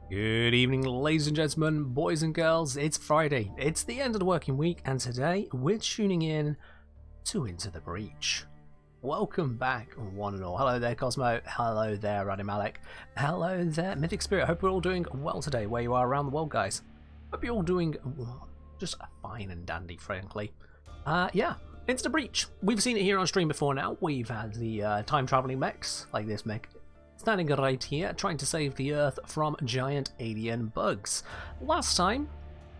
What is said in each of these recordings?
Good evening, ladies and gentlemen, boys and girls. It's Friday, it's the end of the working week, and today we're tuning in to Into the Breach. Welcome back, one and all. Hello there, Cosmo. Hello there, Radimalik. Hello there, Mythic Spirit. Hope we're all doing well today, where you are around the world, guys. Hope you're all doing just fine and dandy, frankly. Yeah, Into the Breach. We've seen it here on stream before now. We've had the time-traveling mechs, like this mech. Standing right here, trying to save the Earth from giant alien bugs. Last time,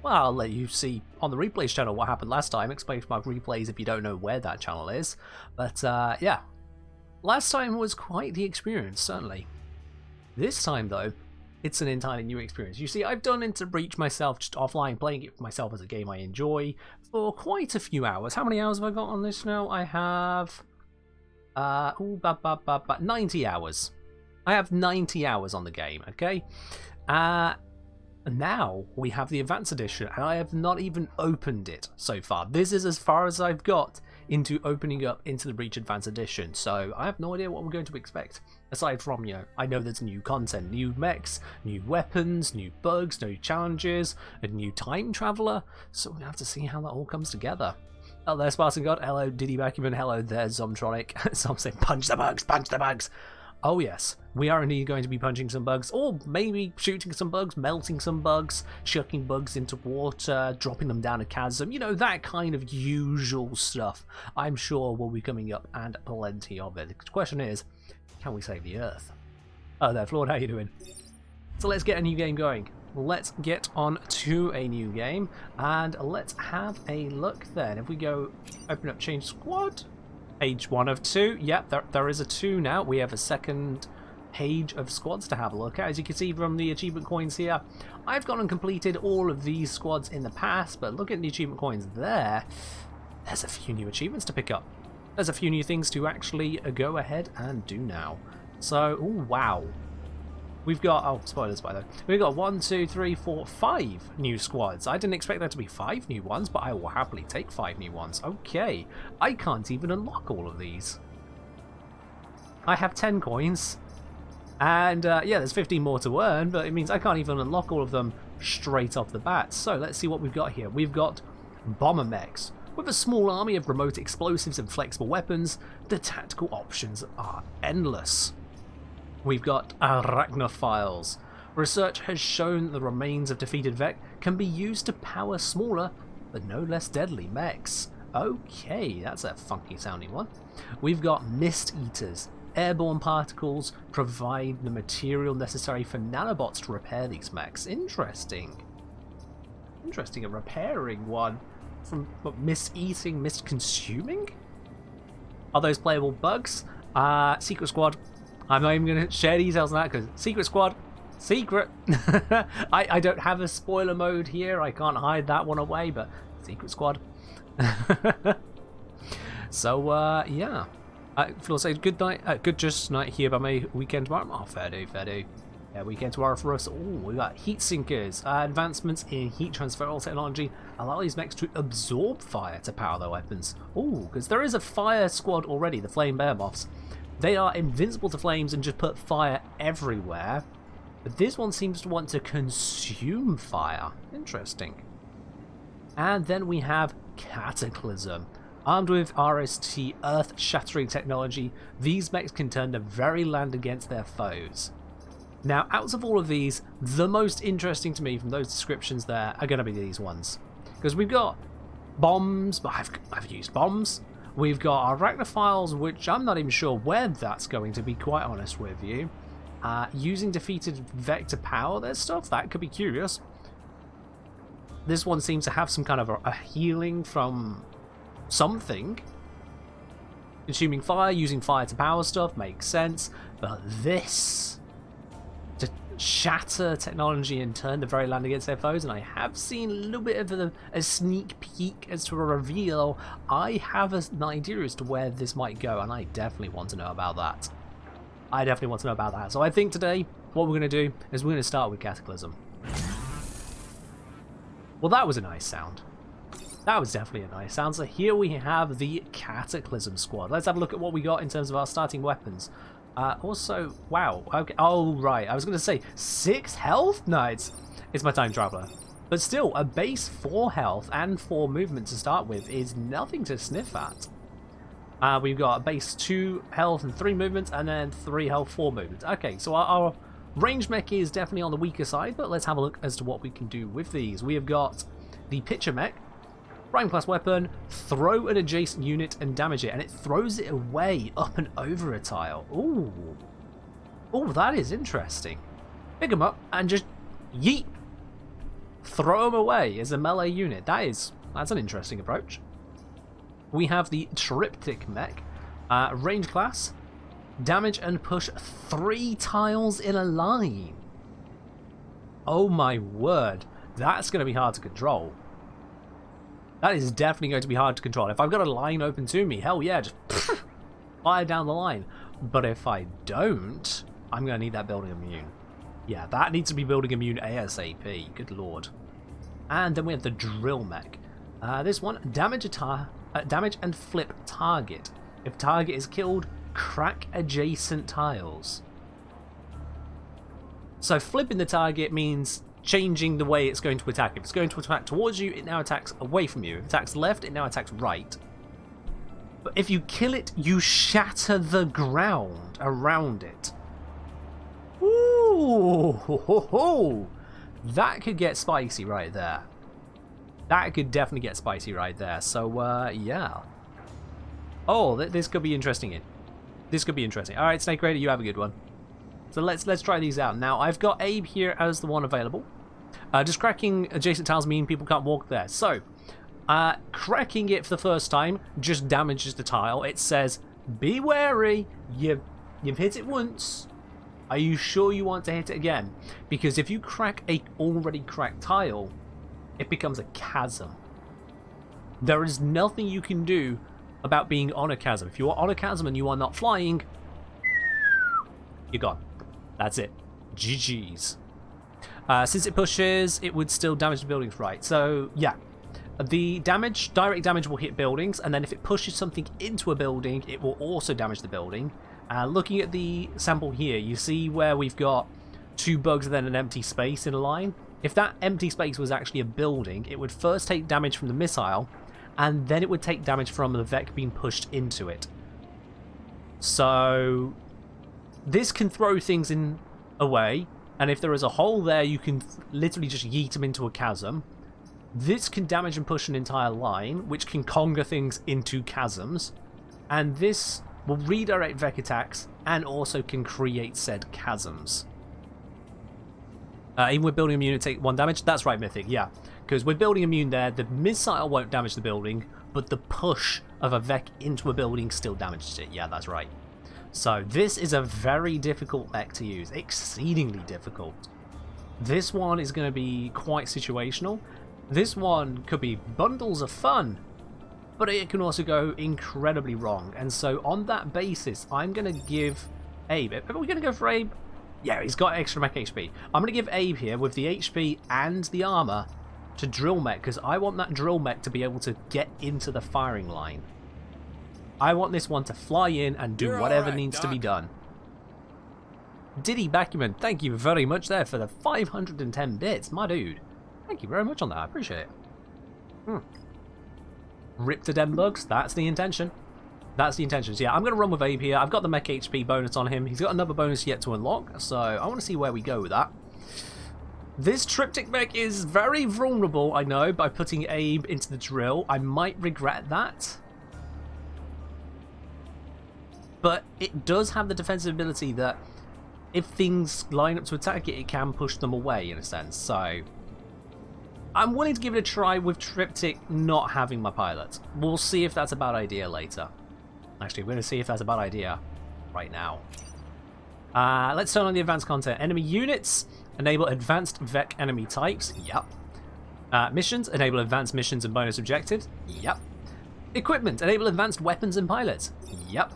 well, I'll let you see on the replays channel what happened last time. Explain to my replays if you don't know where that channel is. But yeah, last time was quite the experience, certainly. This time, though, it's an entirely new experience. You see, I've done Into Breach myself, just offline, playing it for myself as a game I enjoy for quite a few hours. How many hours have I got on this now? I have 90 hours. I have 90 hours on the game, okay? Now we have the Advanced Edition, and I have not even opened it so far. This is as far as I've got into opening up Into the Breach Advanced Edition, so I have no idea what we're going to expect. Aside from, I know there's new content, new mechs, new weapons, new bugs, new challenges, a new time traveler, so we have to see how that all comes together. Hello there, Spartan God. Hello, Diddy Backman. Hello there, Zomtronic. Some say punch the bugs, punch the bugs. Oh yes, we are indeed going to be punching some bugs, or maybe shooting some bugs, melting some bugs, chucking bugs into water, dropping them down a chasm, that kind of usual stuff. I'm sure will be coming up, and plenty of it. The question is, can we save the Earth? Oh there, Flawed, how you doing? So let's get a new game going. Let's get on to a new game, and let's have a look then. If we go open up change squad, page 1 of 2. Yep, there is a 2 now. We have a second page of squads to have a look at. As you can see from the achievement coins here, I've gone and completed all of these squads in the past, but look at the achievement coins there. There's a few new achievements to pick up. There's a few new things to actually go ahead and do now. So, ooh, wow. We've got, oh, spoilers by the way. We've got 1, 2, 3, 4, 5 new squads. I didn't expect there to be 5 new ones, but I will happily take 5 new ones. Okay, I can't even unlock all of these. I have 10 coins, and yeah, there's 15 more to earn, but it means I can't even unlock all of them straight off the bat. So let's see what we've got here. We've got bomber mechs. With a small army of remote explosives and flexible weapons, the tactical options are endless. We've got arachnophiles. Research has shown the remains of defeated Vec can be used to power smaller, but no less deadly mechs. Okay, that's a funky sounding one. We've got mist eaters. Airborne particles provide the material necessary for nanobots to repair these mechs. Interesting. Interesting, a repairing one from what, mist eating, mist consuming? Are those playable bugs? Secret squad. I'm not even going to share details on that because Secret Squad, secret. I don't have a spoiler mode here. I can't hide that one away, but Secret Squad. So, yeah. Phil says, good night, good just night here by me. Weekend tomorrow. Oh, fair do, fair do. Yeah, weekend tomorrow for us. Oh, we got heat sinkers. Advancements in heat transferal technology allow these mechs to absorb fire to power their weapons. Oh, because there is a fire squad already, the Flame Bear Moths. They are invincible to flames and just put fire everywhere. But this one seems to want to consume fire. Interesting. And then we have Cataclysm. Armed with RST earth-shattering technology, these mechs can turn the very land against their foes. Now, out of all of these, the most interesting to me from those descriptions there are going to be these ones. Because we've got bombs, but I've used bombs. We've got arachnophiles, which I'm not even sure where that's going, to be quite honest with you. Using defeated vector power their stuff, that could be curious. This one seems to have some kind of a healing from something. Consuming fire, using fire to power stuff, makes sense. But this, to shatter technology and turn the very land against their foes, and I have seen a little bit of a sneak peek as to a reveal. I have an idea as to where this might go, and I definitely want to know about that. So I think today what we're going to do is we're going to start with Cataclysm. Well, that was a nice sound. That was definitely a nice sound. So here we have the Cataclysm squad. Let's have a look at what we got in terms of our starting weapons. Also, wow. Okay. Oh, right. I was going to say 6 health? No, it's my time traveler. But still, a base 4 health and 4 movement to start with is nothing to sniff at. We've got a base 2 health and 3 movements, and then 3 health, 4 movements. Okay, so our range mech is definitely on the weaker side, but let's have a look as to what we can do with these. We have got the pitcher mech, prime class weapon, throw an adjacent unit and damage it, and it throws it away up and over a tile. Ooh. Ooh, that is interesting. Pick them up and just yeet. Throw them away as a melee unit. That's an interesting approach. We have the triptych mech, range class, damage and push 3 tiles in a line. Oh my word, that's going to be hard to control. That is definitely going to be hard to control. If I've got a line open to me, hell yeah, just fire down the line. But if I don't, I'm going to need that building immune. Yeah, that needs to be building immune ASAP. Good lord. And then we have the drill mech. This one, damage and flip target. If target is killed, crack adjacent tiles. So flipping the target means changing the way it's going to attack. If it's going to attack towards you, it now attacks away from you. If it attacks left, it now attacks right. But if you kill it, you shatter the ground around it. Ooh, ho, ho, ho. That could get spicy right there. That could definitely get spicy right there. So, yeah. Oh, this could be interesting. This could be interesting. All right, Snake Raider, you have a good one. So let's try these out. Now, I've got Abe here as the one available. Does cracking adjacent tiles mean people can't walk there? So, cracking it for the first time just damages the tile. It says, be wary, you've hit it once. Are you sure you want to hit it again? Because if you crack a already cracked tile, it becomes a chasm. There is nothing you can do about being on a chasm. If you are on a chasm and you are not flying, you're gone. That's it. GG's. Since it pushes, it would still damage the buildings, right? So, yeah. The damage, direct damage will hit buildings, and then if it pushes something into a building, it will also damage the building. Looking at the sample here, you see where we've got 2 bugs and then an empty space in a line. If that empty space was actually a building, it would first take damage from the missile, and then it would take damage from the Vec being pushed into it. So this can throw things in away, and if there is a hole there, you can literally just yeet them into a chasm. This can damage and push an entire line, which can conga things into chasms, and this will redirect Vec attacks and also can create said chasms. Even with building immune, take 1 damage. That's right, Mythic, yeah. Because with building immune there, the missile won't damage the building, but the push of a Vec into a building still damages it. Yeah, that's right. So this is a very difficult mech to use. Exceedingly difficult. This one is going to be quite situational. This one could be bundles of fun, but it can also go incredibly wrong. And so on that basis, I'm going to give Abe... Are we going to go for Abe? Yeah, he's got extra mech HP. I'm going to give Abe here with the HP and the armor to drill mech, because I want that drill mech to be able to get into the firing line. I want this one to fly in and do whatever needs to be done. Diddy Bakuman, thank you very much there for the 510 bits, my dude. Thank you very much on that, I appreciate it. Rip to dem bugs, that's the intention. That's the intention. So yeah, I'm going to run with Abe here. I've got the mech HP bonus on him. He's got another bonus yet to unlock, so I want to see where we go with that. This triptych mech is very vulnerable, I know, by putting Abe into the drill. I might regret that. But it does have the defensive ability that if things line up to attack it, it can push them away in a sense. So I'm willing to give it a try with triptych not having my pilot. We'll see if that's a bad idea later. Actually, we're going to see if that's a bad idea right now. Let's turn on the advanced content. Enemy units, enable advanced Vec enemy types. Yep. Missions, enable advanced missions and bonus objectives. Yep. Equipment, enable advanced weapons and pilots. Yep.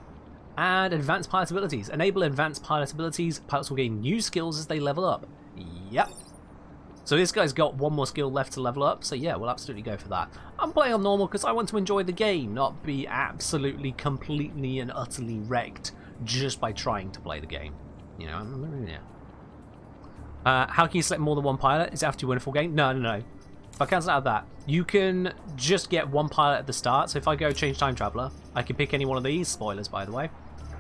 And advanced pilot abilities. Enable advanced pilot abilities. Pilots will gain new skills as they level up. Yep. So this guy's got 1 more skill left to level up, so yeah, we'll absolutely go for that. I'm playing on normal because I want to enjoy the game, not be absolutely, completely and utterly wrecked just by trying to play the game. You know, yeah. How can you select more than one pilot? Is it after you win a full game? No, no, no. If I cancel out of that, you can just get one pilot at the start. So if I go change time traveler, I can pick any one of these. Spoilers, by the way.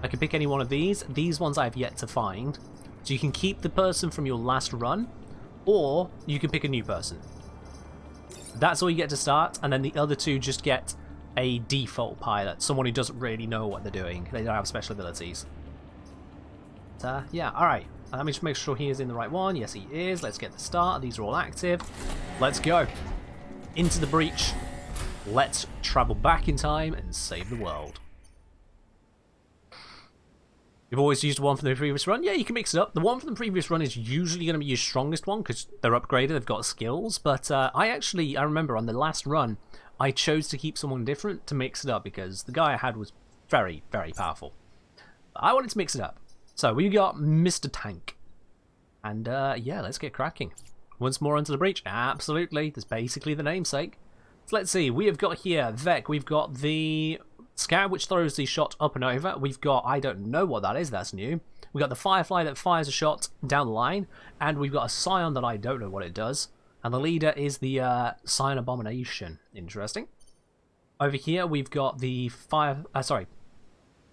I can pick any one of these. These ones I have yet to find. So you can keep the person from your last run, or you can pick a new person. That's all you get to start, and then the other two just get a default pilot, someone who doesn't really know what they're doing. They don't have special abilities. But, yeah, alright. Let me just make sure he is in the right one. Yes, he is. Let's get the start. These are all active. Let's go. Into the breach. Let's travel back in time and save the world. You've always used one from the previous run? Yeah, you can mix it up. The one from the previous run is usually going to be your strongest one because they're upgraded, they've got skills. But I remember on the last run, I chose to keep someone different to mix it up because the guy I had was very, very powerful. I wanted to mix it up. So we got Mr. Tank. And yeah, let's get cracking. Once more onto the breach. Absolutely. That's basically the namesake. So let's see. We have got here Vec. We've got the Scout, which throws the shot up and over. We've got, I don't know what that is. That's new. We've got the Firefly that fires a shot down the line. And we've got a Scion that I don't know what it does. And the leader is the Scion Abomination. Interesting. Over here, we've got the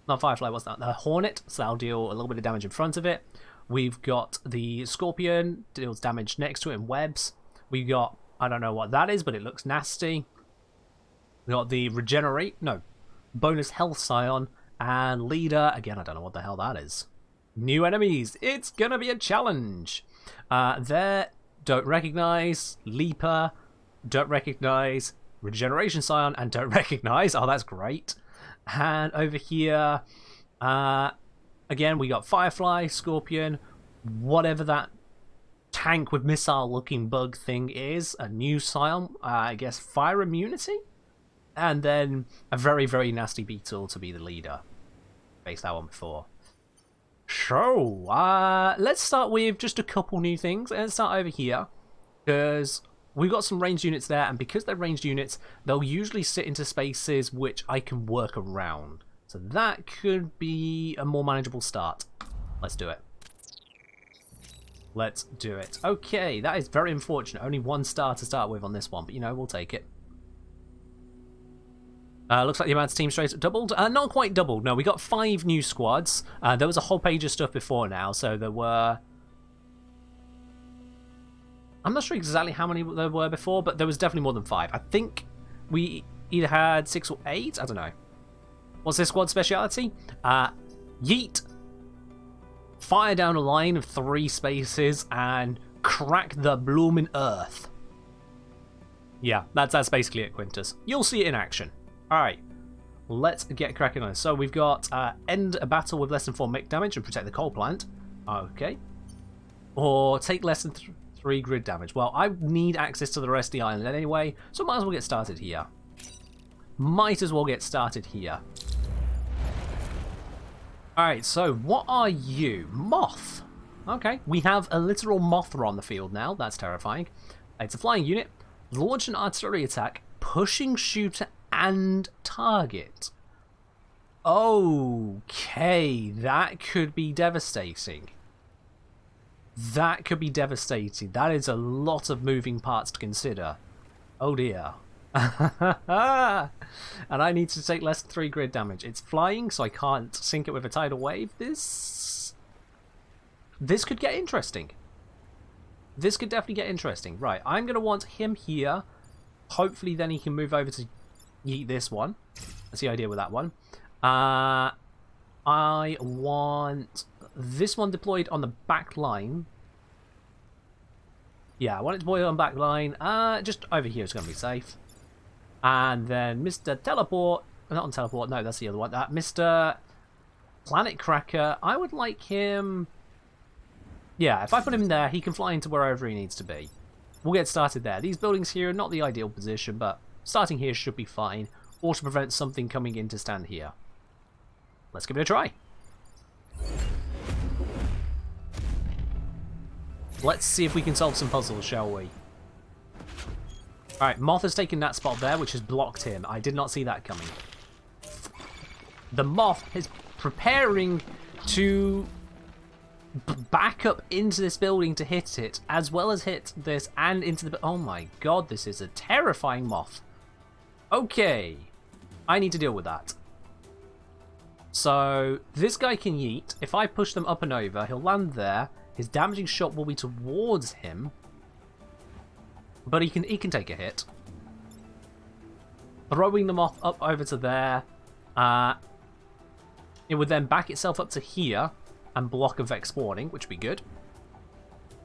not Firefly, what's that? The Hornet, so that'll deal a little bit of damage in front of it. We've got the Scorpion, deals damage next to it in webs. We've got, I don't know what that is, but it looks nasty. We've got the bonus health Scion, and Leader, again, I don't know what the hell that is. New enemies, it's gonna be a challenge. There, don't recognize, Leaper, don't recognize, Regeneration Scion, and don't recognize. Oh, that's great. And over here, again, we got Firefly, Scorpion, whatever that tank with missile-looking bug thing is, a new Scion, I guess fire immunity, and then a very, very nasty Beetle to be the leader. Faced that one before. So, let's start with just a couple new things. Let's start over here, because we've got some ranged units there, and because they're ranged units, they'll usually sit into spaces which I can work around. So that could be a more manageable start. Let's do it. Let's do it. Okay, that is very unfortunate. Only one star to start with on this one, but you know, we'll take it. Looks like the amount of team straight doubled. Not quite doubled, no. We got 5 new squads. There was a whole page of stuff before now, so there were... I'm not sure exactly how many there were before, but there was definitely more than 5. I think we either had 6 or 8. I don't know. What's this squad speciality? Yeet. Fire down a line of 3 spaces and crack the bloomin' earth. Yeah, that's basically it, Quintus. You'll see it in action. Alright, let's get cracking on this. So we've got end a battle with less than 4 mech damage and protect the coal plant. Okay. Or take less than 3 grid damage. Well, I need access to the rest of the island anyway, so might as well get started here. Alright, so what are you? Moth. Okay, we have a literal Mothra on the field now. That's terrifying. It's a flying unit. Launch an artillery attack, pushing shooter and target. Okay, that could be devastating. That could be devastating. That is a lot of moving parts to consider. Oh dear. And I need to take less than 3 grid damage. It's flying, so I can't sink it with a tidal wave. This could get interesting. This could definitely get interesting. Right, I'm going to want him here. Hopefully then he can move over to yeet this one. That's the idea with that one. I want this one deployed on the back line. Yeah, I want it deployed on back line. Just over here is going to be safe. And then Mr. Teleport. Not on Teleport, no, that's the other one. Mr. Planet Cracker. I would like him... Yeah, if I put him there, he can fly into wherever he needs to be. We'll get started there. These buildings here are not the ideal position, but starting here should be fine. Or to prevent something coming in to stand here. Let's give it a try. Let's see if we can solve some puzzles, shall we? Alright, Moth has taken that spot there, which has blocked him. I did not see that coming. The Moth has preparing to back up into this building to hit it, as well as hit this and into the... Oh my god, this is a terrifying moth. Okay, I need to deal with that. So, this guy can yeet. If I push them up and over, he'll land there. His damaging shot will be towards him. But he can take a hit. Throwing them off up over to there. It would then back itself up to here and block a Vex spawning, which would be good.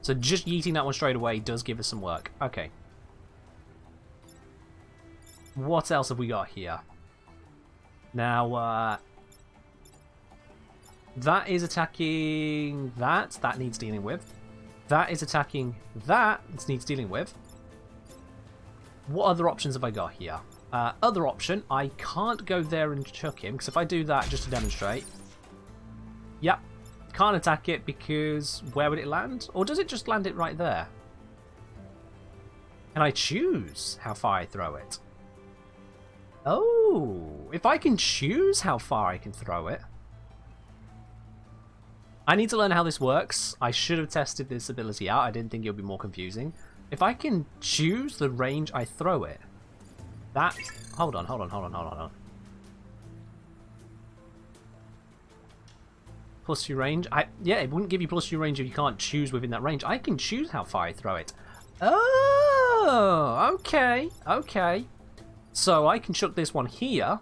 So just yeeting that one straight away does give us some work. Okay. What else have we got here? Now, that is attacking that. That needs dealing with. That is attacking that. It needs dealing with. What other options have I got here? Other option, I can't go there and chuck him, because if I do that just to demonstrate... Yep. Can't attack it because where would it land? Or does it just land it right there? Can I choose how far I throw it? Oh, if I can choose how far I can throw it. I need to learn how this works. I should have tested this ability out. I didn't think it would be more confusing. If I can choose the range I throw it, that... Hold on. Plus 2 range. Yeah, it wouldn't give you plus 2 range if you can't choose within that range. I can choose how far I throw it. Oh, okay. Okay. So I can chuck this one here.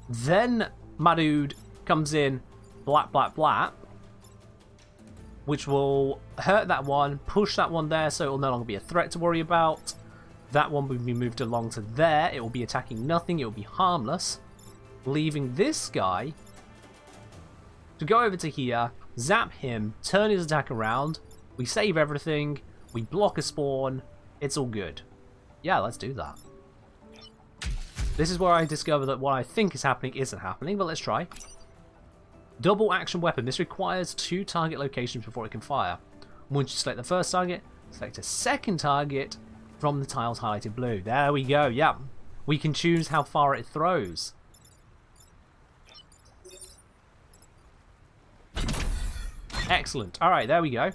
Then my dude comes in, blap, blap, blap, which will hurt that one, push that one there so it will no longer be a threat to worry about. That one will be moved along to there. It will be attacking nothing. It will be harmless. Leaving this guy to go over to here, zap him, turn his attack around. We save everything. We block a spawn. It's all good. Yeah, let's do that. This is where I discover that what I think is happening isn't happening, but let's try. Double action weapon. This requires 2 target locations before it can fire. Once you select the first target, select a second target from the tiles highlighted blue. There we go, yeah. We can choose how far it throws. Excellent. Alright, there we go.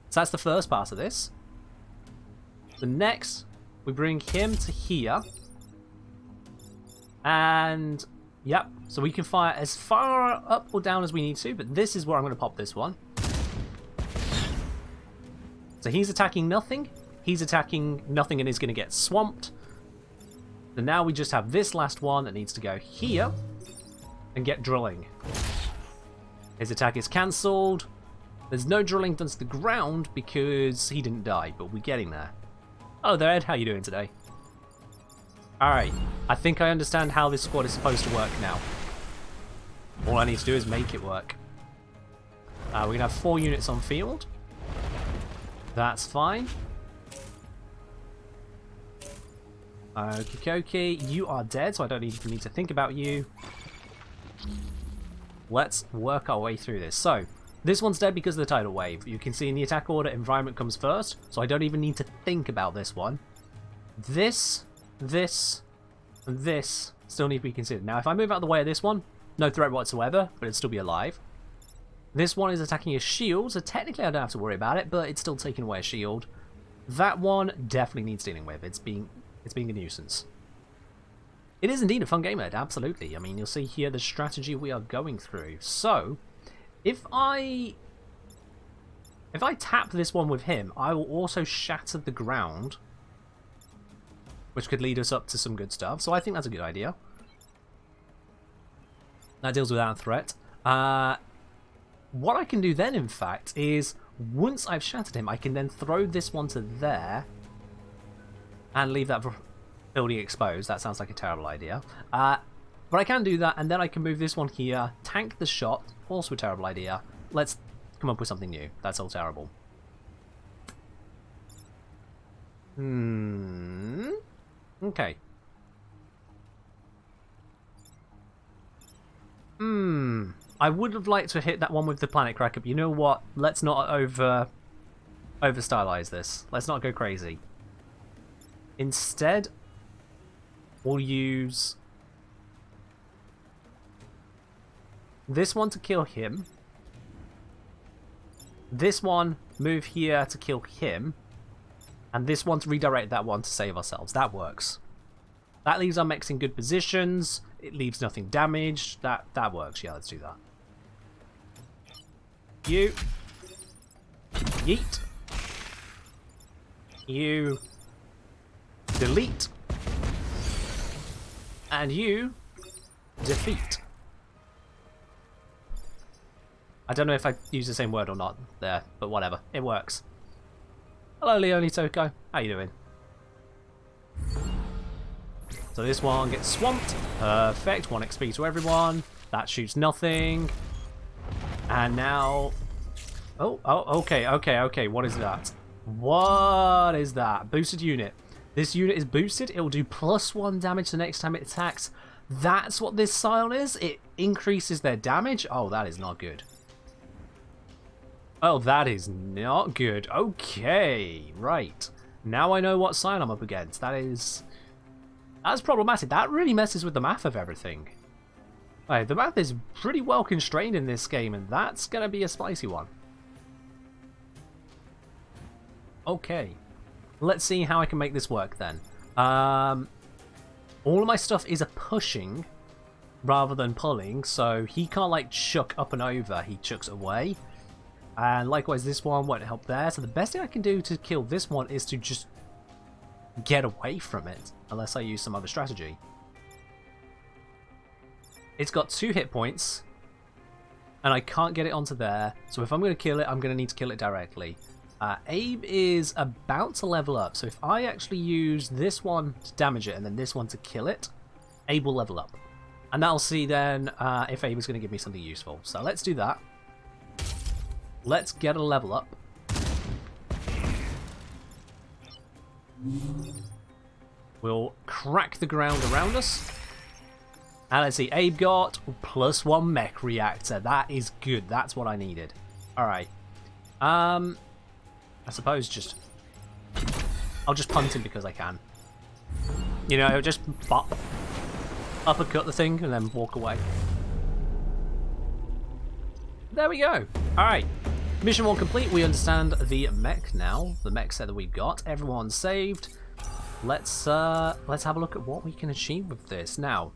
So that's the first part of this. The next, we bring him to here. And, yep, so we can fire as far up or down as we need to, but this is where I'm going to pop this one. So he's attacking nothing. He's attacking nothing and is going to get swamped. And now we just have this last one that needs to go here and get drilling. His attack is cancelled. There's no drilling done to the ground because he didn't die, but we're getting there. Hello there, Ed. How you doing today? Alright, I think I understand how this squad is supposed to work now. All I need to do is make it work. We can have 4 units on field. That's fine. Okie dokie, you are dead, so I don't even need to think about you. Let's work our way through this. So, this one's dead because of the tidal wave. You can see in the attack order, environment comes first, so I don't even need to think about this one. This, and this still need to be considered. Now, if I move out of the way of this one, no threat whatsoever, but it'd still be alive. This one is attacking a shield, so technically I don't have to worry about it, but it's still taking away a shield. That one definitely needs dealing with. It's being a nuisance. It is indeed a fun game mode, absolutely. I mean, you'll see here the strategy we are going through. So, if I tap this one with him, I will also shatter the ground, which could lead us up to some good stuff. So I think that's a good idea. That deals with that threat. What I can do then, in fact, is once I've shattered him, I can then throw this one to there and leave that building exposed. That sounds like a terrible idea. But I can do that, and then I can move this one here, tank the shot. Also a terrible idea. Let's come up with something new. That's all terrible. Okay. I would have liked to hit that one with the planet cracker, but you know what? Let's not over stylize this. Let's not go crazy. Instead, we'll use This one to kill him. This one, move here to kill him. And this one to redirect that one to save ourselves. That works. That leaves our mechs in good positions. It leaves nothing damaged. That works. Yeah, let's do that. You. Yeet. You. Delete. And you. Defeat. I don't know if I use the same word or not there, but whatever. It works. Hello, Leone Toko. How you doing? So this one gets swamped. Perfect. 1 XP to everyone. That shoots nothing. And now... Oh, okay. What is that? What is that? Boosted unit. This unit is boosted. It will do +1 damage the next time it attacks. That's what this scion is? It increases their damage? Oh, that is not good. Oh, that is not good. Okay, right. Now I know what scion I'm up against. That's problematic. That really messes with the math of everything. Right, the math is pretty well constrained in this game, and that's going to be a spicy one. Okay. Let's see how I can make this work then. All of my stuff is a pushing rather than pulling, so he can't like chuck up and over, he chucks away. And likewise this one won't help there, so the best thing I can do to kill this one is to just get away from it, unless I use some other strategy. It's got 2 hit points, and I can't get it onto there, so if I'm going to kill it, I'm going to need to kill it directly. Abe is about to level up, so if I actually use this one to damage it and then this one to kill it, Abe will level up. And that'll see then if Abe is going to give me something useful. So let's do that. Let's get a level up. We'll crack the ground around us. And let's see, Abe got +1 mech reactor. That is good. That's what I needed. Alright. I suppose I'll just punt him because I can. You know, just bop, uppercut the thing and then walk away. There we go. Alright. Mission 1 complete. We understand the mech now. The mech set that we've got. Everyone's saved. Let's have a look at what we can achieve with this. Now,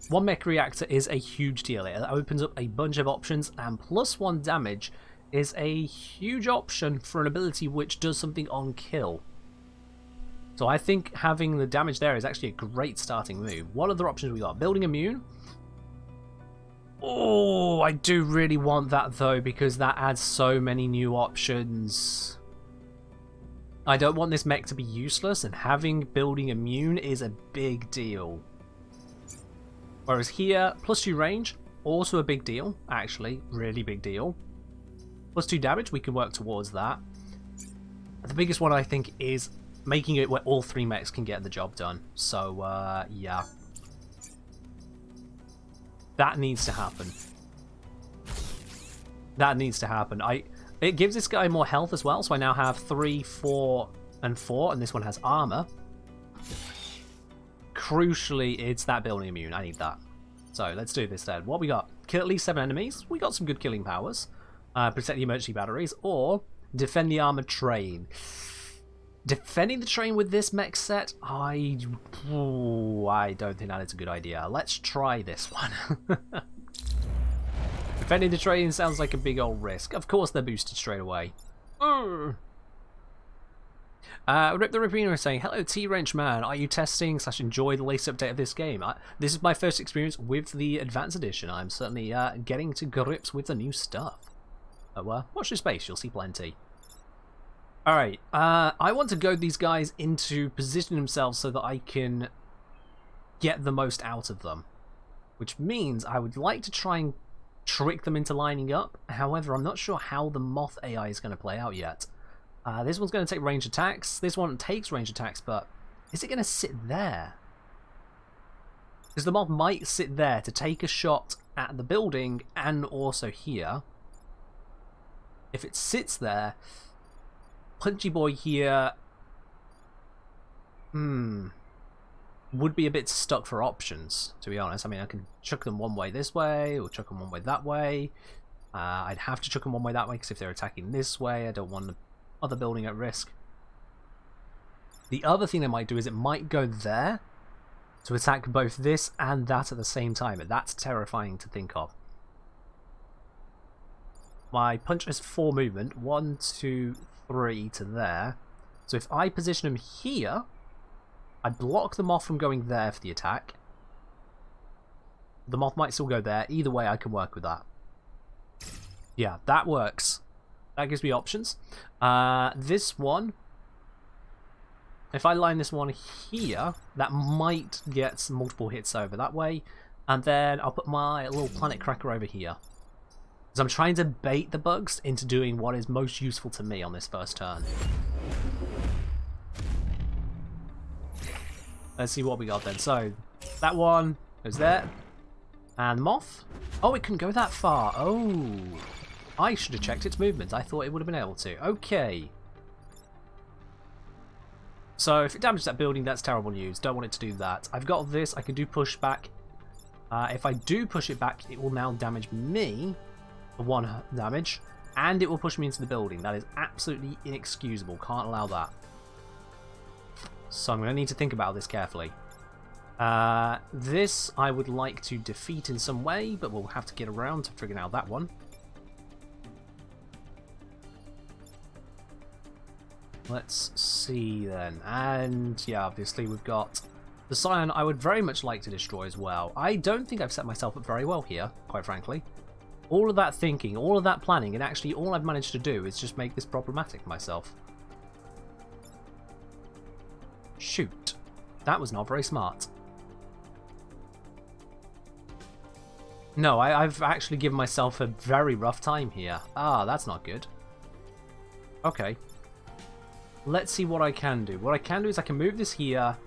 1 mech reactor is a huge deal. It opens up a bunch of options, and +1 damage is a huge option for an ability which does something on kill. So I think having the damage there is actually a great starting move. What other options we got? Building immune. Oh, I do really want that though, because that adds so many new options. I don't want this mech to be useless, and having building immune is a big deal. Whereas here, +2 range, also a big deal, actually, really big deal. +2 damage, we can work towards that. The biggest one I think is making it where all 3 mechs can get the job done. So, yeah. That needs to happen. That needs to happen. It gives this guy more health as well, so I now have 3, 4, and 4, and this one has armor. Crucially, it's that building immune. I need that. So, let's do this then. What we got? Kill at least 7 enemies. We got some good killing powers. Protect the emergency batteries, or defend the armored train. Defending the train with this mech set, I don't think that is a good idea. Let's try this one. Defending the train sounds like a big old risk. Of course they're boosted straight away. Rip the Ripino is saying, hello T-Wrench Man, are you testing / enjoy the latest update of this game? This is my first experience with the Advanced Edition. I'm certainly getting to grips with the new stuff. Watch this space, you'll see plenty. Alright, I want to goad these guys into positioning themselves so that I can get the most out of them. Which means I would like to try and trick them into lining up. However, I'm not sure how the Moth AI is going to play out yet. This one's going to take range attacks. This one takes range attacks, but is it going to sit there? Because the Moth might sit there to take a shot at the building and also here. If it sits there, Punchy Boy here... would be a bit stuck for options, to be honest. I mean, I can chuck them one way this way, or chuck them one way that way. I'd have to chuck them one way that way, because if they're attacking this way, I don't want the other building at risk. The other thing they might do is it might go there to attack both this and that at the same time, and that's terrifying to think of. My punch is 4 movement, 1, 2, 3 to there. So if I position them here, I block them off from going there for the attack. The moth might still go there. Either way, I can work with that. Yeah, that works. That gives me options. This one, if I line this one here, that might get some multiple hits over that way. And then I'll put my little planet cracker over here. So I'm trying to bait the bugs into doing what is most useful to me on this first turn. Let's see what we got then. So, that one goes there. And moth. Oh, it couldn't go that far. Oh. I should have checked its movement. I thought it would have been able to. Okay. So, if it damages that building, that's terrible news. Don't want it to do that. I've got this. I can do pushback. If I do push it back, it will now damage me for 1 damage. And it will push me into the building. That is absolutely inexcusable. Can't allow that. So I'm going to need to think about this carefully. This I would like to defeat in some way, but we'll have to get around to figuring out that one. Let's see then. And yeah, obviously we've got the Scion I would very much like to destroy as well. I don't think I've set myself up very well here, quite frankly. All of that thinking, all of that planning, and actually all I've managed to do is just make this problematic for myself. Shoot. That was not very smart. No, I've actually given myself a very rough time here. Ah, that's not good. Okay. Let's see what I can do. What I can do is I can move this here.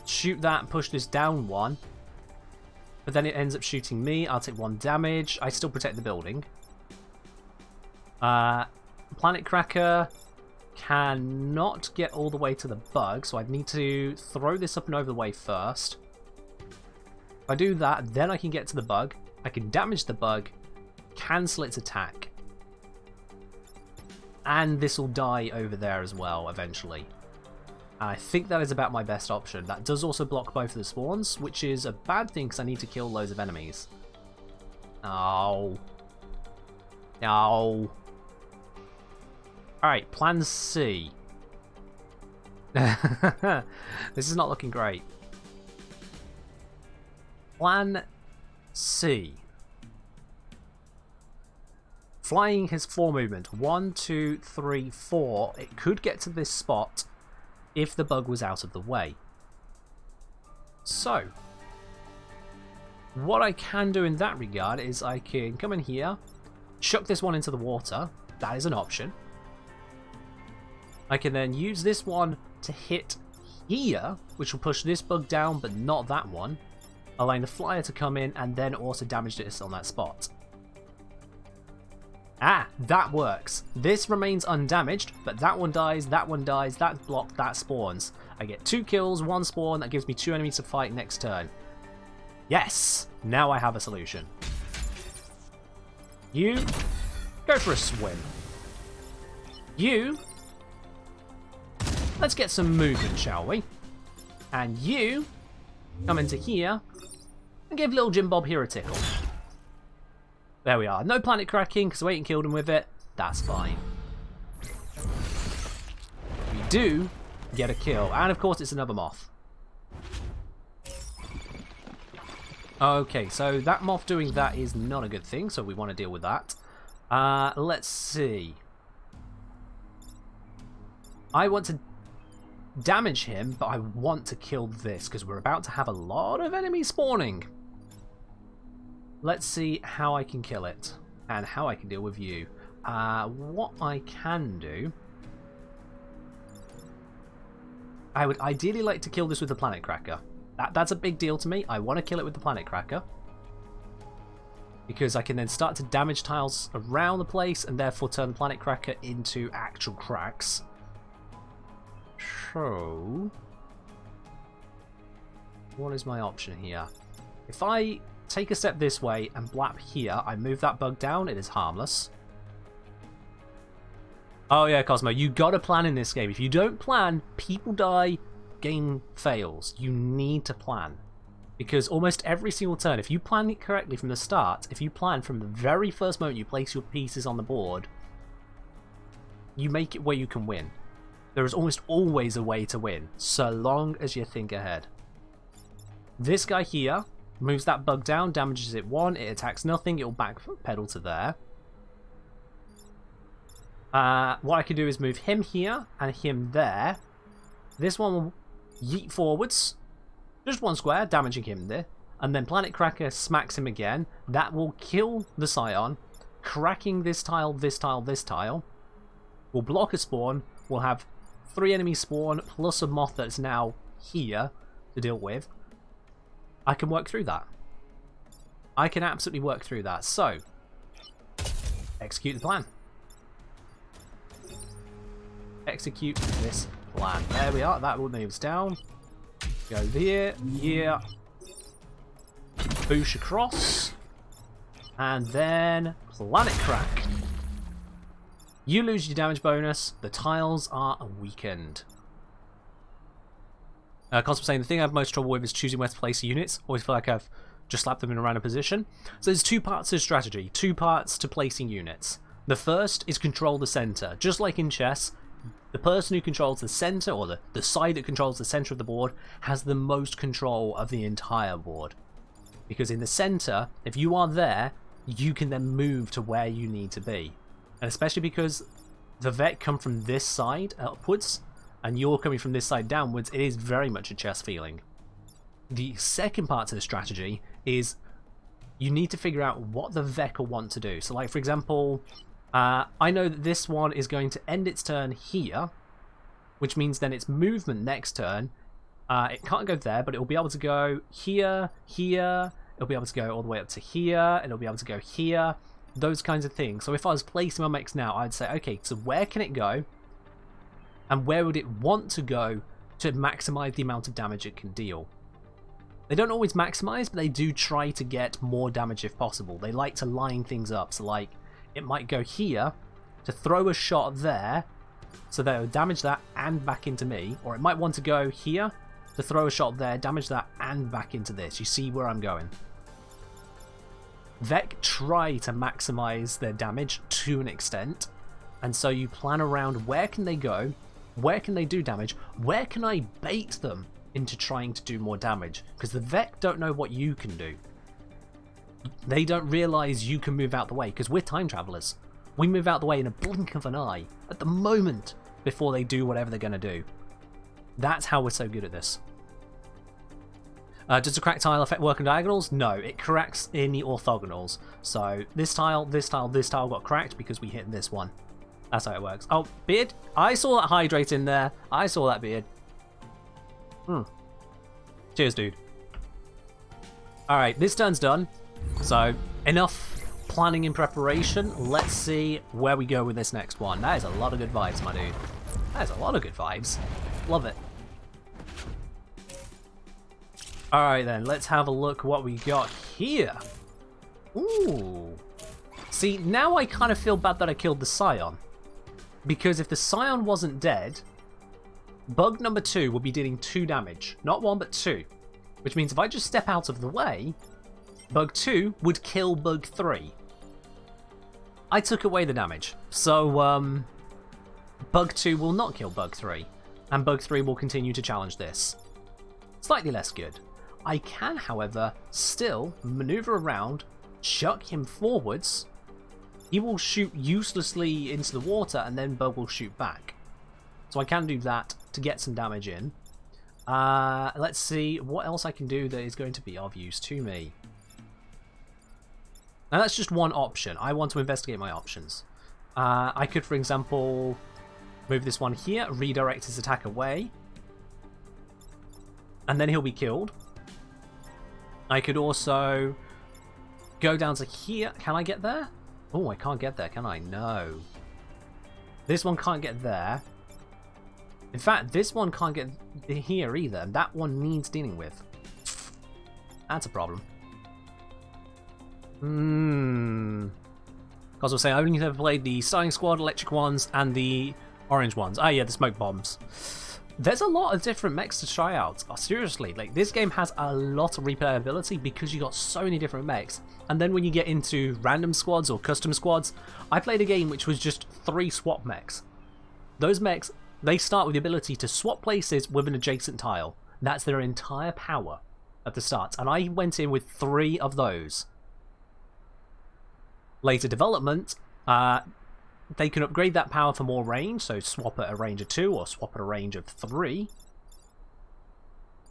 Shoot that, push this down 1. But then it ends up shooting me. I'll take 1 damage. I still protect the building. Planet Cracker cannot get all the way to the bug, so I'd need to throw this up and over the way first. If I do that, then I can get to the bug. I can damage the bug, cancel its attack. And this will die over there as well, eventually. And I think that is about my best option. That does also block both of the spawns, which is a bad thing because I need to kill loads of enemies. Oh. No. Alright, plan C. This is not looking great. Plan C. Flying has 4 movement. 1, 2, 3, 4. It could get to this spot if the bug was out of the way. So, what I can do in that regard is I can come in here, chuck this one into the water. That is an option. I can then use this one to hit here, which will push this bug down, but not that one, allowing the flyer to come in and then also damage this on that spot. Ah, that works. This remains undamaged, but that one dies, that's blocked, that spawns. I get 2 kills, 1 spawn, that gives me 2 enemies to fight next turn. Yes! Now I have a solution. You, go for a swim. You, let's get some movement, shall we? And you, come into here, and give little Jim Bob here a tickle. There we are. No planet cracking, because I went and killed him with it. That's fine. We do get a kill. And of course it's another moth. Okay, so that moth doing that is not a good thing, so we want to deal with that. Let's see. I want to damage him, but I want to kill this, because we're about to have a lot of enemies spawning. Let's see how I can kill it, and how I can deal with you. What I can do... I would ideally like to kill this with the Planet Cracker. That's a big deal to me. I want to kill it with the Planet Cracker. Because I can then start to damage tiles around the place, and therefore turn the Planet Cracker into actual cracks. So... What is my option here? If I take a step this way and blap here, I move that bug down, it is harmless. Oh yeah, Cosmo, you gotta plan in this game. If you don't plan, people die, game fails. You need to plan. Because almost every single turn, if you plan it correctly from the start, if you plan from the very first moment you place your pieces on the board, you make it where you can win. There is almost always a way to win, so long as you think ahead. This guy here moves that bug down, damages it 1, it attacks nothing, it'll backpedal to there. What I can do is move him here and him there. This one will yeet forwards, just 1 square, damaging him there. And then Planet Cracker smacks him again. That will kill the Scion, cracking this tile, this tile, this tile. We'll block a spawn. We'll have 3 enemies spawn, plus a moth that's now here to deal with. I can work through that. I can absolutely work through that. So, execute the plan. Execute this plan. There we are. That will moves down. Go there. Yeah. Boosh across. And then Planet Crack. You lose your damage bonus. The tiles are weakened. Cosmo saying, the thing I have most trouble with is choosing where to place units. Always feel like I've just slapped them in a random position. So there's 2 parts to strategy. 2 parts to placing units. The first is control the center. Just like in chess, the person who controls the center, or the side that controls the center of the board, has the most control of the entire board. Because in the center, if you are there, you can then move to where you need to be. And especially because the vet come from this side upwards, and you're coming from this side downwards, it is very much a chess feeling. The second part to the strategy is you need to figure out what the Vec will want to do. So like, for example, I know that this one is going to end its turn here, which means then its movement next turn, it can't go there, but it will be able to go here, here, it'll be able to go all the way up to here, it'll be able to go here, those kinds of things. So if I was placing my mechs now, I'd say, okay, so where can it go? And where would it want to go to maximize the amount of damage it can deal? They don't always maximize, but they do try to get more damage if possible. They like to line things up, so like, it might go here to throw a shot there, so that will damage that and back into me. Or it might want to go here to throw a shot there, damage that and back into this. You see where I'm going. Vec try to maximize their damage to an extent, and so you plan around where can they go, where can they do damage, where can I bait them into trying to do more damage, because the Vec don't know what you can do. They don't realize you can move out the way, because we're time travelers. We move out the way in a blink of an eye, at the moment, before they do whatever they're going to do. That's how we're so good at this. Does the cracked tile affect work on diagonals? No, it cracks in the orthogonals. So this tile, this tile, this tile got cracked because we hit this one. That's how it works. Oh, beard? I saw that hydrate in there. I saw that beard. Cheers, dude. Alright, this turn's done. So, enough planning and preparation. Let's see where we go with this next one. That is a lot of good vibes, my dude. That is a lot of good vibes. Love it. Alright then, let's have a look what we got here. Ooh. See, now I kind of feel bad that I killed the Scion. Because if the Scion wasn't dead, bug number 2 would be dealing 2 damage. Not 1, but 2. Which means if I just step out of the way, bug 2 would kill bug 3. I took away the damage. So, bug 2 will not kill bug 3. And bug 3 will continue to challenge this. Slightly less good. I can, however, still maneuver around, chuck him forwards. He will shoot uselessly into the water, and then bug will shoot back. So I can do that to get some damage in. Let's see what else I can do that is going to be of use to me. Now that's just one option. I want to investigate my options. I could, for example, move this one here, redirect his attack away, and then he'll be killed. I could also go down to here. Can I get there? Oh, I can't get there, can I? No. This one can't get there. In fact, this one can't get here either, and that one needs dealing with. That's a problem. Because I was saying, I only have played the Starting Squad, electric ones, and the orange ones. Ah, yeah, the smoke bombs. There's a lot of different mechs to try out. Oh, seriously, like, this game has a lot of replayability because you got so many different mechs. And then when you get into random squads or custom squads, I played a game which was just 3 swap mechs. Those mechs, they start with the ability to swap places with an adjacent tile. That's their entire power at the start. And I went in with 3 of those. Later development, they can upgrade that power for more range, so swap at a range of 2 or swap at a range of 3.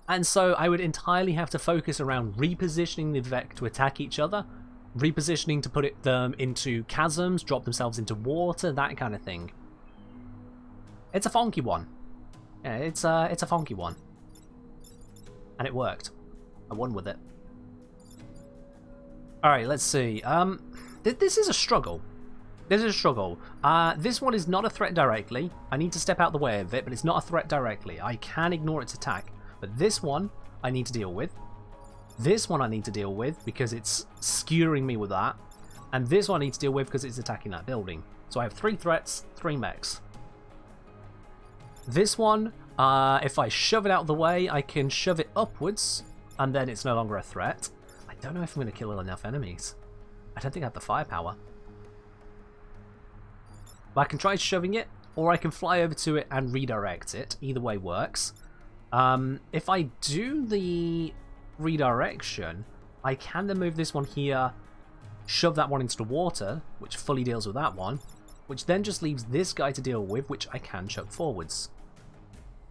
And so I would entirely have to focus around repositioning the Vec to attack each other, repositioning to put them into chasms, drop themselves into water, that kind of thing. It's a funky one. Yeah, it's a funky one. And it worked. I won with it. Alright, let's see. This is a struggle. This is a struggle. This one is not a threat directly. I need to step out the way of it, but it's not a threat directly. I can ignore its attack. But this one, I need to deal with. This one I need to deal with because it's skewering me with that. And this one I need to deal with because it's attacking that building. So I have 3 threats, 3 mechs. This one, if I shove it out of the way, I can shove it upwards, and then it's no longer a threat. I don't know if I'm going to kill enough enemies. I don't think I have the firepower. But I can try shoving it, or I can fly over to it and redirect it. Either way works. If I do the redirection, I can then move this one here, shove that one into the water, which fully deals with that one, which then just leaves this guy to deal with, which I can chuck forwards.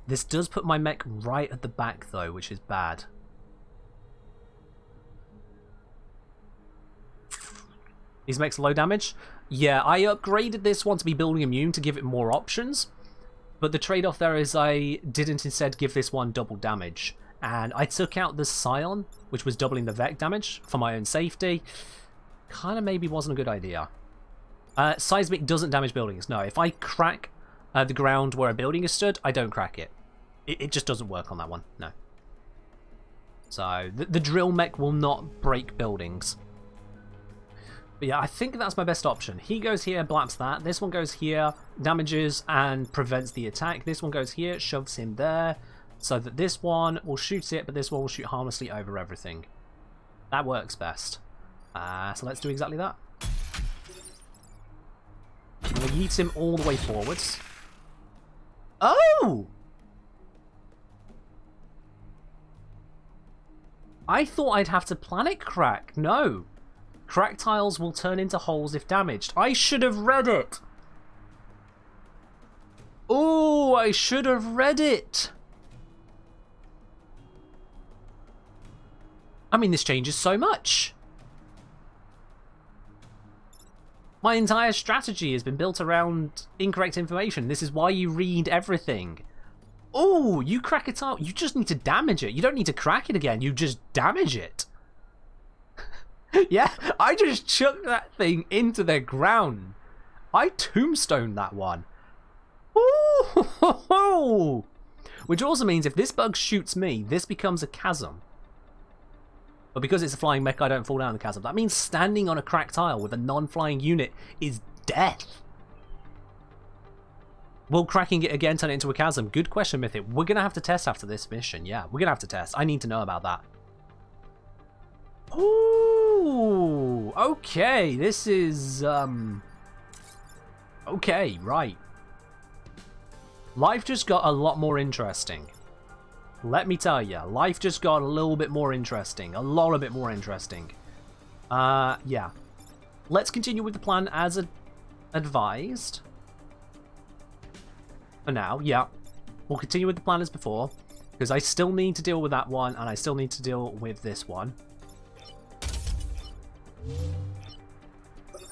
This does put my mech right at the back though, which is bad. These mechs are low damage? Yeah, I upgraded this one to be building immune to give it more options, but the trade-off there is I didn't instead give this one double damage. And I took out the Scion, which was doubling the Vec damage for my own safety. Kind of maybe wasn't a good idea. Seismic doesn't damage buildings. No, if I crack the ground where a building is stood, I don't crack it. It just doesn't work on that one. No. So the drill mech will not break buildings. But yeah, I think that's my best option. He goes here, blaps that. This one goes here, damages and prevents the attack. This one goes here, shoves him there, so that this one will shoot it, but this one will shoot harmlessly over everything. That works best. So let's do exactly that. I'm going to yeet him all the way forwards. Oh! I thought I'd have to planet crack. No. Crack tiles will turn into holes if damaged. I should have read it. Oh, I should have read it. I mean, this changes so much. My entire strategy has been built around incorrect information. This is why you read everything. Oh, you crack a tile. You just need to damage it. You don't need to crack it again. You just damage it. Yeah, I just chucked that thing into the ground. I tombstoned that one. Ooh. Which also means if this bug shoots me, this becomes a chasm. But because it's a flying mech, I don't fall down the chasm. That means standing on a cracked tile with a non-flying unit is death. Will cracking it again turn it into a chasm? Good question, Mythic. We're going to have to test after this mission. Yeah, we're going to have to test. I need to know about that. Ooh, okay. This is, okay, right. Life just got a lot more interesting. Let me tell you, life just got a little bit more interesting. A lot bit more interesting. Yeah. Let's continue with the plan as advised. For now, yeah. We'll continue with the plan as before. Because I still need to deal with that one, and I still need to deal with this one.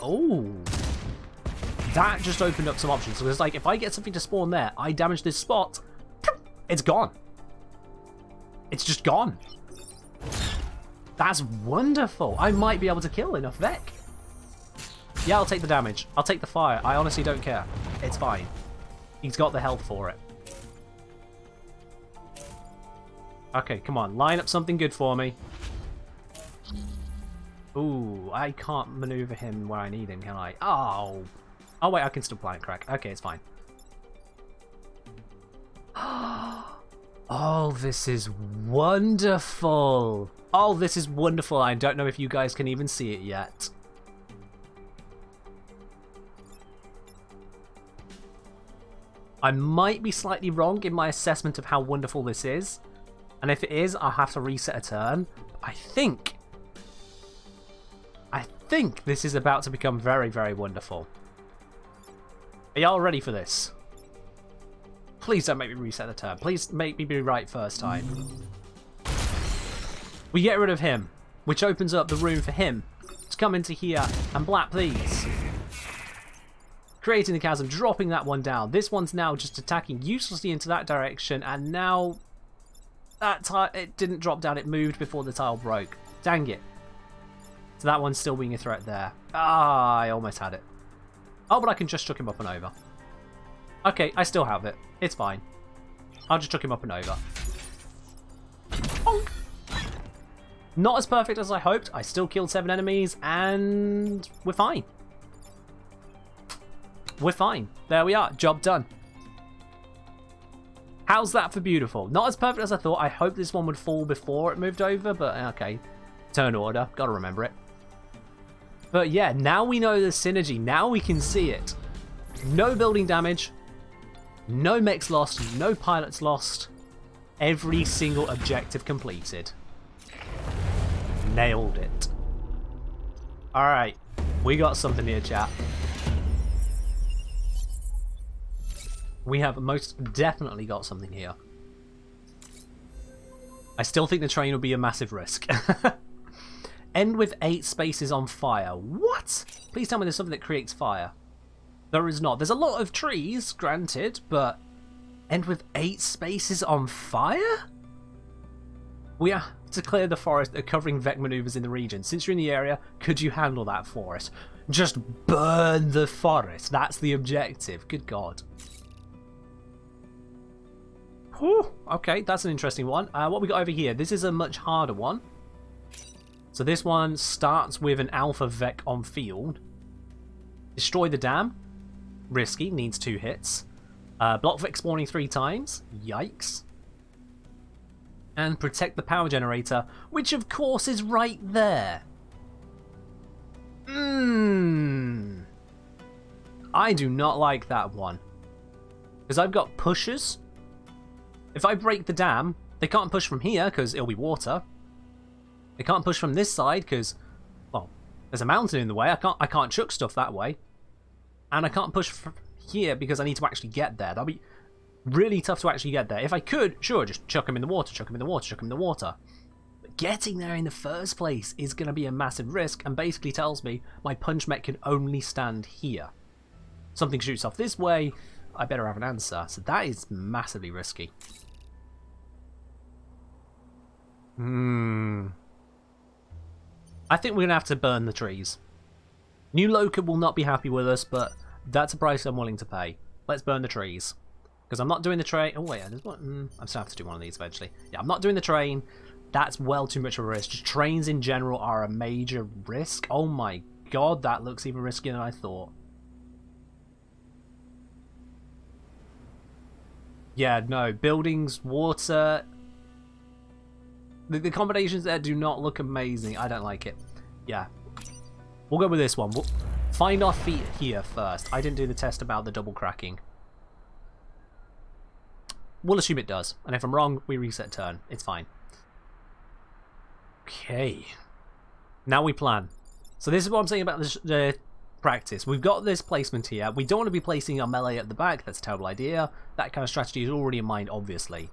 Oh. That just opened up some options. So it's like, if I get something to spawn there, I damage this spot, it's gone. It's just gone. That's wonderful. I might be able to kill enough Vec. Yeah, I'll take the damage. I'll take the fire. I honestly don't care. It's fine. He's got the health for it. Okay, come on. Line up something good for me. Ooh, I can't maneuver him where I need him, can I? Oh. Oh, wait, I can still planet crack. Okay, it's fine. Oh, this is wonderful. Oh, this is wonderful. I don't know if you guys can even see it yet. I might be slightly wrong in my assessment of how wonderful this is. And if it is, I'll have to reset a turn. I think this is about to become very, very wonderful. Are y'all ready for this? Please don't make me reset the turn. Please make me be right first time. We get rid of him, which opens up the room for him to come into here and blap these. Creating the chasm, dropping that one down. This one's now just attacking uselessly into that direction, and now that tile, it didn't drop down, it moved before the tile broke. Dang it. So that one's still being a threat there. Ah, I almost had it. Oh, but I can just chuck him up and over. Okay, I still have it. It's fine. I'll just chuck him up and over. Oh! Not as perfect as I hoped. I still killed 7 enemies, and we're fine. We're fine. There we are. Job done. How's that for beautiful? Not as perfect as I thought. I hoped this one would fall before it moved over, but okay. Turn order. Gotta remember it. But yeah, now we know the synergy. Now we can see it. No building damage. No mechs lost. No pilots lost. Every single objective completed. Nailed it. Alright. We got something here, chat. We have most definitely got something here. I still think the train will be a massive risk. End with 8 spaces on fire. What? Please tell me there's something that creates fire. There is not. There's a lot of trees, granted, but end with 8 spaces on fire? We have to clear the forest covering Vec maneuvers in the region. Since you're in the area, could you handle that for us? Just burn the forest. That's the objective. Good God. Whew. Okay, that's an interesting one. What we got over here? This is a much harder one. So this one starts with an Alpha Vec on field. Destroy the dam. Risky, needs 2 hits. Block Vec spawning 3 times. Yikes. And protect the power generator, which of course is right there. I do not like that one. Because I've got pushers. If I break the dam, they can't push from here because it'll be water. They can't push from this side because, well, there's a mountain in the way. I can't chuck stuff that way. And I can't push from here because I need to actually get there. That'll be really tough to actually get there. If I could, sure, just chuck them in the water, chuck them in the water, chuck them in the water. But getting there in the first place is going to be a massive risk and basically tells me my punch mech can only stand here. Something shoots off this way, I better have an answer. So that is massively risky. I think we're going to have to burn the trees. New Loca will not be happy with us, but that's a price I'm willing to pay. Let's burn the trees. Because I'm not doing the train. Oh, wait, there's one. I'm still have to do one of these eventually. Yeah, I'm not doing the train. That's well too much of a risk. Just trains in general are a major risk. Oh my God, that looks even riskier than I thought. Yeah, no. Buildings, water. The combinations there do not look amazing. I don't like it. Yeah. We'll go with this one. We'll find our feet here first. I didn't do the test about the double cracking. We'll assume it does. And if I'm wrong, we reset turn. It's fine. Okay. Now we plan. So this is what I'm saying about the practice. We've got this placement here. We don't want to be placing our melee at the back. That's a terrible idea. That kind of strategy is already in mind, obviously.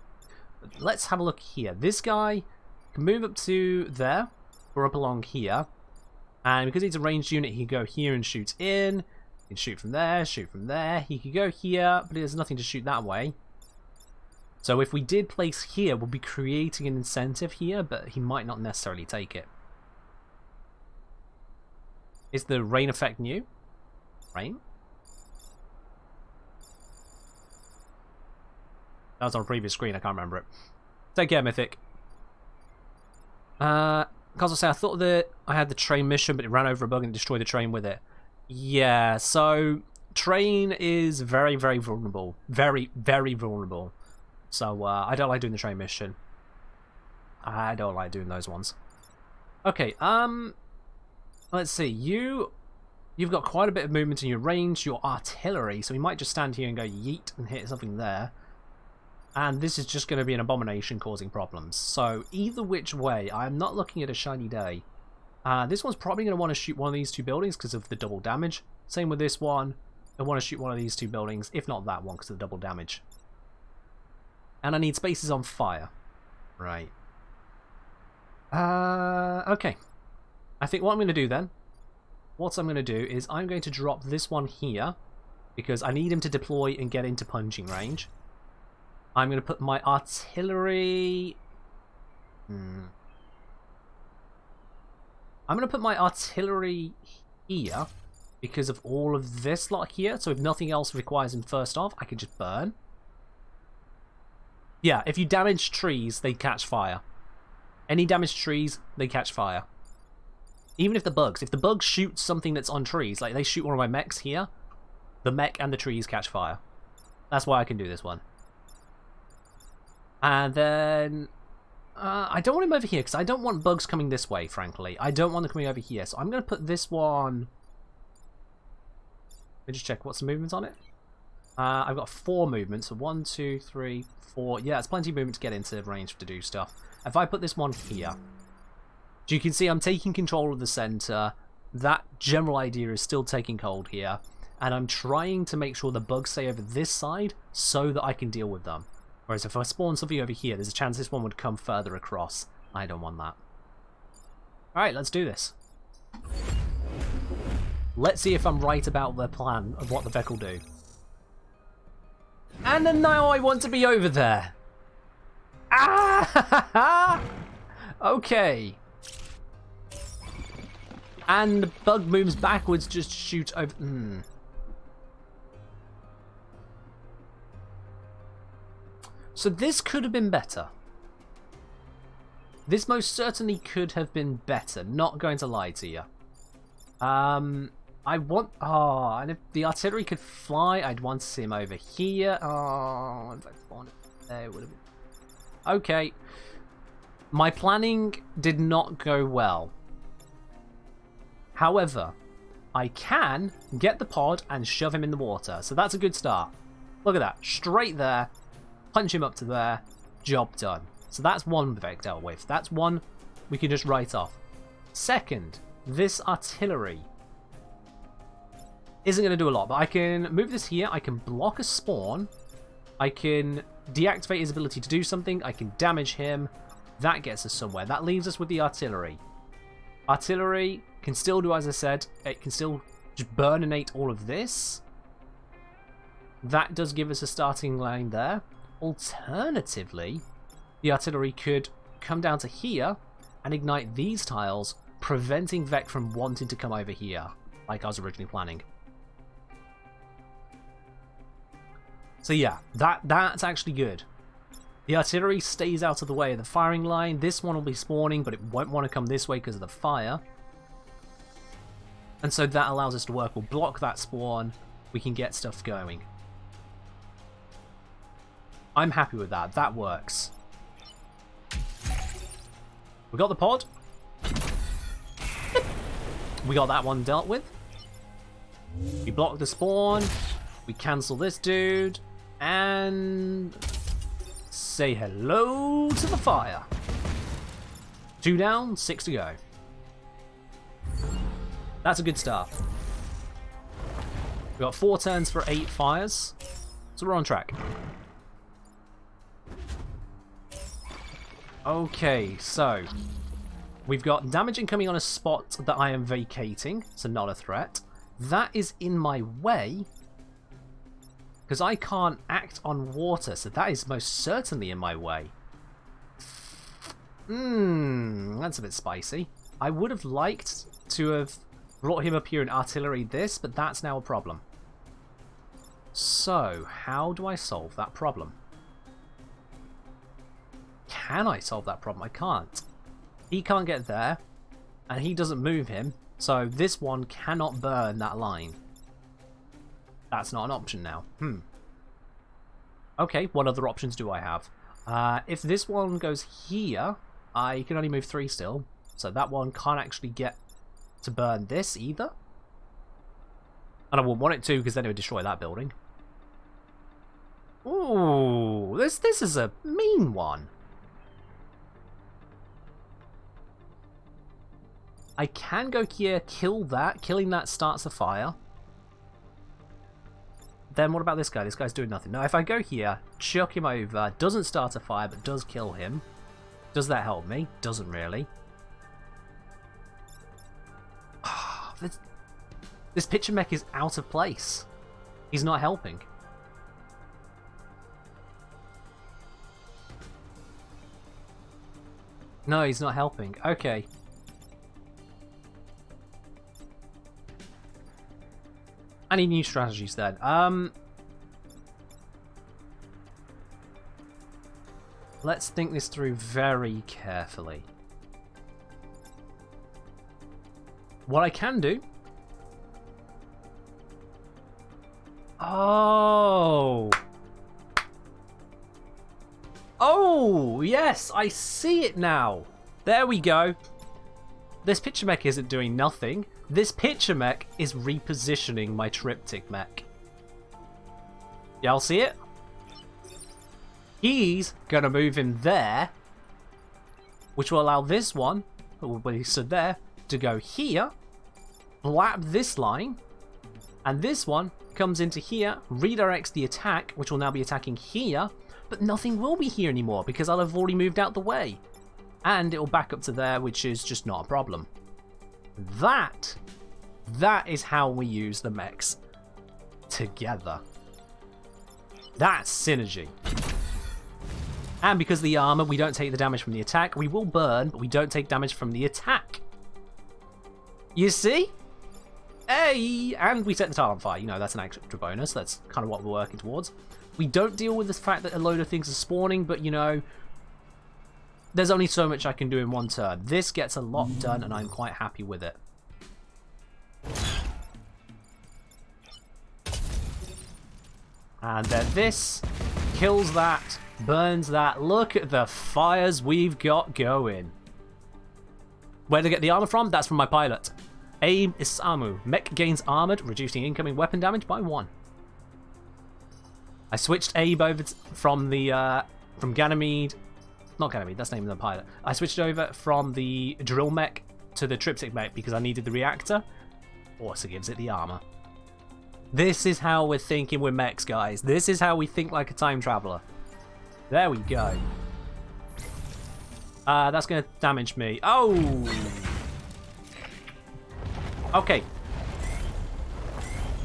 But let's have a look here. This guy can move up to there, or up along here. And because he's a ranged unit, he can go here and shoot in. He can shoot from there, shoot from there. He could go here, but there's nothing to shoot that way. So if we did place here, we'll be creating an incentive here, but he might not necessarily take it. Is the rain effect new? Rain? That was on a previous screen, I can't remember it. Take care, Mythic. Because I say, I thought that I had the train mission, but it ran over a bug and destroyed the train with it. Yeah, so train is very, very vulnerable. Very, very vulnerable. So I don't like doing the train mission. I don't like doing those ones. Okay, let's see. You've got quite a bit of movement in your range, your artillery, so we might just stand here and go yeet and hit something there. And this is just going to be an abomination causing problems. So either which way, I'm not looking at a shiny day. This one's probably going to want to shoot one of these two buildings because of the double damage. Same with this one. I want to shoot one of these two buildings, if not that one because of the double damage. And I need spaces on fire. Right. Okay. I think what I'm going to do then, is I'm going to drop this one here because I need him to deploy and get into punching range. I'm going to put my artillery... I'm going to put my artillery here because of all of this lot here. So if nothing else requires him first off, I can just burn. Yeah, if you damage trees, they catch fire. Any damaged trees, they catch fire. Even if the bugs shoot something that's on trees, like they shoot one of my mechs here, the mech and the trees catch fire. That's why I can do this one. And then... I don't want him over here, because I don't want bugs coming this way, frankly. I don't want them coming over here, so I'm going to put this one... Let me just check what's the movement on it. I've got 4 movements, so 1, 2, 3, 4... Yeah, it's plenty of movement to get into range to do stuff. If I put this one here... You can see I'm taking control of the center. That general idea is still taking hold here. And I'm trying to make sure the bugs stay over this side so that I can deal with them. Whereas if I spawn something over here, there's a chance this one would come further across. I don't want that. Alright, let's do this. Let's see if I'm right about the plan of what the Vec will do. And then now I want to be over there. Ah! Okay. And the bug moves backwards, just shoot over... So this could have been better. This most certainly could have been better, not going to lie to you. I want... Oh, and if the artillery could fly, I'd want to see him over here. Oh, if I spawned it there, it would have been... Okay. My planning did not go well. However, I can get the pod and shove him in the water, so that's a good start. Look at that, straight there. Punch him up to there, job done. So that's one Vec dealt with. That's one we can just write off. Second, this artillery isn't going to do a lot, but I can move this here, I can block a spawn, I can deactivate his ability to do something, I can damage him, that gets us somewhere. That leaves us with the artillery. Artillery can still do as I said, it can still just burninate all of this. That does give us a starting line there. Alternatively, the artillery could come down to here and ignite these tiles, preventing Vec from wanting to come over here, like I was originally planning. So yeah, that's actually good. The artillery stays out of the way of the firing line. This one will be spawning, but it won't want to come this way because of the fire. And so that allows us to work. We'll block that spawn. We can get stuff going. I'm happy with that. That works. We got the pod. We got that one dealt with. We block the spawn. We cancel this dude. And say hello to the fire. 2 down, 6 to go. That's a good start. We got 4 turns for 8 fires. So we're on track. Okay, so we've got damage incoming on a spot that I am vacating, so not a threat. That is in my way because I can't act on water, so that is most certainly in my way. That's a bit spicy. I would have liked to have brought him up here and artillery this, but that's now a problem. So, how do I solve that problem? Can I solve that problem? I can't. He can't get there. and he doesn't move him, so this one cannot burn that line. That's not an option now. Okay, what other options do I have? If this one goes here, I can only move 3 still, so that one can't actually get to burn this either. And I wouldn't want it to, because then it would destroy that building. Ooh, this is a mean one. I can go here, kill that. Killing that starts a fire. Then what about this guy? This guy's doing nothing. Now, if I go here, chuck him over, doesn't start a fire, but does kill him. Does that help me? Doesn't really. This picture mech is out of place. He's not helping. No, he's not helping. Okay. I need new strategies then. Let's think this through very carefully. What I can do... Oh! Oh, yes, I see it now. There we go. This picture mech isn't doing nothing. This picture mech is repositioning my triptych mech. Y'all see it? He's gonna move him there, which will allow this one, when he stood there, to go here, blap this line, and this one comes into here, redirects the attack, which will now be attacking here, but nothing will be here anymore because I'll have already moved out the way. And it will back up to there, which is just not a problem. That is how we use the mechs together. That's synergy. And because of the armor, we don't take the damage from the attack. We will burn, but we don't take damage from the attack. You see? Hey! And we set the tile on fire. You know, that's an extra bonus. That's kind of what we're working towards. We don't deal with the fact that a load of things are spawning, but, you know, there's only so much I can do in one turn. This gets a lot done, and I'm quite happy with it. And then this kills that, burns that. Look at the fires we've got going. Where to get the armor from? That's from my pilot. Abe Isamu. Mech gains armored, reducing incoming weapon damage by 1. I switched Abe over from the from Ganymede. Not Ganymede, that's the name of the pilot. I switched over from the drill mech to the triptych mech because I needed the reactor. Also gives it the armor. This is how we're thinking with mechs, guys. This is how we think like a time traveler. There we go. That's going to damage me. Oh! Okay.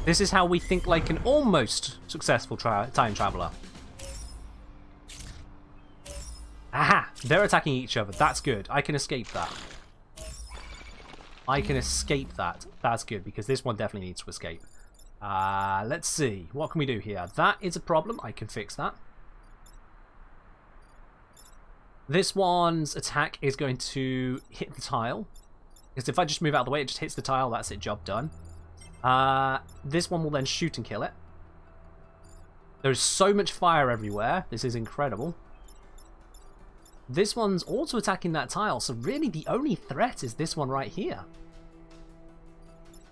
This is how we think like an almost successful time traveler. Aha! They're attacking each other. That's good. I can escape that. I can escape that. That's good, because this one definitely needs to escape. Let's see. What can we do here? That is a problem. I can fix that. This one's attack is going to hit the tile. Because if I just move out of the way, it just hits the tile. That's it. Job done. This one will then shoot and kill it. There's so much fire everywhere. This is incredible. This one's also attacking that tile, so really the only threat is this one right here.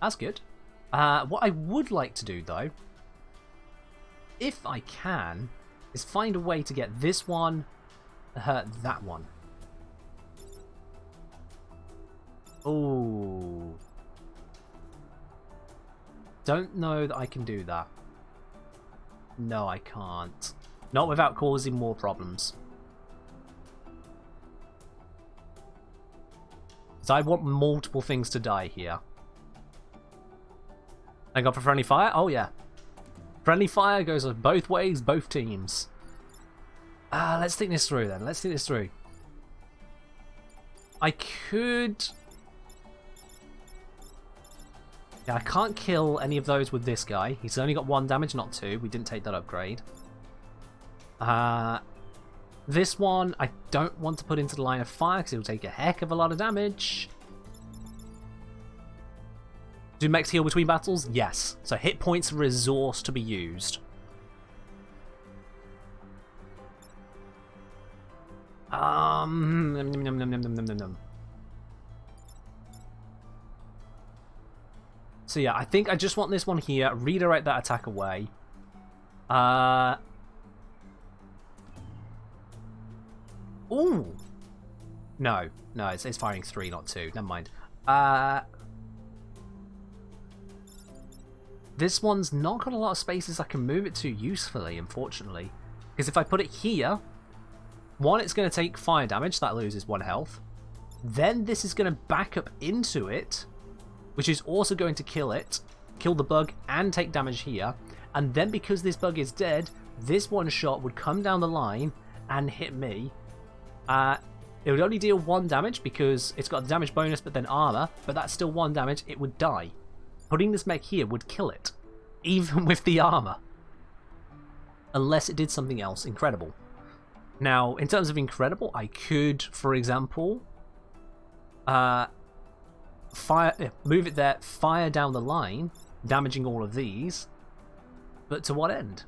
That's good. What I would like to do, though, if I can, is find a way to get this one to hurt that one. Oh. Don't know that I can do that. No, I can't. Not without causing more problems. So I want multiple things to die here. Thank God for friendly fire? Oh yeah. Friendly fire goes both ways, both teams. Let's think this through then. Let's think this through. I could... Yeah, I can't kill any of those with this guy. He's only got 1 damage, not 2. We didn't take that upgrade. This one, I don't want to put into the line of fire because it'll take a heck of a lot of damage. Do mechs heal between battles? Yes. So hit points are a resource to be used. Nom, nom, nom, nom, nom, nom, nom, nom. So yeah, I think I just want this one here. Redirect that attack away. Ooh. No, it's firing 3, not 2. Never mind. This one's not got a lot of spaces I can move it to usefully, unfortunately. Because if I put it here, one, it's going to take fire damage. That loses 1 health. Then this is going to back up into it, which is also going to kill it, kill the bug, and take damage here. And then because this bug is dead, this one shot would come down the line and hit me. It would only deal 1 damage because it's got a damage bonus but then armor, but that's still 1 damage. It would die. Putting this mech here would kill it, even with the armor. Unless it did something else incredible. Now, in terms of incredible, I could, for example, move it there, fire down the line, damaging all of these. But to what end?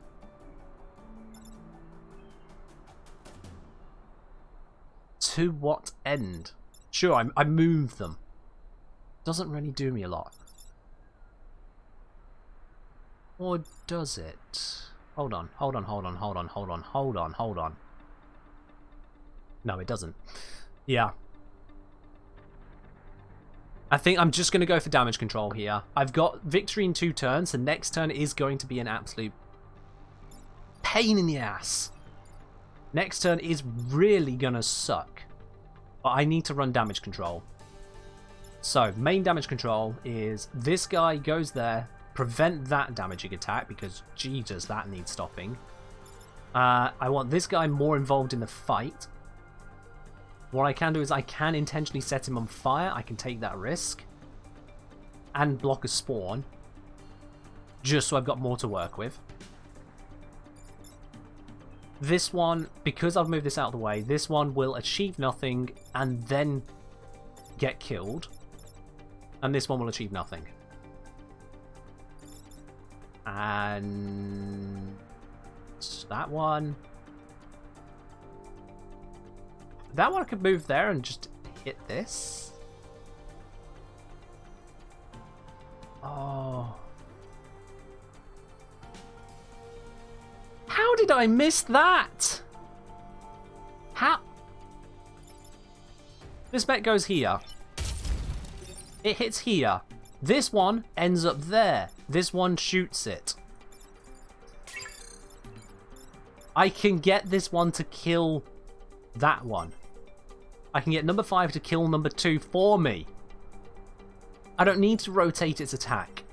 To what end? Sure, I move them. Doesn't really do me a lot. Or does it? Hold on. No, it doesn't. Yeah. I think I'm just going to go for damage control here. I've got victory in 2 turns, so next turn is going to be an absolute pain in the ass. Next turn is really going to suck. But I need to run damage control. So, main damage control is this guy goes there, prevent that damaging attack, because Jesus, that needs stopping. I want this guy more involved in the fight. What I can do is I can intentionally set him on fire. I can take that risk. And block a spawn. Just so I've got more to work with. This one, because I've moved this out of the way, this one will achieve nothing and then get killed. And this one will achieve nothing. And that one. That one I could move there and just hit this. Oh. How did I miss that? How? This bet goes here. It hits here. This one ends up there. This one shoots it. I can get this one to kill that one. I can get number 5 to kill number 2 for me. I don't need to rotate its attack.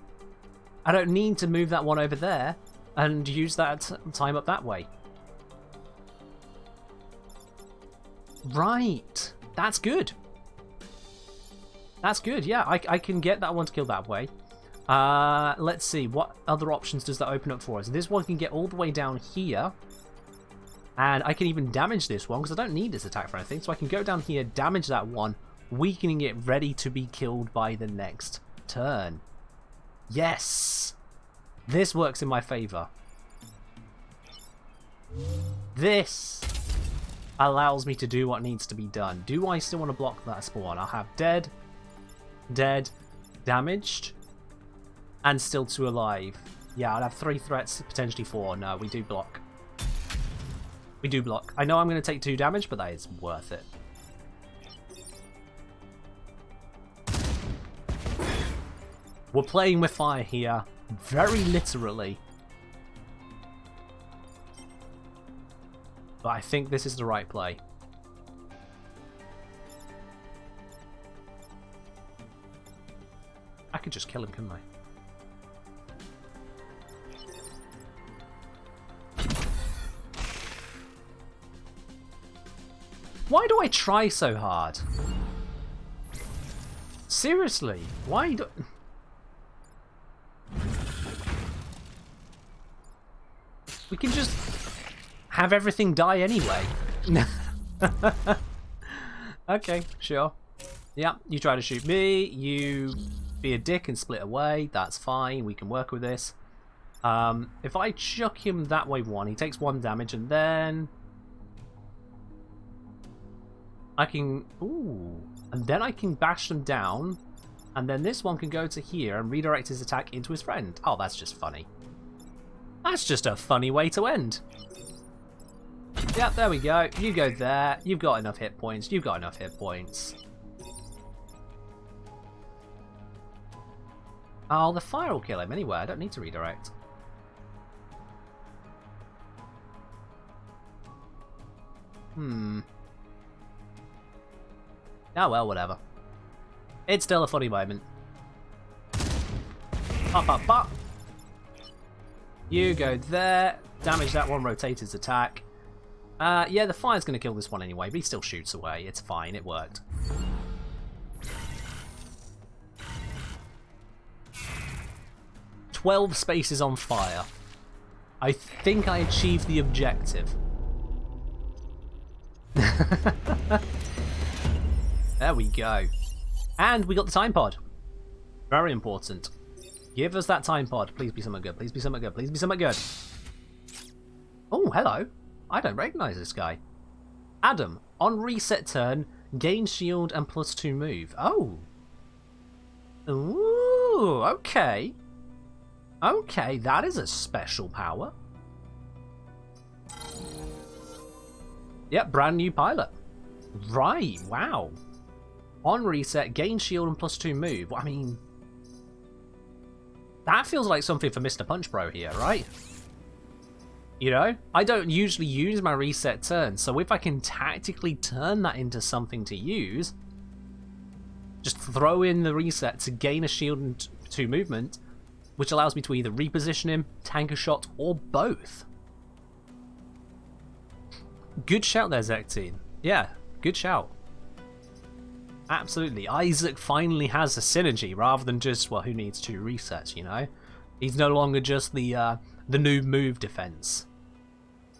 I don't need to move that one over there and use that time up that way. Right. That's good. That's good, yeah. I can get that one to kill that way. Let's see. What other options does that open up for us? This one can get all the way down here. And I can even damage this one because I don't need this attack for anything. So I can go down here, damage that one, weakening it, ready to be killed by the next turn. Yes! This works in my favor. This allows me to do what needs to be done. Do I still want to block that spawn? I'll have dead, damaged, and still 2 alive. Yeah, I'll have 3 threats, potentially 4. No, we do block. We do block. I know I'm going to take 2 damage, but that is worth it. We're playing with fire here, very literally. But I think this is the right play. I could just kill him, couldn't I? Why do I try so hard? Seriously, why do... We can just have everything die anyway. Okay, sure. Yeah, you try to shoot me, you be a dick and split away. That's fine. We can work with this. If I chuck him that way one, he takes 1 damage, and then I can... Ooh. And then I can bash them down, and then this one can go to here and redirect his attack into his friend. Oh, that's just funny. That's just a funny way to end. Yep, there we go. You go there. You've got enough hit points. You've got enough hit points. Oh, the fire will kill him anyway. I don't need to redirect. Oh well, whatever. It's still a funny moment. Pop, pop, pop. You go there. Damage that one, rotate his attack. Yeah, the fire's going to kill this one anyway, but he still shoots away. It's fine, it worked. "12 spaces on fire. I think I achieved the objective." There we go. And we got the time pod. Very important. Give us that time pod. Please be something good. Please be something good. Please be something good. Oh, hello. I don't recognize this guy. Adam, on reset turn, gain shield and +2 move. Oh. Ooh, okay. Okay, that is a special power. Yep, brand new pilot. Right, wow. On reset, gain shield and +2 move. Well, I mean, that feels like something for Mr. Punch Bro here, right? You know, I don't usually use my reset turn, so if I can tactically turn that into something to use, just throw in the reset to gain a shield and 2 movement, which allows me to either reposition him, tank a shot, or both. Good shout there, Zectine. Yeah, good shout. Absolutely. Isaac finally has a synergy rather than just, well, who needs 2 resets, you know? He's no longer just the new move defense.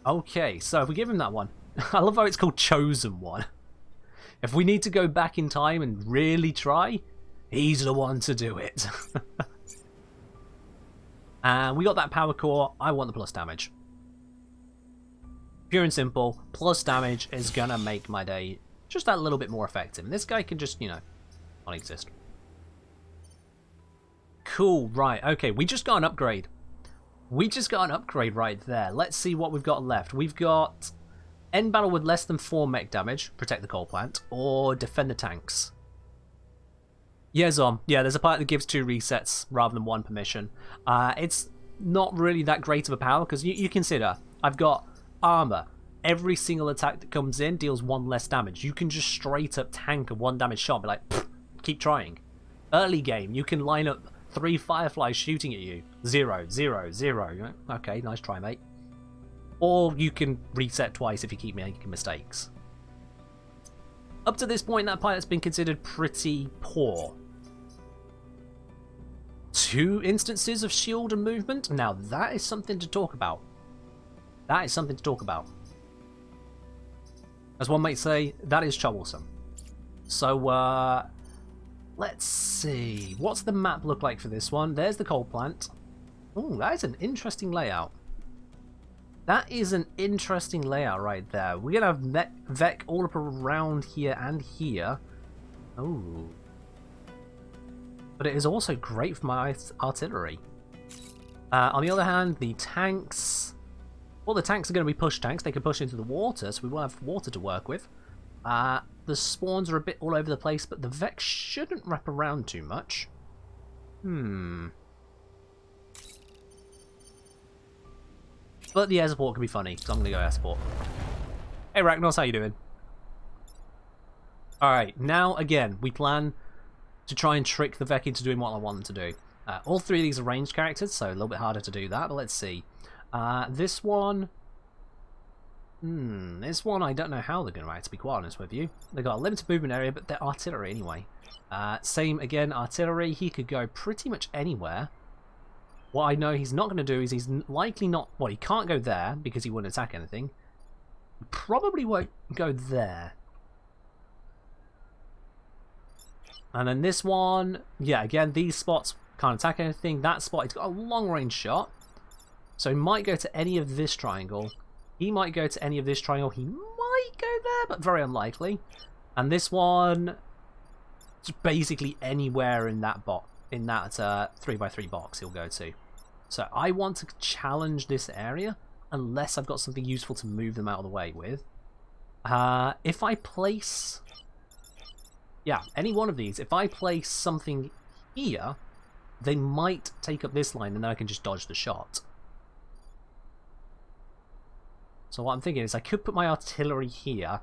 Okay, so if we give him that one, I love how it's called Chosen One. If we need to go back in time and really try, he's the one to do it. And we got that power core. I want the plus damage. Pure and simple, plus damage is gonna make my day just that little bit more effective. And this guy can just, you know, not exist. Cool, right, okay, we just got an upgrade. We just got an upgrade right there. Let's see what we've got left. We've got end battle with less than 4 mech damage, protect the coal plant, or defend the tanks. Yeah, Zom. Yeah, there's a part that gives 2 resets rather than 1 permission. It's not really that great of a power, because you consider, I've got armor. Every single attack that comes in deals 1 less damage. You can just straight up tank a 1 damage shot, be like, keep trying. Early game, you can line up 3 fireflies shooting at you. 0, 0, 0. Okay, nice try, mate. Or you can reset twice if you keep making mistakes. Up to this point, that pilot's been considered pretty poor. 2 instances of shield and movement? Now that is something to talk about. That is something to talk about. As one might say, that is troublesome. So, let's see. What's the map look like for this one? There's the coal plant. Oh, that is an interesting layout. That is an interesting layout right there. We're going to have Vec all up around here and here. Oh. But it is also great for my artillery. On the other hand, the tanks... Well, the tanks are going to be push tanks. They can push into the water, so we will have water to work with. The spawns are a bit all over the place, but the Vec shouldn't wrap around too much. But the air support can be funny, so I'm going to go air support. Hey, Ragnos, how you doing? Alright, now, again, we plan to try and trick the Vec into doing what I want them to do. All 3 of these are ranged characters, so a little bit harder to do that, but let's see. This one... this one, I don't know how they're going to act, to be quite honest with you. They've got a limited movement area, but they're artillery anyway. Same, again, artillery. He could go pretty much anywhere. What I know he's not going to do is he's likely not... Well, he can't go there, because he wouldn't attack anything. He probably won't go there. And then this one, yeah, again, these spots can't attack anything. That spot, it's got a long range shot. So he might go to any of this triangle. He might go to any of this triangle. He might go there, but very unlikely. And this one, it's basically anywhere in that 3x3 box he'll go to. So I want to challenge this area unless I've got something useful to move them out of the way with. If I place... yeah, any one of these. If I place something here, they might take up this line and then I can just dodge the shot. So what I'm thinking is I could put my artillery here.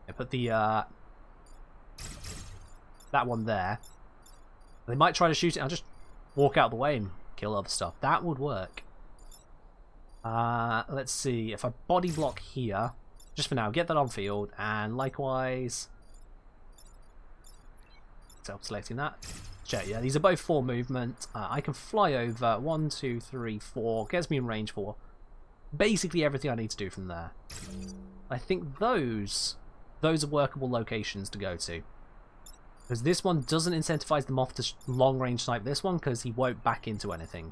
I put the that one there. They might try to shoot it. I'll just walk out of the way and kill other stuff. That would work. Let's see. If I body block here, just for now, get that on field, and likewise. Self-selecting that. Check. Yeah, these are both 4 movement. I can fly over. 1, 2, 3, 4. Gets me in range 4. Basically everything I need to do from there. I think those are workable locations to go to. Because this one doesn't incentivize them off to long range snipe this one because he won't back into anything.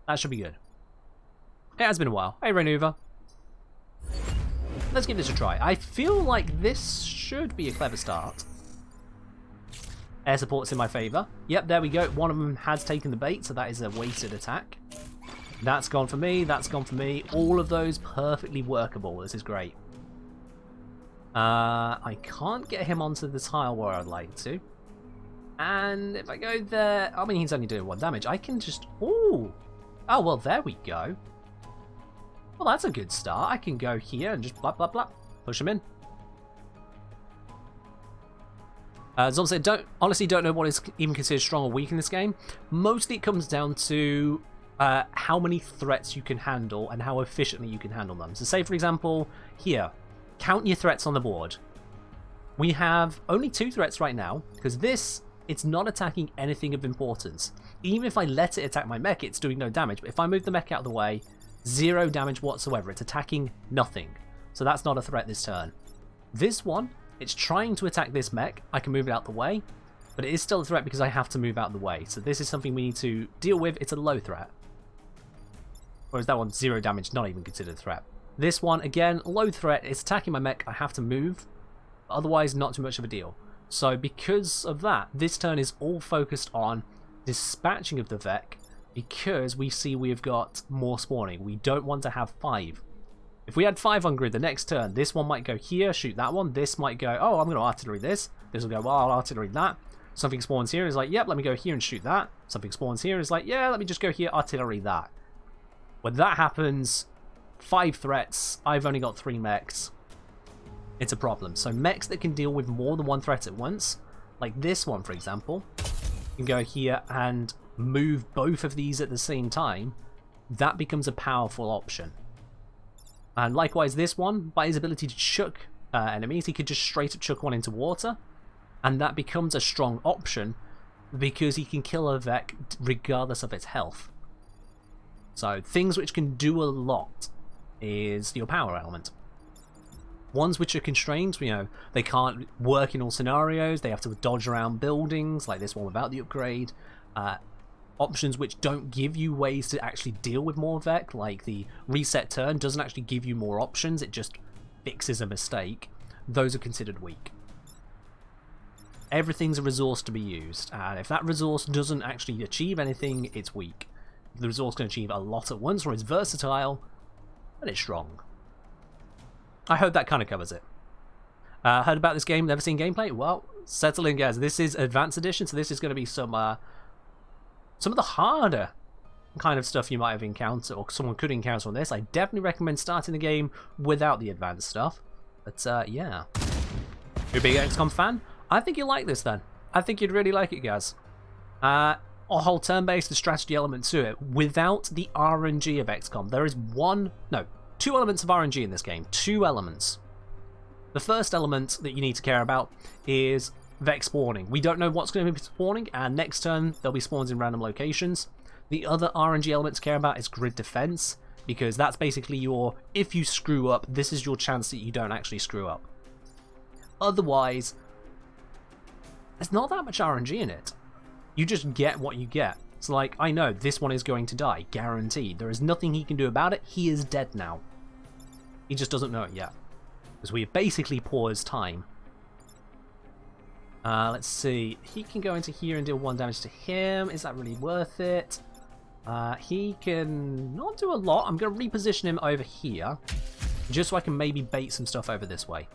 That should be good. It has been a while. Hey Renuva. Let's give this a try. I feel like this should be a clever start. Air support's in my favour. Yep, there we go. One of them has taken the bait, so that is a weighted attack. That's gone for me, that's gone for me. All of those perfectly workable. This is great. I can't get him onto the tile where I'd like to. And if I go there... I mean, he's only doing 1 damage. I can just... ooh! Oh, well, there we go. Well, that's a good start. I can go here and just blah, blah, blah. Push him in. Zom said, honestly don't know what is even considered strong or weak in this game. Mostly it comes down to... how many threats you can handle and how efficiently you can handle them. So say for example here, count your threats on the board. We have only 2 threats right now because this, it's not attacking anything of importance. Even if I let it attack my mech, it's doing no damage, but if I move the mech out of the way, 0 damage whatsoever. It's attacking nothing, so that's not a threat this turn. This one, it's trying to attack this mech. I can move it out the way, but it is still a threat because I have to move out the way. So this is something we need to deal with. It's a low threat. Whereas that one's 0 damage, not even considered a threat. This one, again, low threat. It's attacking my mech. I have to move. But otherwise, not too much of a deal. So because of that, this turn is all focused on dispatching of the Vec because we see we've got more spawning. We don't want to have 5. If we had 5 on grid the next turn, this one might go here, shoot that one. This might go, oh, I'm going to artillery this. This will go, well, I'll artillery that. Something spawns here, is like, yep, let me go here and shoot that. Something spawns here, is like, yeah, let me just go here, artillery that. When that happens, 5 threats, I've only got 3 mechs. It's a problem. So mechs that can deal with more than 1 threat at once, like this one for example, can go here and move both of these at the same time. That becomes a powerful option. And likewise this one, by his ability to chuck enemies, he could just straight up chuck one into water, and that becomes a strong option because he can kill a Vec regardless of its health. So things which can do a lot is your power element. Ones which are constrained, you know, they can't work in all scenarios, they have to dodge around buildings, like this one without the upgrade. Options which don't give you ways to actually deal with more Vec, like the reset turn doesn't actually give you more options, it just fixes a mistake. Those are considered weak. Everything's a resource to be used, and if that resource doesn't actually achieve anything, it's weak. The resource can achieve a lot at once, or it's versatile, but it's strong. I hope that kind of covers it. Heard about this game, never seen gameplay? Well, settle in guys, this is Advanced Edition, so this is going to be some of the harder kind of stuff you might have encountered, or someone could encounter on this. I definitely recommend starting the game without the advanced stuff, but yeah. You're a big XCOM fan? I think you'll like this then. I think you'd really like it, guys. A whole turn-based, the strategy element to it, without the RNG of XCOM. There is 2 elements of RNG in this game. 2 elements. The first element that you need to care about is Vec spawning. We don't know what's going to be spawning, and next turn there'll be spawns in random locations. The other RNG element to care about is grid defense, because that's basically your, if you screw up, this is your chance that you don't actually screw up. Otherwise, There's not that much RNG in it. You just get what you get. It's like, I know this one is going to die, guaranteed. There is nothing he can do about it. He is dead now. He just doesn't know it yet. Because we have basically paused time. Let's see. He can go into here and deal 1 damage to him. Is that really worth it? He can not do a lot. I'm going to reposition him over here. Just so I can maybe bait some stuff over this way.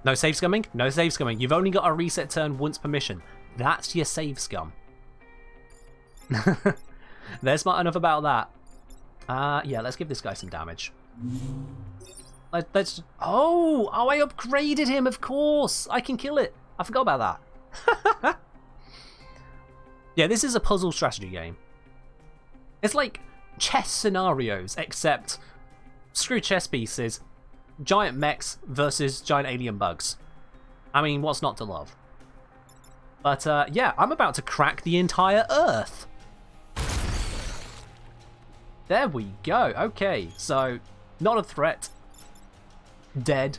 No save scumming? No save scumming. You've only got a reset turn once per mission. That's your save scum. They're smart enough about that. Yeah, let's give this guy some damage. Let's... Oh, I upgraded him, of course. I can kill it. I forgot about that. Yeah, this is a puzzle strategy game. It's like chess scenarios, except screw chess pieces, giant mechs versus giant alien bugs. I mean, what's not to love? But yeah, I'm about to crack the entire Earth. There we go. Okay, so not a threat. Dead.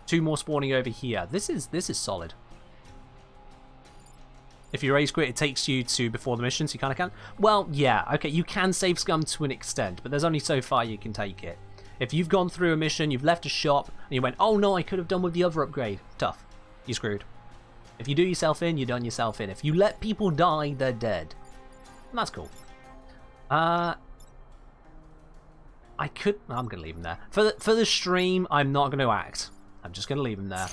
2 more spawning over here. This is solid. If you rage quit, it takes you to before the mission, so you kind of can. Well, yeah, okay, you can save scum to an extent, but there's only so far you can take it. If you've gone through a mission, you've left a shop, and you went, oh no, I could have done with the other upgrade. Tough. You're screwed. If you do yourself in, you're done yourself in. If you let people die, they're dead. And that's cool. I'm going to leave him there. For the stream, I'm not going to act. I'm just going to leave him there.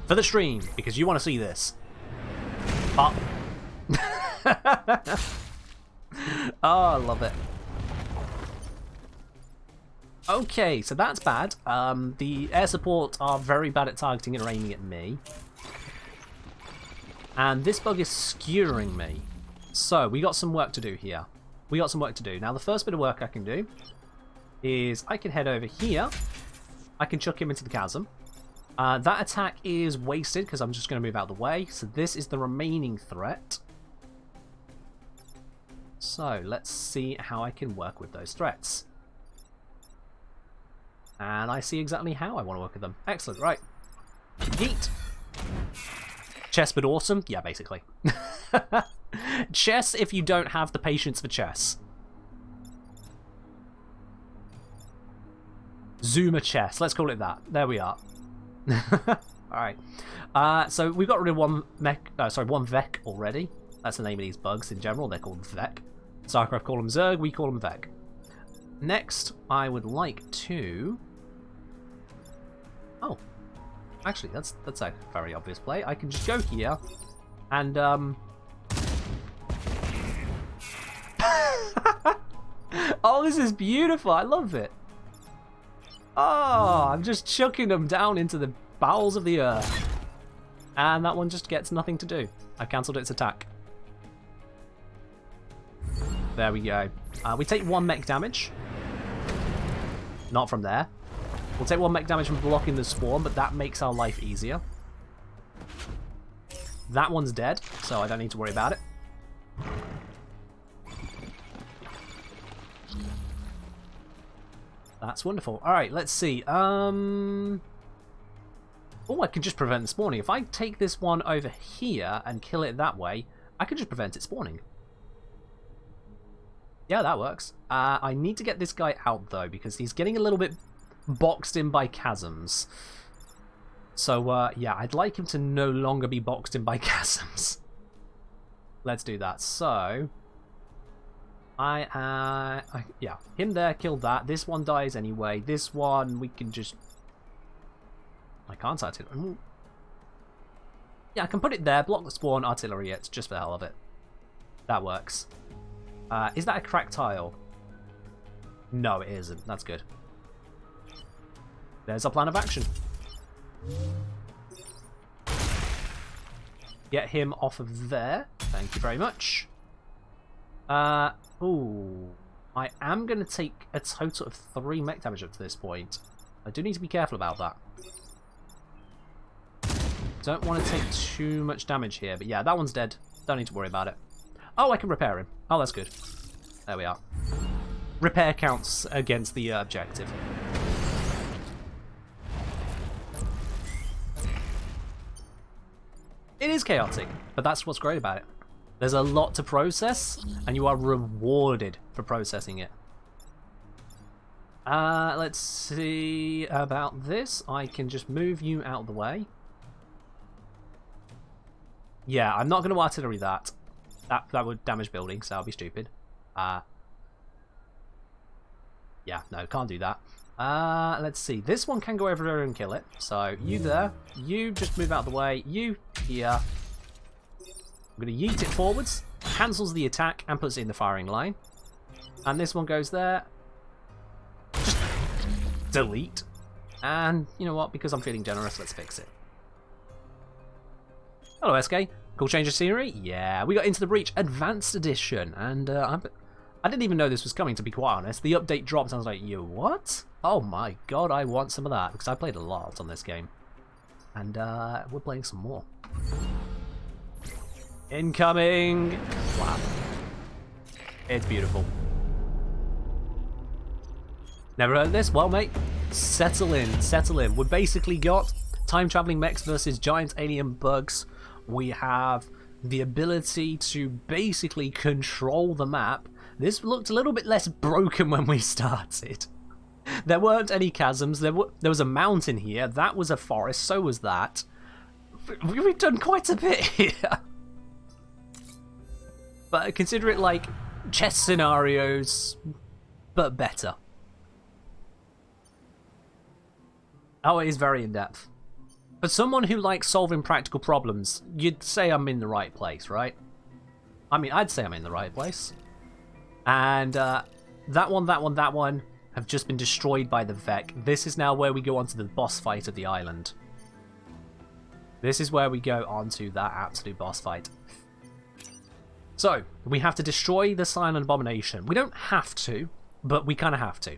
For the stream, because you want to see this. Oh. Oh, I love it. Okay, so that's bad. The air support are very bad at targeting and aiming at me. And this bug is skewering me. So, we got some work to do here. We got some work to do. Now, the first bit of work I can do is I can head over here. I can chuck him into the chasm. That attack is wasted because I'm just going to move out of the way. So this is the remaining threat. So let's see how I can work with those threats. And I see exactly how I want to work with them. Excellent, right. Yeet. Chess but awesome? Yeah, basically. Chess if you don't have the patience for chess. Zoomer chess, let's call it that. There we are. Alright. So we've got rid of one Vec already. That's the name of these bugs in general. They're called Vec. Starcraft call them Zerg, we call them Vec. Next, I would like to... Oh. Actually, that's a very obvious play. I can just go here and oh, this is beautiful. I love it. Oh, I'm just chucking them down into the bowels of the earth. And that one just gets nothing to do. I've cancelled its attack. There we go. We take 1 mech damage. Not from there. We'll take 1 mech damage from blocking the spawn, but that makes our life easier. That one's dead, so I don't need to worry about it. That's wonderful. Alright, let's see. Oh, I can just prevent the spawning. If I take this one over here and kill it that way, I can just prevent it spawning. Yeah, that works. I need to get this guy out, though, because he's getting a little bit boxed in by chasms. So, yeah, I'd like him to no longer be boxed in by chasms. Let's do that. So... yeah, him there, killed that. This one dies anyway. This one, we can just... I can't artillery. Yeah, I can put it there, block the spawn, artillery it, just for the hell of it. That works. Is that a cracked tile? No, it isn't. That's good. There's our plan of action. Get him off of there. Thank you very much. Ooh. I am going to take a total of 3 mech damage up to this point. I do need to be careful about that. Don't want to take too much damage here, but yeah, that one's dead. Don't need to worry about it. Oh, I can repair him. Oh, that's good. There we are. Repair counts against the objective. It is chaotic, but that's what's great about it. There's a lot to process, and you are rewarded for processing it. Let's see about this. I can just move you out of the way. Yeah, I'm not going to artillery that. That would damage buildings, so that would be stupid. Yeah, no, can't do that. Let's see. This one can go over there and kill it. So, you there. You just move out of the way. You here. I'm going to yeet it forwards. Cancels the attack and puts it in the firing line. And this one goes there. Just delete. And, you know what? Because I'm feeling generous, let's fix it. Hello, SK. Cool change of scenery? Yeah, we got Into the Breach Advanced Edition. And, I didn't even know this was coming, to be quite honest. The update dropped and I was like, you what? Oh my god, I want some of that. Because I played a lot on this game. And we're playing some more. Incoming! Wow. It's beautiful. Never heard of this? Well, mate, settle in, settle in. We've basically got time-traveling mechs versus giant alien bugs. We have the ability to basically control the map. This looked a little bit less broken when we started. There weren't any chasms. There was a mountain here. That was a forest. So was that. We've done quite a bit here. But consider it like chess scenarios, but better. Oh, it is very in-depth. For someone who likes solving practical problems, you'd say I'm in the right place, right? I mean, I'd say I'm in the right place. And that one have just been destroyed by the Vec. This is now where we go on to the boss fight of the island. This is where we go on to that absolute boss fight. So, we have to destroy the Silent Abomination. We don't have to, but we kind of have to.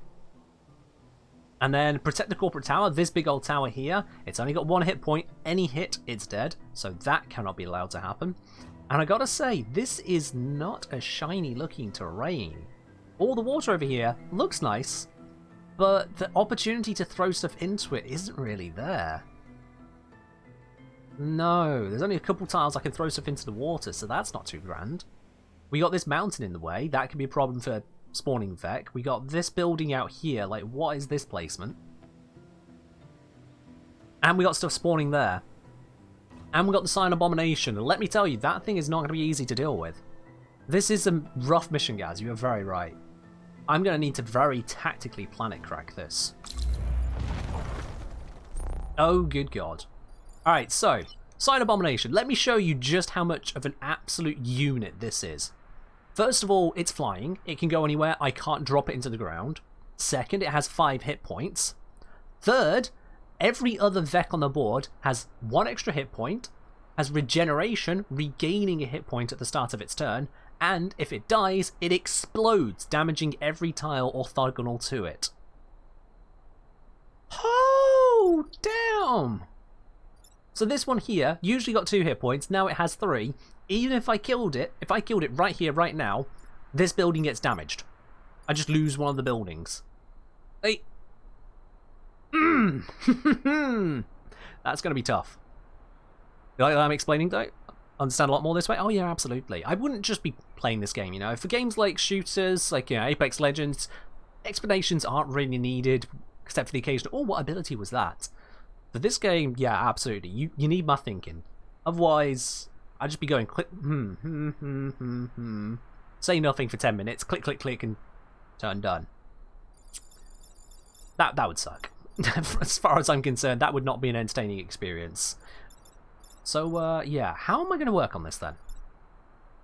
And then protect the corporate tower. This big old tower here, it's only got one hit point. Any hit, it's dead. So that cannot be allowed to happen. And I gotta say, this is not a shiny looking terrain. All the water over here looks nice, but the opportunity to throw stuff into it isn't really there. No, there's only a couple tiles I can throw stuff into the water, so that's not too grand. We got this mountain in the way. That could be a problem for spawning Vec. We got this building out here. Like, what is this placement? And we got stuff spawning there. And we got the Silent Abomination. And let me tell you, that thing is not going to be easy to deal with. This is a rough mission, guys. You are very right. I'm going to need to very tactically planet crack this. Oh, good God. Alright, so, Silent Abomination. Let me show you just how much of an absolute unit this is. First of all, it's flying. It can go anywhere. I can't drop it into the ground. Second, it has 5 hit points. Third, every other Vec on the board has 1 extra hit point, has regeneration, regaining a hit point at the start of its turn, and if it dies, it explodes, damaging every tile orthogonal to it. Oh, damn! So this one here usually got 2 hit points, now it has 3. Even if I killed it right here, right now, this building gets damaged. I just lose one of the buildings. Hey. That's going to be tough. You like that I'm explaining, though? Understand a lot more this way? Oh yeah, absolutely. I wouldn't just be playing this game, you know. For games like shooters, like, you know, Apex Legends, explanations aren't really needed, except for the occasional, oh, what ability was that? For this game, yeah, absolutely. You need my thinking. Otherwise, I'd just be going click, say nothing for 10 minutes, click, click, click, and turn done. That would suck. As far as I'm concerned, that would not be an entertaining experience. So, yeah, how am I going to work on this then?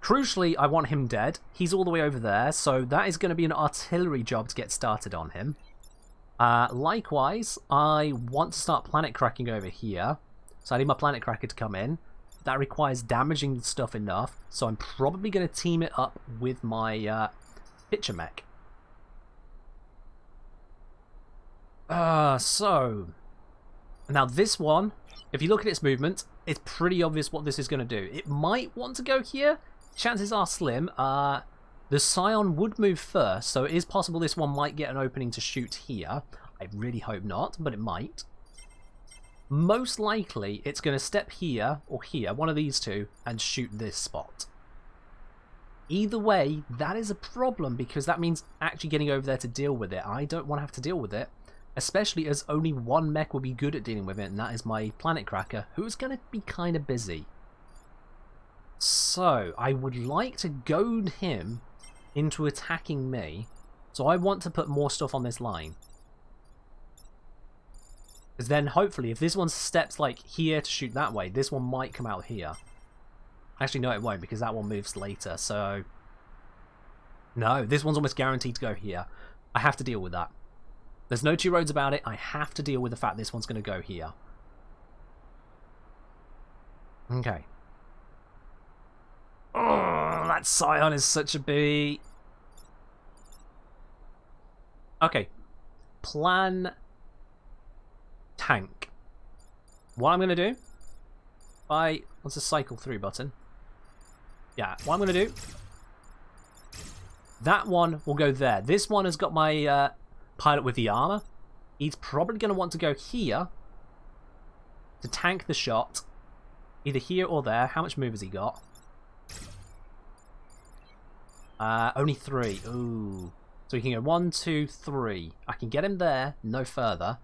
Crucially, I want him dead. He's all the way over there, so that is going to be an artillery job to get started on him. Likewise, I want to start planet cracking over here. So I need my planet cracker to come in. That requires damaging the stuff enough, so I'm probably going to team it up with my pitcher mech. So, now this one, if you look at its movement, it's pretty obvious what this is going to do. It might want to go here. Chances are slim. The Scion would move first, so it is possible this one might get an opening to shoot here. I really hope not, but it might. most likely it's going to step here or here, one of these two, and shoot this spot. Either way, that is a problem because that means actually getting over there to deal with it. I don't want to have to deal with it, especially as only one mech will be good at dealing with it, and that is my Planet Cracker, who's going to be kind of busy. So, I would like to goad him into attacking me, so I want to put more stuff on this line. Because then, hopefully, if this one steps like here to shoot that way, this one might come out here. Actually, no, it won't, because that one moves later, so... No, this one's almost guaranteed to go here. I have to deal with that. There's no two roads about it. I have to deal with the fact this one's going to go here. Okay. Oh, that Scion is such a bee. Okay. Plan... Tank. What I'm going to do... What's the cycle through button? Yeah, what I'm going to do... That one will go there. This one has got my pilot with the armor. He's probably going to want to go here to tank the shot. Either here or there. How much move has he got? Only 3. Ooh. So he can go 1, 2, 3. I can get him there, no further.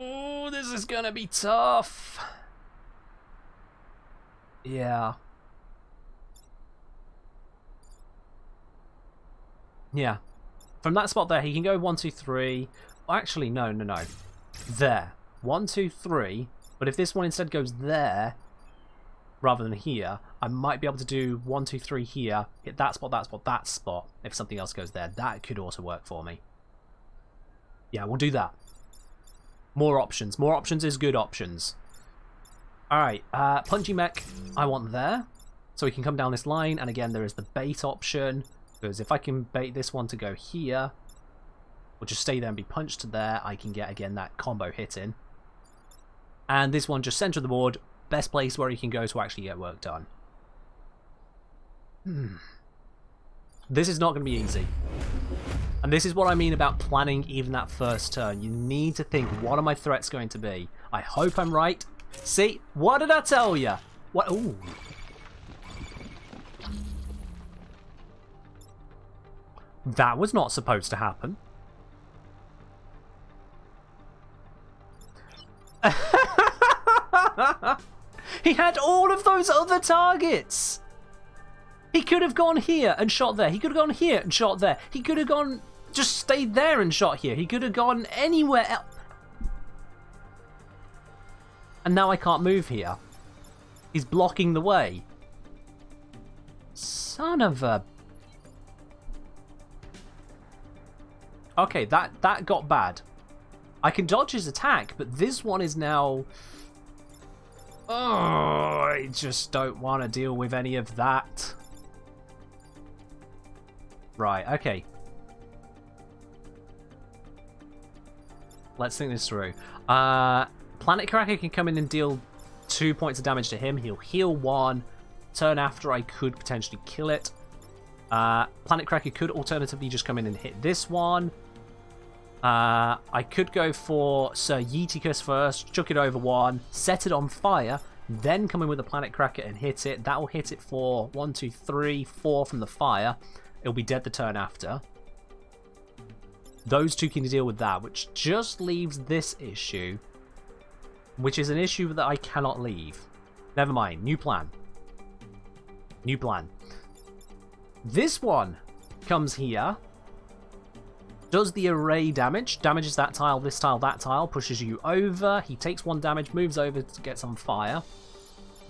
Oh, this is gonna be tough. Yeah. Yeah. From that spot there, he can go 1, 2, 3. Oh, actually, no. There. 1, 2, 3. But if this one instead goes there, rather than here, I might be able to do 1, 2, 3 here, hit that spot, that spot, that spot. If something else goes there, that could also work for me. Yeah, we'll do that. More options. More options is good options. Alright, Punchy Mech I want there. So we can come down this line, and again there is the bait option. Because if I can bait this one to go here, or just stay there and be punched to there, I can get again that combo hit in. And this one just center of the board, best place where you can go to actually get work done. This is not going to be easy. And this is what I mean about planning even that first turn. You need to think, what are my threats going to be? I hope I'm right. See? What did I tell you? What? Ooh. That was not supposed to happen. He had all of those other targets. He could have gone here and shot there. He could have gone here and shot there. He could have gone, just stayed there and shot here. He could have gone anywhere else. And now I can't move here. He's blocking the way. Son of a... Okay, that got bad. I can dodge his attack, but this one is now... Oh, I just don't want to deal with any of that. Right, okay. Let's think this through. Planet Cracker can come in and deal 2 points of damage to him. He'll heal 1. Turn after, I could potentially kill it. Planet Cracker could alternatively just come in and hit this one. I could go for Sir Yeeticus first, chuck it over 1, set it on fire, then come in with the Planet Cracker and hit it. That will hit it for 1, 2, 3, 4 from the fire. It'll be dead the turn after. Those two can deal with that, which just leaves this issue, which is an issue that I cannot leave. Never mind. New plan. New plan. This one comes here, does the array damage, damages that tile, this tile, that tile, pushes you over. He takes 1 damage, moves over to get some fire.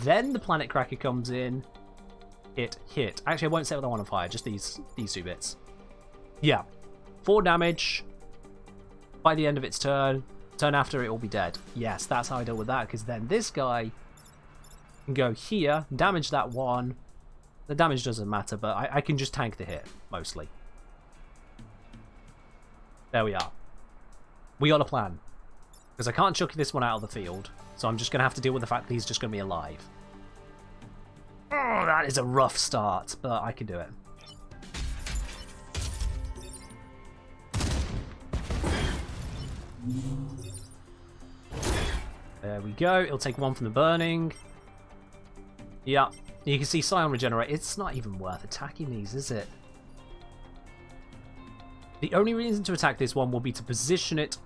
Then the Planet Cracker comes in. Hit. Actually, I won't set the one on fire, just these 2 bits. Yeah. 4 damage. By the end of its turn after, it will be dead. Yes, that's how I deal with that, because then this guy can go here, damage that 1. The damage doesn't matter, but I can just tank the hit, mostly. There we are. We got a plan. Because I can't chuck this one out of the field, so I'm just going to have to deal with the fact that he's just going to be alive. Oh, that is a rough start, but I can do it. There we go. It'll take 1 from the burning. Yep. You can see Scion regenerate. It's not even worth attacking these, is it? The only reason to attack this one will be to position it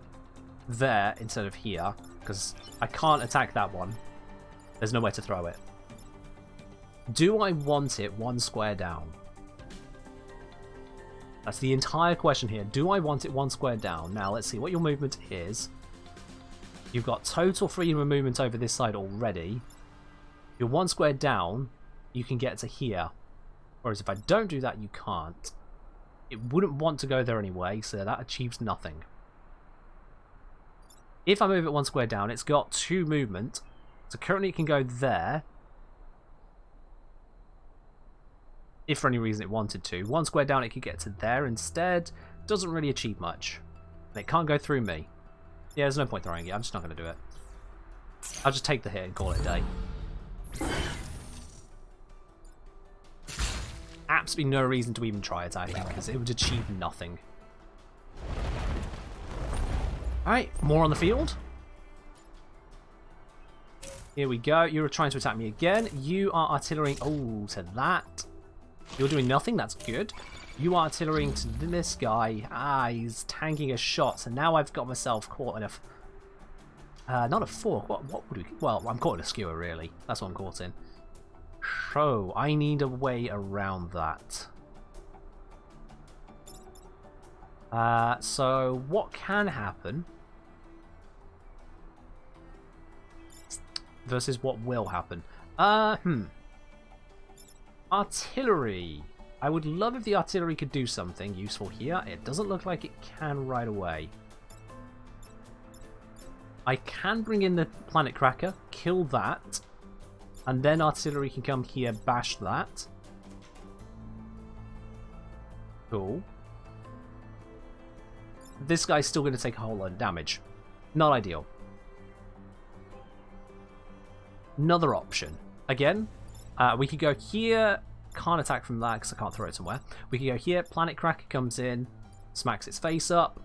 there instead of here, because I can't attack that one. There's nowhere to throw it. Do I want it 1 square down? That's the entire question here. Do I want it 1 square down? Now, let's see what your movement is. You've got total freedom of movement over this side already. You're 1 square down, you can get to here. Whereas if I don't do that, you can't. It wouldn't want to go there anyway, so that achieves nothing. If I move it 1 square down, it's got 2 movement. So currently it can go there. If for any reason it wanted to. 1 square down, it could get to there instead. Doesn't really achieve much. And it can't go through me. Yeah, there's no point throwing it. I'm just not going to do it. I'll just take the hit and call it a day. Absolutely no reason to even try attacking, because it would achieve nothing. Alright, more on the field. Here we go. You're trying to attack me again. You are artillerying... Oh, to that. You're doing nothing. That's good. You are artillerying to this guy. Ah, he's tanking a shot. So now I've got myself caught in a... not a fork. What would we... Well, I'm caught in a skewer, really. That's what I'm caught in. So, I need a way around that. So, what can happen... versus what will happen. Artillery. I would love if the artillery could do something useful here. It doesn't look like it can right away. I can bring in the planet cracker, kill that, and then artillery can come here, bash that. Cool. This guy's still going to take a whole lot of damage. Not ideal. Another option. Again, we could go here. Can't attack from that because I can't throw it somewhere. We could go here. Planet Cracker comes in. Smacks its face up.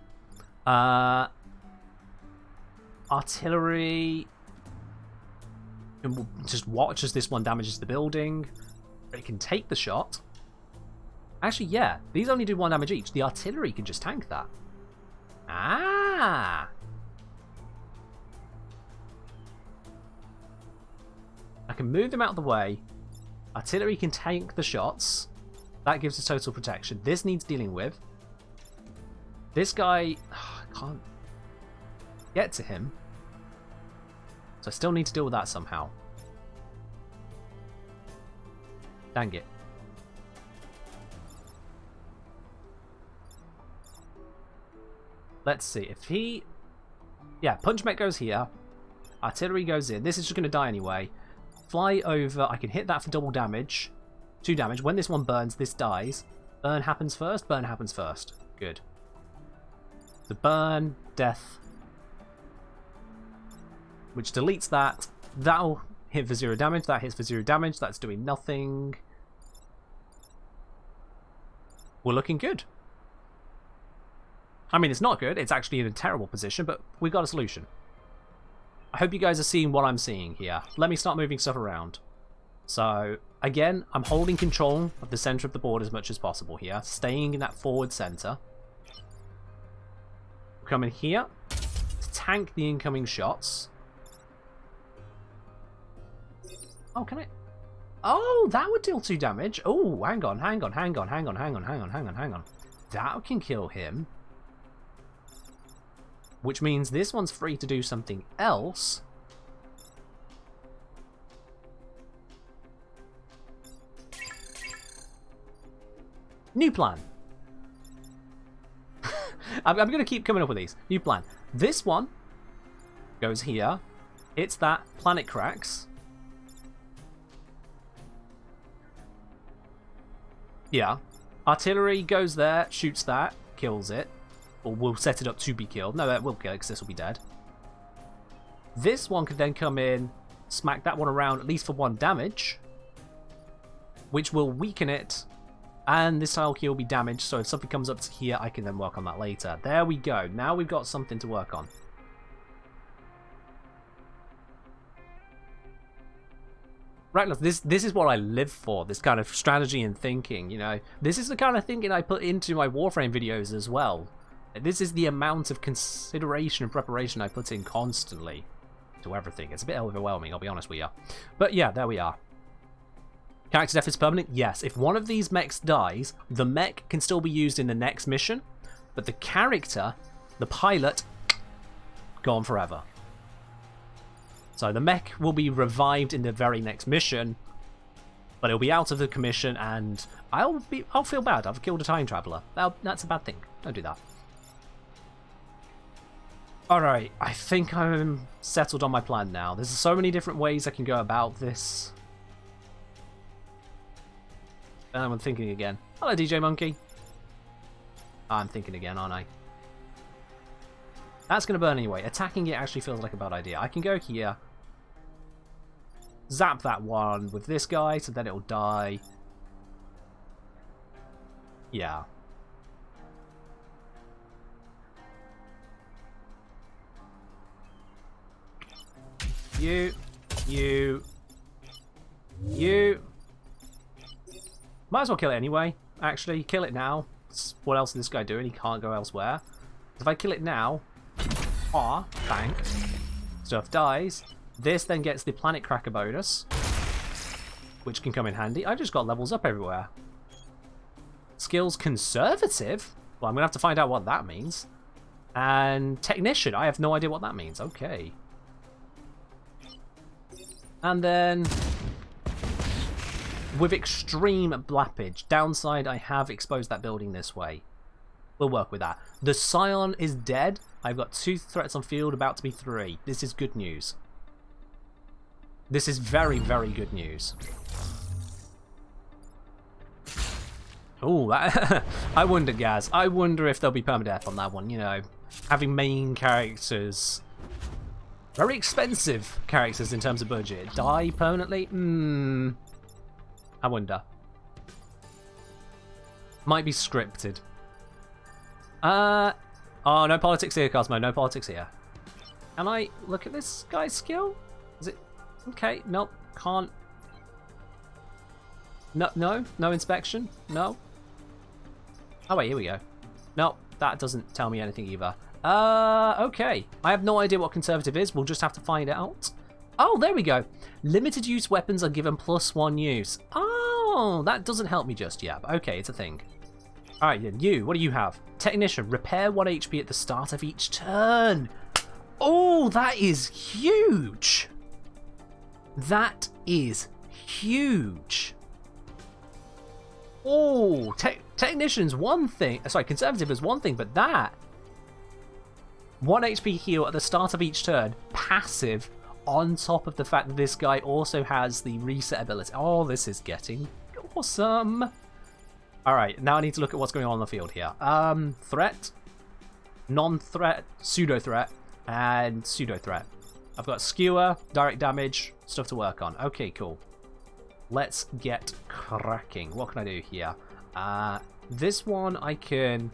Artillery. And we'll just watch as this one damages the building. It can take the shot. Actually, yeah. These only do 1 damage each. The artillery can just tank that. Ah! I can move them out of the way. Artillery can tank the shots. That gives us total protection. This needs dealing with. This guy... I can't get to him. So I still need to deal with that somehow. Dang it. Let's see. If he... Yeah, Punch Mech goes here. Artillery goes in. This is just going to die anyway. Fly over. I can hit that for double damage. 2 damage. When this one burns, this dies. Burn happens first. Burn happens first. Good. The burn, death. Which deletes that. That'll hit for 0 damage. That hits for 0 damage. That's doing nothing. We're looking good. I mean, it's not good. It's actually in a terrible position, but we've got a solution. I hope you guys are seeing what I'm seeing here. Let me start moving stuff around. So, again, I'm holding control of the center of the board as much as possible here. Staying in that forward center. Come in here to tank the incoming shots. Oh, can I? Oh, that would deal 2 damage. Oh, hang on. That can kill him. Which means this one's free to do something else. New plan. I'm going to keep coming up with these. New plan. This one goes here. It's that planet cracks. Yeah. Artillery goes there, shoots that, kills it. Or we'll set it up to be killed. No, that will kill it because this will be dead. This one could then come in, smack that one around at least for 1 damage, which will weaken it And this tile key will be damaged, so if something comes up to here, I can then work on that later. There we go. Now we've got something to work on. Right, look, this is what I live for, this kind of strategy and thinking, you know. This is the kind of thinking I put into my Warframe videos as well. This is the amount of consideration and preparation I put in constantly to everything. It's a bit overwhelming, I'll be honest with you. But yeah, there we are. Character death is permanent? Yes. If one of these mechs dies, the mech can still be used in the next mission, but the character, the pilot, gone forever. So the mech will be revived in the very next mission, but it'll be out of the commission, and I'll feel bad. I've killed a time traveler. That's a bad thing. Don't do that. Alright, I think I'm settled on my plan now. There's so many different ways I can go about this. I'm thinking again. Hello, DJ Monkey. I'm thinking again, aren't I? That's going to burn anyway. Attacking it actually feels like a bad idea. I can go here. Zap that one with this guy, so then it'll die. Yeah. You. Might as well kill it anyway. Actually, kill it now. What else is this guy doing? He can't go elsewhere. If I kill it now... bang. Stuff dies. This then gets the Planet Cracker bonus, which can come in handy. I just got levels up everywhere. Skills Conservative? Well, I'm going to have to find out what that means. And Technician. I have no idea what that means. Okay. And then... with Extreme Blappage. Downside, I have exposed that building this way. We'll work with that. The Scion is dead. I've got 2 threats on field, about to be 3. This is good news. This is very, very good news. Oh, I wonder, Gaz. I wonder if there'll be permadeath on that one, you know. Having main characters... very expensive characters in terms of budget. Die permanently? I wonder. Might be scripted. Oh, no politics here, Cosmo. No politics here. Can I look at this guy's skill? Is it... okay, nope. Can't... No inspection? No? Oh, wait, here we go. Nope, that doesn't tell me anything either. Okay. I have no idea what conservative is. We'll just have to find out. Oh, there we go. Limited use weapons are given +1 use. Oh, that doesn't help me just yet. But okay, it's a thing. Alright, then you. What do you have? Technician. Repair 1 HP at the start of each turn. Oh, that is huge. That is huge. Oh, Technician's one thing. Sorry, Conservative is one thing, but that... 1 HP heal at the start of each turn. Passive. On top of the fact that this guy also has the reset ability. Oh, this is getting awesome. Alright, now I need to look at what's going on the field here. Threat, non-threat, pseudo-threat, and pseudo-threat. I've got skewer, direct damage, stuff to work on. Okay, cool. Let's get cracking. What can I do here? This one I can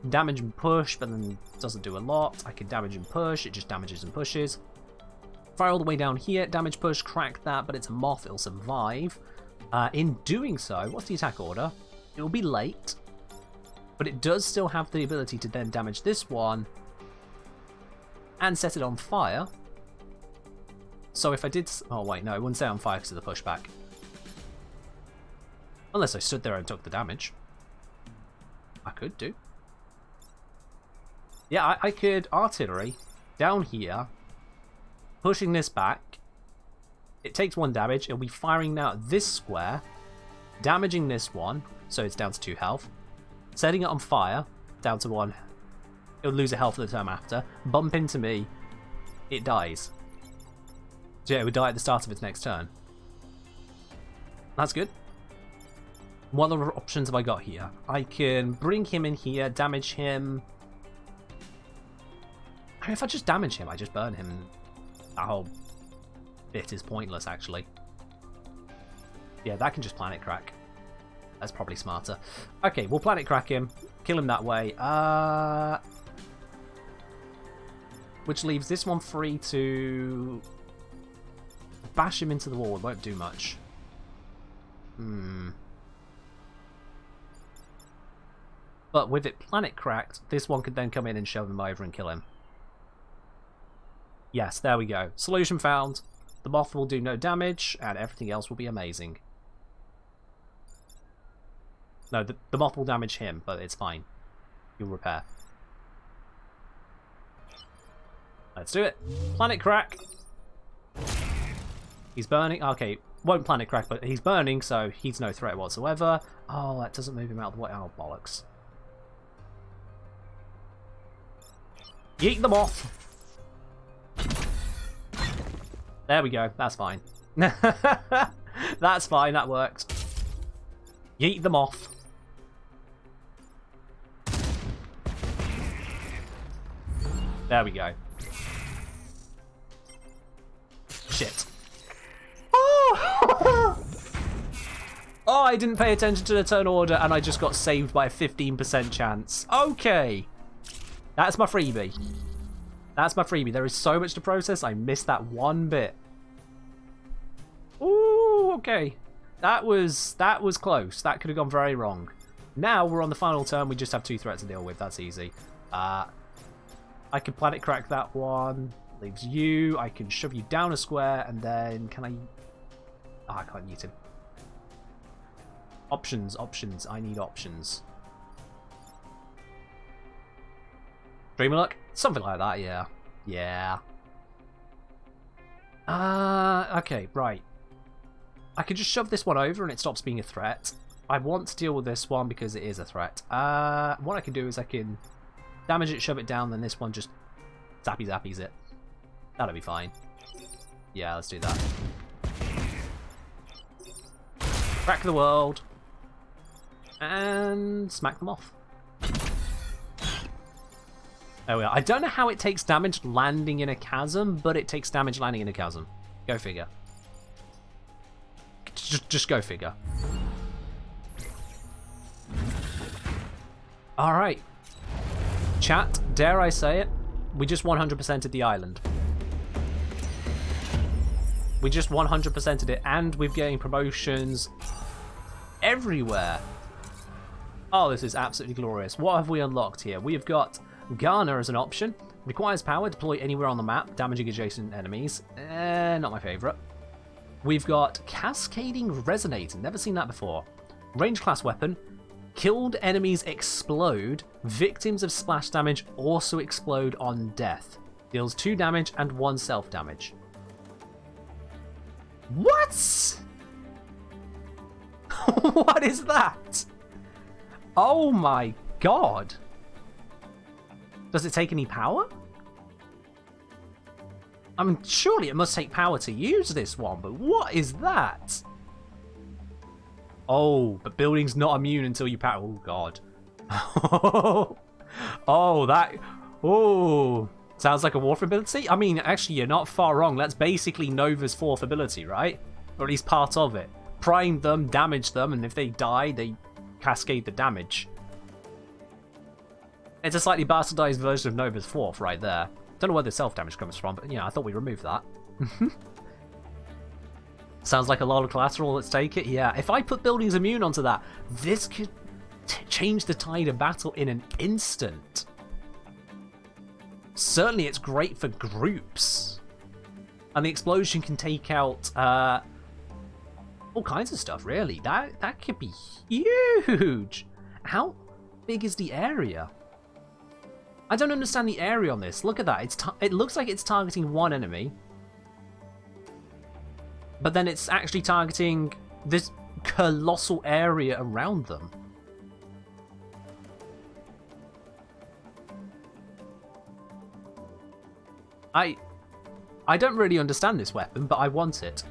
damage and push, but then doesn't do a lot. I can damage and push, it just damages and pushes. Fire all the way down here, damage push, crack that, but it's a moth, it'll survive. In doing so, what's the attack order? It will be late, but it does still have the ability to then damage this one and set it on fire. So if I did... oh wait, no, it wouldn't stay on fire because of the pushback. Unless I stood there and took the damage. I could do. Yeah, I could artillery down here, pushing this back. It takes 1 damage. It'll be firing now at this square, damaging this one, so it's down to 2 health. Setting it on fire, down to 1. It'll lose a health for the turn after. Bump into me, it dies. So yeah, it would die at the start of its next turn. That's good. What other options have I got here? I can bring him in here, damage him. I mean, if I just damage him, I just burn him. That whole bit is pointless, actually. Yeah, that can just planet crack. That's probably smarter. Okay, we'll planet crack him. Kill him that way. Which leaves this one free to bash him into the wall. It won't do much. But with it planet cracked, this one could then come in and shove him over and kill him. Yes, there we go. Solution found. The moth will do no damage, and everything else will be amazing. No, the moth will damage him, but it's fine. He'll repair. Let's do it. Planet crack. He's burning. Okay, won't planet crack, but he's burning, so he's no threat whatsoever. Oh, that doesn't move him out of the way. Oh, bollocks. Yeet the moth. There we go. That's fine. That's fine. That worked. Yeet the moth. There we go. Shit. Oh! Oh, I didn't pay attention to the turn order and I just got saved by a 15% chance. Okay. That's my freebie. That's my freebie. There is so much to process. I missed that one bit. Ooh, okay. That was close. That could have gone very wrong. Now we're on the final turn. We just have 2 threats to deal with. That's easy. I can planet crack that one. Leaves you. I can shove you down a square, and then can I? Oh, I can't use him. Options, options. I need options. Dream of luck? Something like that, yeah. Yeah. Okay, right. I could just shove this one over and it stops being a threat. I want to deal with this one because it is a threat. What I can do is I can damage it, shove it down, then this one just zappies it. That'll be fine. Yeah, let's do that. Crack the world. And smack them off. There we are. I don't know how it takes damage landing in a chasm, but it takes damage landing in a chasm. Go figure. Just go figure. Alright. Chat, dare I say it? We just 100%'ed the island. We just 100%'ed it, and we're getting promotions everywhere. Oh, this is absolutely glorious. What have we unlocked here? We have got Garner as an option. Requires power, deploy anywhere on the map, damaging adjacent enemies. Not my favourite. We've got Cascading Resonator, never seen that before. Range class weapon. Killed enemies explode. Victims of splash damage also explode on death. Deals 2 damage and 1 self damage. What? What is that? Oh my god. Does it take any power? I mean, surely it must take power to use this one, but what is that? Oh, but building's not immune until you power. Oh god. Oh, that. Oh, sounds like a Warf ability. I mean, actually, you're not far wrong. That's basically Nova's 4th ability, right? Or at least part of it. Prime them, damage them, and if they die, they cascade the damage. It's a slightly bastardized version of Nova's 4th right there. Don't know where the self-damage comes from, but yeah, I thought we removed that. Sounds like a lot of collateral, let's take it. Yeah, if I put buildings immune onto that, this could change the tide of battle in an instant. Certainly it's great for groups. And the explosion can take out all kinds of stuff, really. That could be huge. How big is the area? I don't understand the area on this. Look at that. It looks like it's targeting one enemy. But then it's actually targeting this colossal area around them. I don't really understand this weapon, but I want it.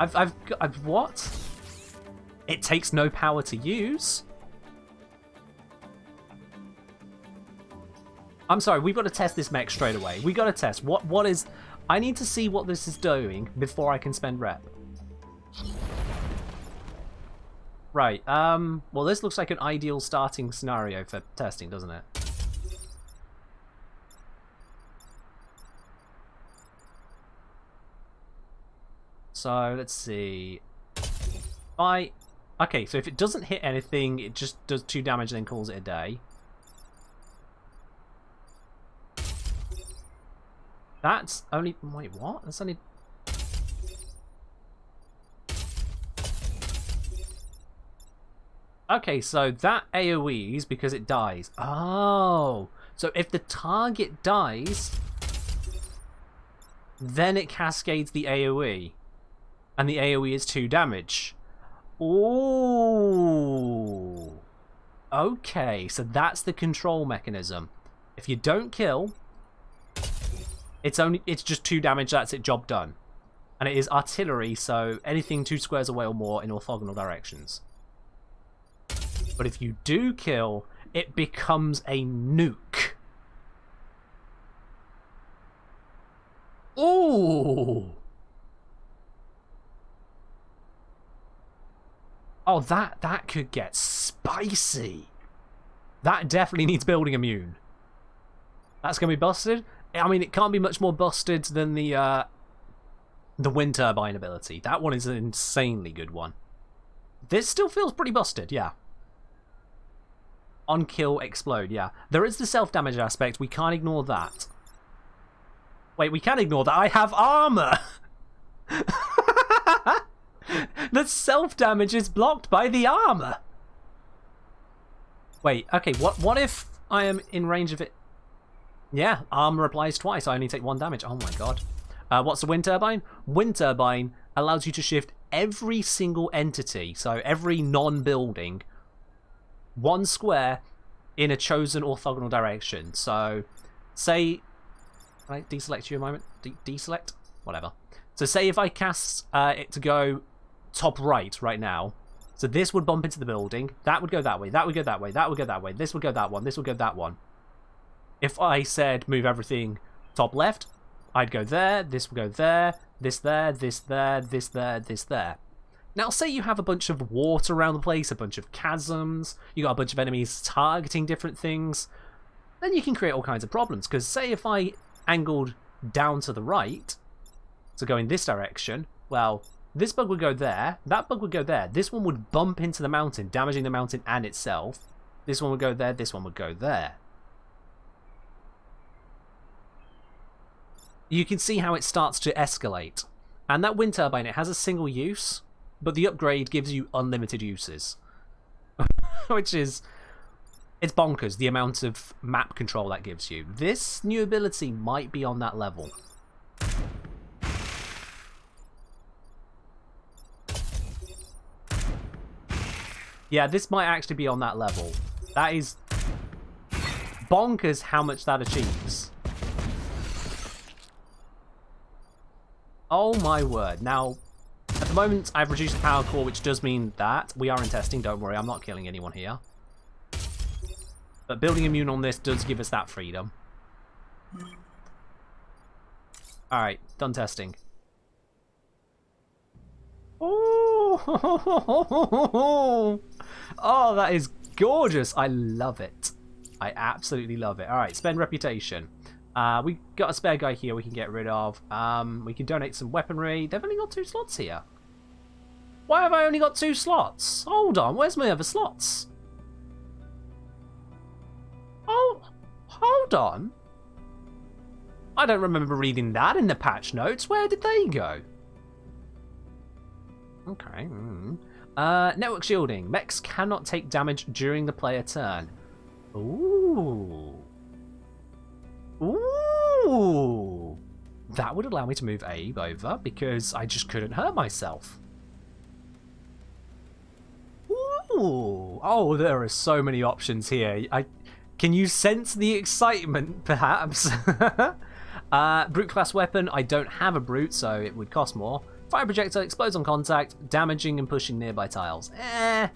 I've what? It takes no power to use? I'm sorry, we've got to test this mech straight away. We got to test what is. I need to see what this is doing before I can spend rep. Right, well this looks like an ideal starting scenario for testing, doesn't it? So, let's see. Okay, so if it doesn't hit anything, it just does 2 damage and then calls it a day. That's only... Wait, what? That's only... Okay, so that AoEs because it dies. Oh! So if the target dies, then it cascades the AoE. And the AoE is 2 damage. Ooh. Okay, so that's the control mechanism. If you don't kill, it's just 2 damage, that's it, job done. And it is artillery, so anything 2 squares away or more in orthogonal directions. But if you do kill, it becomes a nuke. Ooh. Oh, that could get spicy. That definitely needs building immune. That's going to be busted. I mean, it can't be much more busted than the wind turbine ability. That one is an insanely good one. This still feels pretty busted, yeah. On kill, explode, yeah. There is the self-damage aspect. We can't ignore that. Wait, we can ignore that. I have armor! The self-damage is blocked by the armor. Wait, okay, what if I am in range of it? Yeah, armor applies twice. I only take 1 damage. Oh my god. What's the wind turbine? Wind turbine allows you to shift every single entity, so every non-building, 1 square in a chosen orthogonal direction. So, say... Can I deselect you a moment? Deselect? Whatever. So say if I cast it to go top right now, so this would bump into the building, that would go that way, that would go that way, that would go that way, this would go that one, this would go that one. If I said move everything top left, I'd go there, this would go there, this there, this there, this there, this there. Now say you have a bunch of water around the place, a bunch of chasms, you got a bunch of enemies targeting different things, then you can create all kinds of problems, because say if I angled down to the right, so go in this direction, well, this bug would go there, that bug would go there, this one would bump into the mountain, damaging the mountain and itself, this one would go there, this one would go there. You can see how it starts to escalate. And that wind turbine, it has a single use, but the upgrade gives you unlimited uses. Which is... It's bonkers, the amount of map control that gives you. This new ability might be on that level. Yeah, this might actually be on that level. That is bonkers how much that achieves. Oh my word. Now, at the moment, I've reduced the power core, which does mean that we are in testing. Don't worry, I'm not killing anyone here. But building immune on this does give us that freedom. Alright, done testing. Oh, oh, that is gorgeous. I love it. I absolutely love it. Alright, spend reputation. We got a spare guy here we can get rid of. We can donate some weaponry. They've only got 2 slots here. Why have I only got 2 slots? Hold on, where's my other slots? Oh, hold on. I don't remember reading that in the patch notes. Where did they go? Okay. Network shielding. Mechs cannot take damage during the player turn. Ooh. Ooh. That would allow me to move Abe over because I just couldn't hurt myself. Ooh. Oh, there are so many options here. Can you sense the excitement, perhaps? Brute class weapon. I don't have a brute, so it would cost more. Fire projectile, explodes on contact, damaging and pushing nearby tiles. I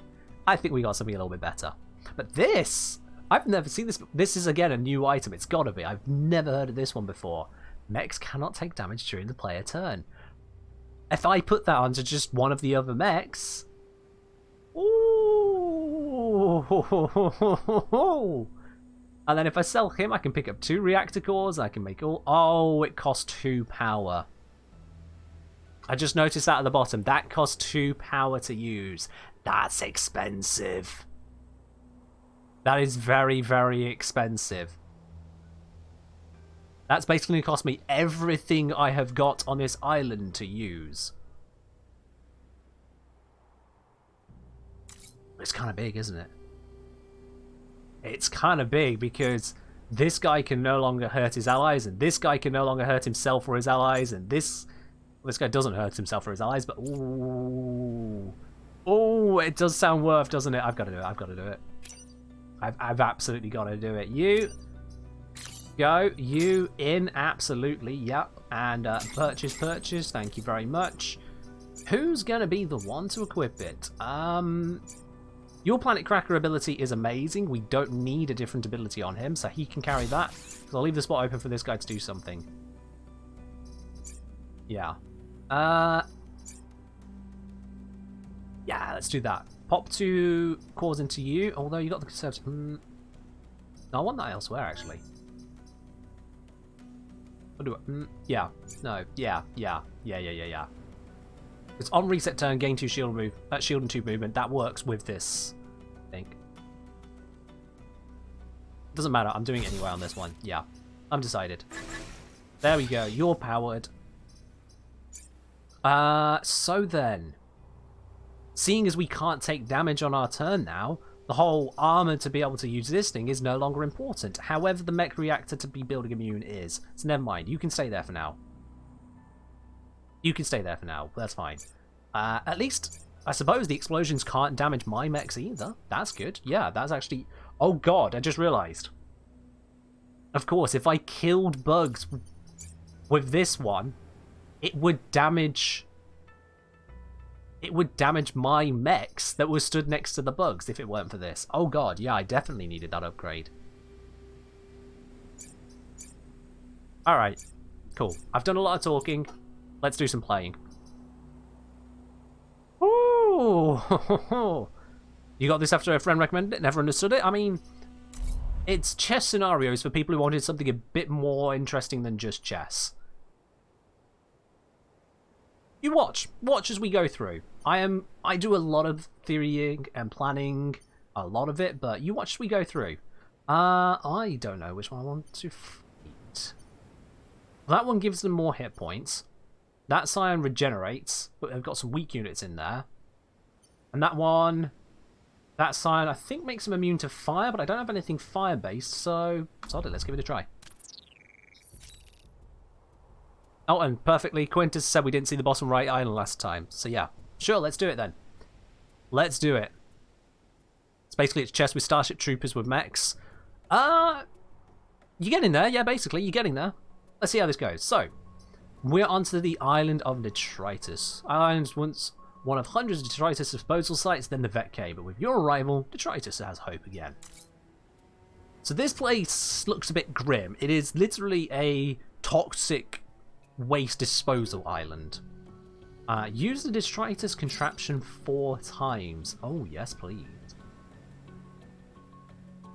think we got something a little bit better. But this, I've never seen this. This is, again, a new item. It's got to be. I've never heard of this one before. Mechs cannot take damage during the player turn. If I put that onto just one of the other mechs... Ooh. Oh. And then if I sell him, I can pick up 2 reactor cores. I can make all... Oh, it costs 2 power. I just noticed that at the bottom. That costs 2 power to use. That's expensive. That is very, very expensive. That's basically going to cost me everything I have got on this island to use. It's kind of big, isn't it? It's kind of big because this guy can no longer hurt his allies, and this guy can no longer hurt himself or his allies, and this guy doesn't hurt himself or his allies, but ooh, it does sound worth, doesn't it? I've got to do it. I've got to do it. I've absolutely got to do it. You go, you in, absolutely, yep. And purchase. Thank you very much. Who's gonna be the one to equip it? Your Planet Cracker ability is amazing. We don't need a different ability on him, so he can carry that. So I'll leave the spot open for this guy to do something. Yeah. Yeah, let's do that. Pop 2 cores into you, although you got the conservative. No, I want that elsewhere, actually. What do I... yeah. No. Yeah. It's on reset turn, gain 2 shield move. That shield and 2 movement. That works with this, I think. Doesn't matter. I'm doing it anyway on this one. Yeah. I'm decided. There we go. You're powered. So then, seeing as we can't take damage on our turn now, the whole armor to be able to use this thing is no longer important. However, the mech reactor to be building immune is. So never mind. You can stay there for now. You can stay there for now. That's fine. At least, I suppose the explosions can't damage my mechs either. That's good. Yeah, that's actually... Oh god, I just realised. Of course, if I killed bugs with this one, it would damage... It would damage my mechs that were stood next to the bugs if it weren't for this. Oh god, yeah, I definitely needed that upgrade. Alright, cool. I've done a lot of talking. Let's do some playing. Ooh! You got this after a friend recommended it? Never understood it? I mean, it's chess scenarios for people who wanted something a bit more interesting than just chess. You watch. Watch as we go through. I do a lot of theorying and planning, a lot of it, but you watch as we go through. I don't know which one I want to fight. That one gives them more hit points. That Scion regenerates, but they've got some weak units in there. And that one, that Scion, I think makes them immune to fire, but I don't have anything fire-based, so sod it, let's give it a try. Oh, and perfectly, Quintus said we didn't see the bottom right island last time, so yeah. Sure, let's do it then. Let's do it. It's chess with Starship Troopers with mechs. You're getting there, yeah, basically, you're getting there. Let's see how this goes. So, we're onto the island of Detritus. Our island's once one of hundreds of Detritus disposal sites, then the Vet Cave, but with your arrival, Detritus has hope again. So this place looks a bit grim. It is literally a toxic waste disposal island. Use the Detritus contraption 4 times. Oh, yes, please.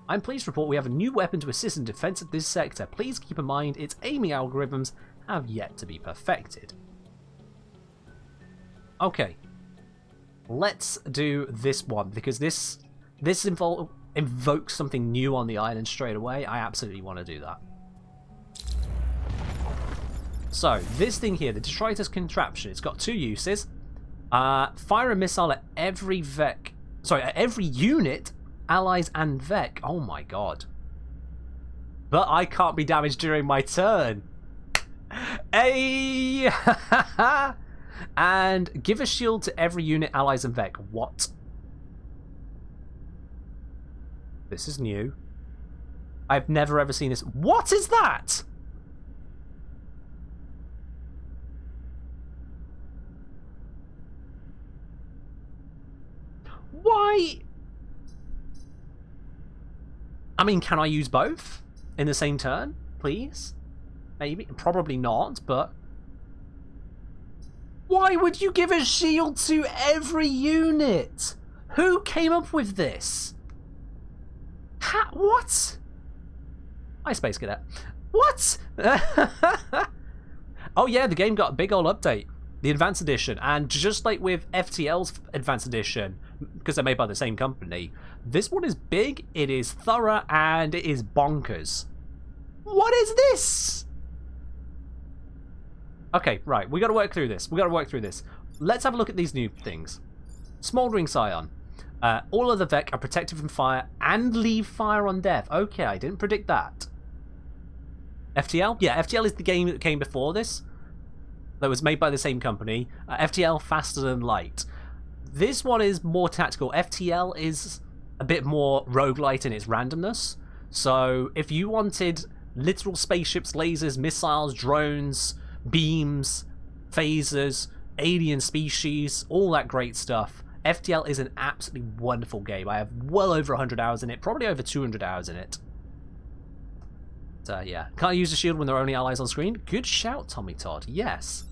I'm pleased to report we have a new weapon to assist in defense of this sector. Please keep in mind its aiming algorithms have yet to be perfected. Okay. Let's do this one, because this invokes something new on the island straight away. I absolutely want to do that. So, this thing here, the Detritus contraption, it's got 2 uses. Fire a missile at every every unit, allies and Vec. Oh my god. But I can't be damaged during my turn. Hey! And give a shield to every unit, allies and Vec. What? This is new. I've never ever seen this. What is that? Why? I mean, can I use both in the same turn, please? Maybe. Probably not, but... Why would you give a shield to every unit? Who came up with this? What? Hi, Space Cadet. What? Oh yeah, the game got a big old update. The Advanced Edition. And just like with FTL's Advanced Edition, because they're made by the same company, this one is big, it is thorough, and it is bonkers. What is this? Okay, right, we gotta work through this. Let's have a look at these new things. Smoldering Scion. All other Vec are protected from fire and leave fire on death. Okay, I didn't predict that. FTL? Yeah, FTL is the game that came before this. That was made by the same company. FTL, Faster Than Light. This one is more tactical. FTL is a bit more roguelite in its randomness. So if you wanted literal spaceships, lasers, missiles, drones, beams, phasers, alien species, all that great stuff, FTL is an absolutely wonderful game. I have well over 100 hours in it, probably over 200 hours in it. Yeah. Can't use the shield when there are only allies on screen? Good shout, Tommy Todd. Yes.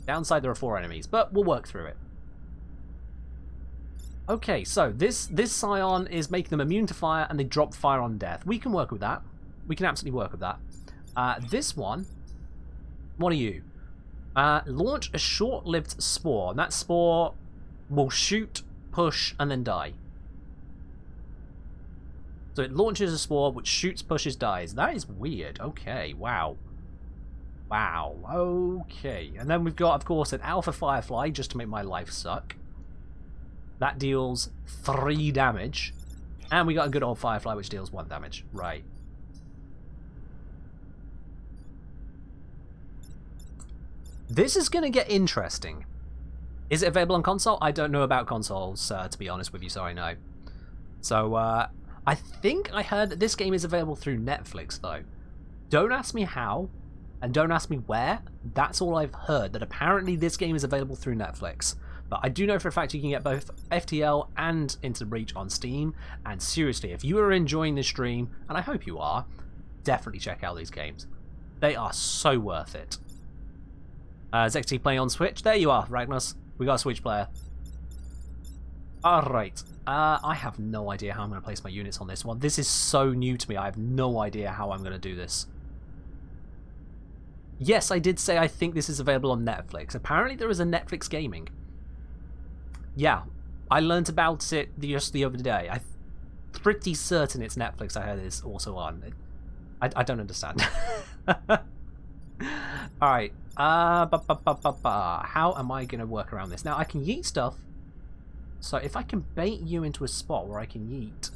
Downside, there are 4 enemies, but we'll work through it. Okay, so this Scion is making them immune to fire, and they drop fire on death. We can work with that. We can absolutely work with that. This one, what are you? Launch a short-lived spore, and that spore will shoot, push, and then die. So it launches a spore, which shoots, pushes, dies. That is weird. Okay, wow. Wow, okay. And then we've got, of course, an Alpha Firefly, just to make my life suck. That deals 3 damage. And we got a good old Firefly, which deals 1 damage. Right. This is going to get interesting. Is it available on console? I don't know about consoles, to be honest with you, so I know. So, I think I heard that this game is available through Netflix, though. Don't ask me how, and don't ask me where. That's all I've heard, that apparently this game is available through Netflix. But I do know for a fact you can get both FTL and Into the Breach on Steam, and seriously, if you are enjoying this stream, and I hope you are, definitely check out these games. They are so worth it. ZXT playing on Switch? There you are, Ragnos. We got a Switch player. Alright. I have no idea how I'm going to place my units on this one. This is so new to me. I have no idea how I'm going to do this. Yes, I did say I think this is available on Netflix. Apparently there is a Netflix gaming. Yeah, I learned about it just the other day. I'm pretty certain it's Netflix. I heard it's also on. I don't understand. Alright. How am I going to work around this? Now, I can yeet stuff. So if I can bait you into a spot where I can yeet.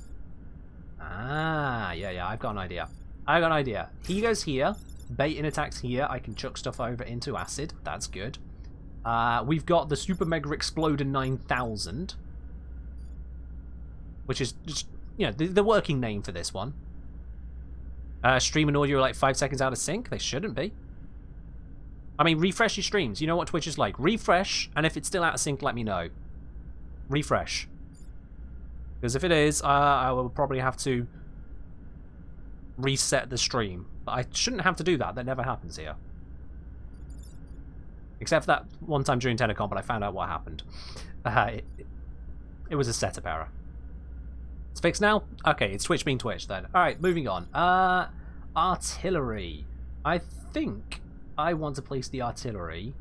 Yeah, I've got an idea. He goes here. Baiting attacks here. I can chuck stuff over into acid. That's good. We've got the Super Mega Exploder 9000. Which is just, you know, the working name for this one. Stream and audio are like 5 seconds out of sync. They shouldn't be. I mean, refresh your streams. You know what Twitch is like. Refresh, and if it's still out of sync, let me know. Refresh. Because if it is, I will probably have to reset the stream. But I shouldn't have to do that. That never happens here. Except for that one time during Telecom, but I found out what happened. It was a setup error. It's fixed now? Okay, it's Twitch being Twitch then. Alright, moving on. Artillery. I think I want to place the artillery.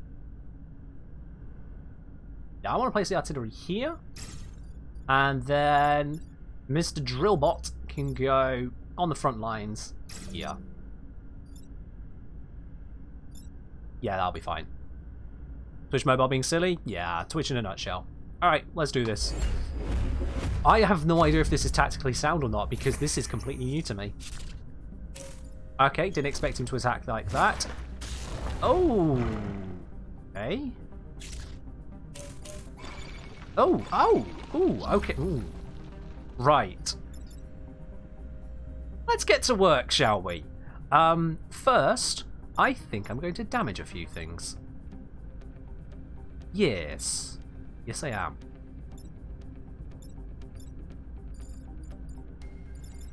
Yeah, I want to place the artillery here. And then Mr. Drillbot can go on the front lines here. Yeah, that'll be fine. Twitch Mobile being silly? Yeah, Twitch in a nutshell. Alright, let's do this. I have no idea if this is tactically sound or not, because this is completely new to me. Okay, didn't expect him to attack like that. Oh! Okay. Oh! Ooh, okay. Ooh. Right. Let's get to work, shall we? First, I think I'm going to damage a few things. Yes. Yes, I am.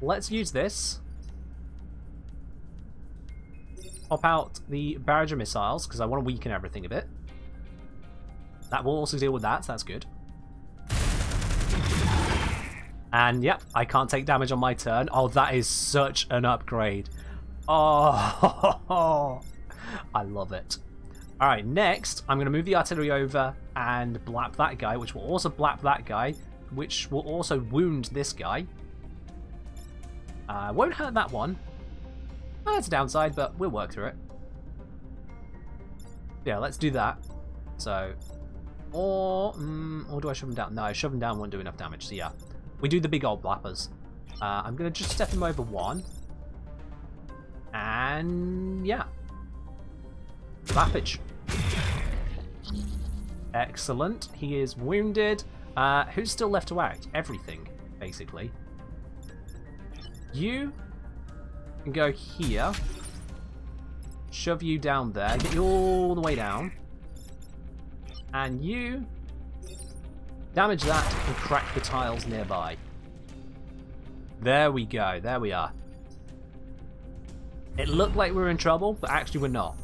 Let's use this. Pop out the barrage of missiles, because I want to weaken everything a bit. That will also deal with that, so that's good. And yep, I can't take damage on my turn. Oh, that is such an upgrade. Oh, I love it. Alright, next, I'm going to move the artillery over and blap that guy, which will also blap that guy, which will also wound this guy. Won't hurt that one. Oh, that's a downside, but we'll work through it. Yeah, let's do that. So, or do I shove him down? No, shove him down won't do enough damage, so yeah. We do the big old blappers. I'm going to just step him over one. And yeah. Blappage. Excellent. He is wounded. Who's still left to act? Everything, basically. You can go here. Shove you down there. Get you all the way down. And you damage that and crack the tiles nearby. There we go. There we are. It looked like we were in trouble, but actually we're not.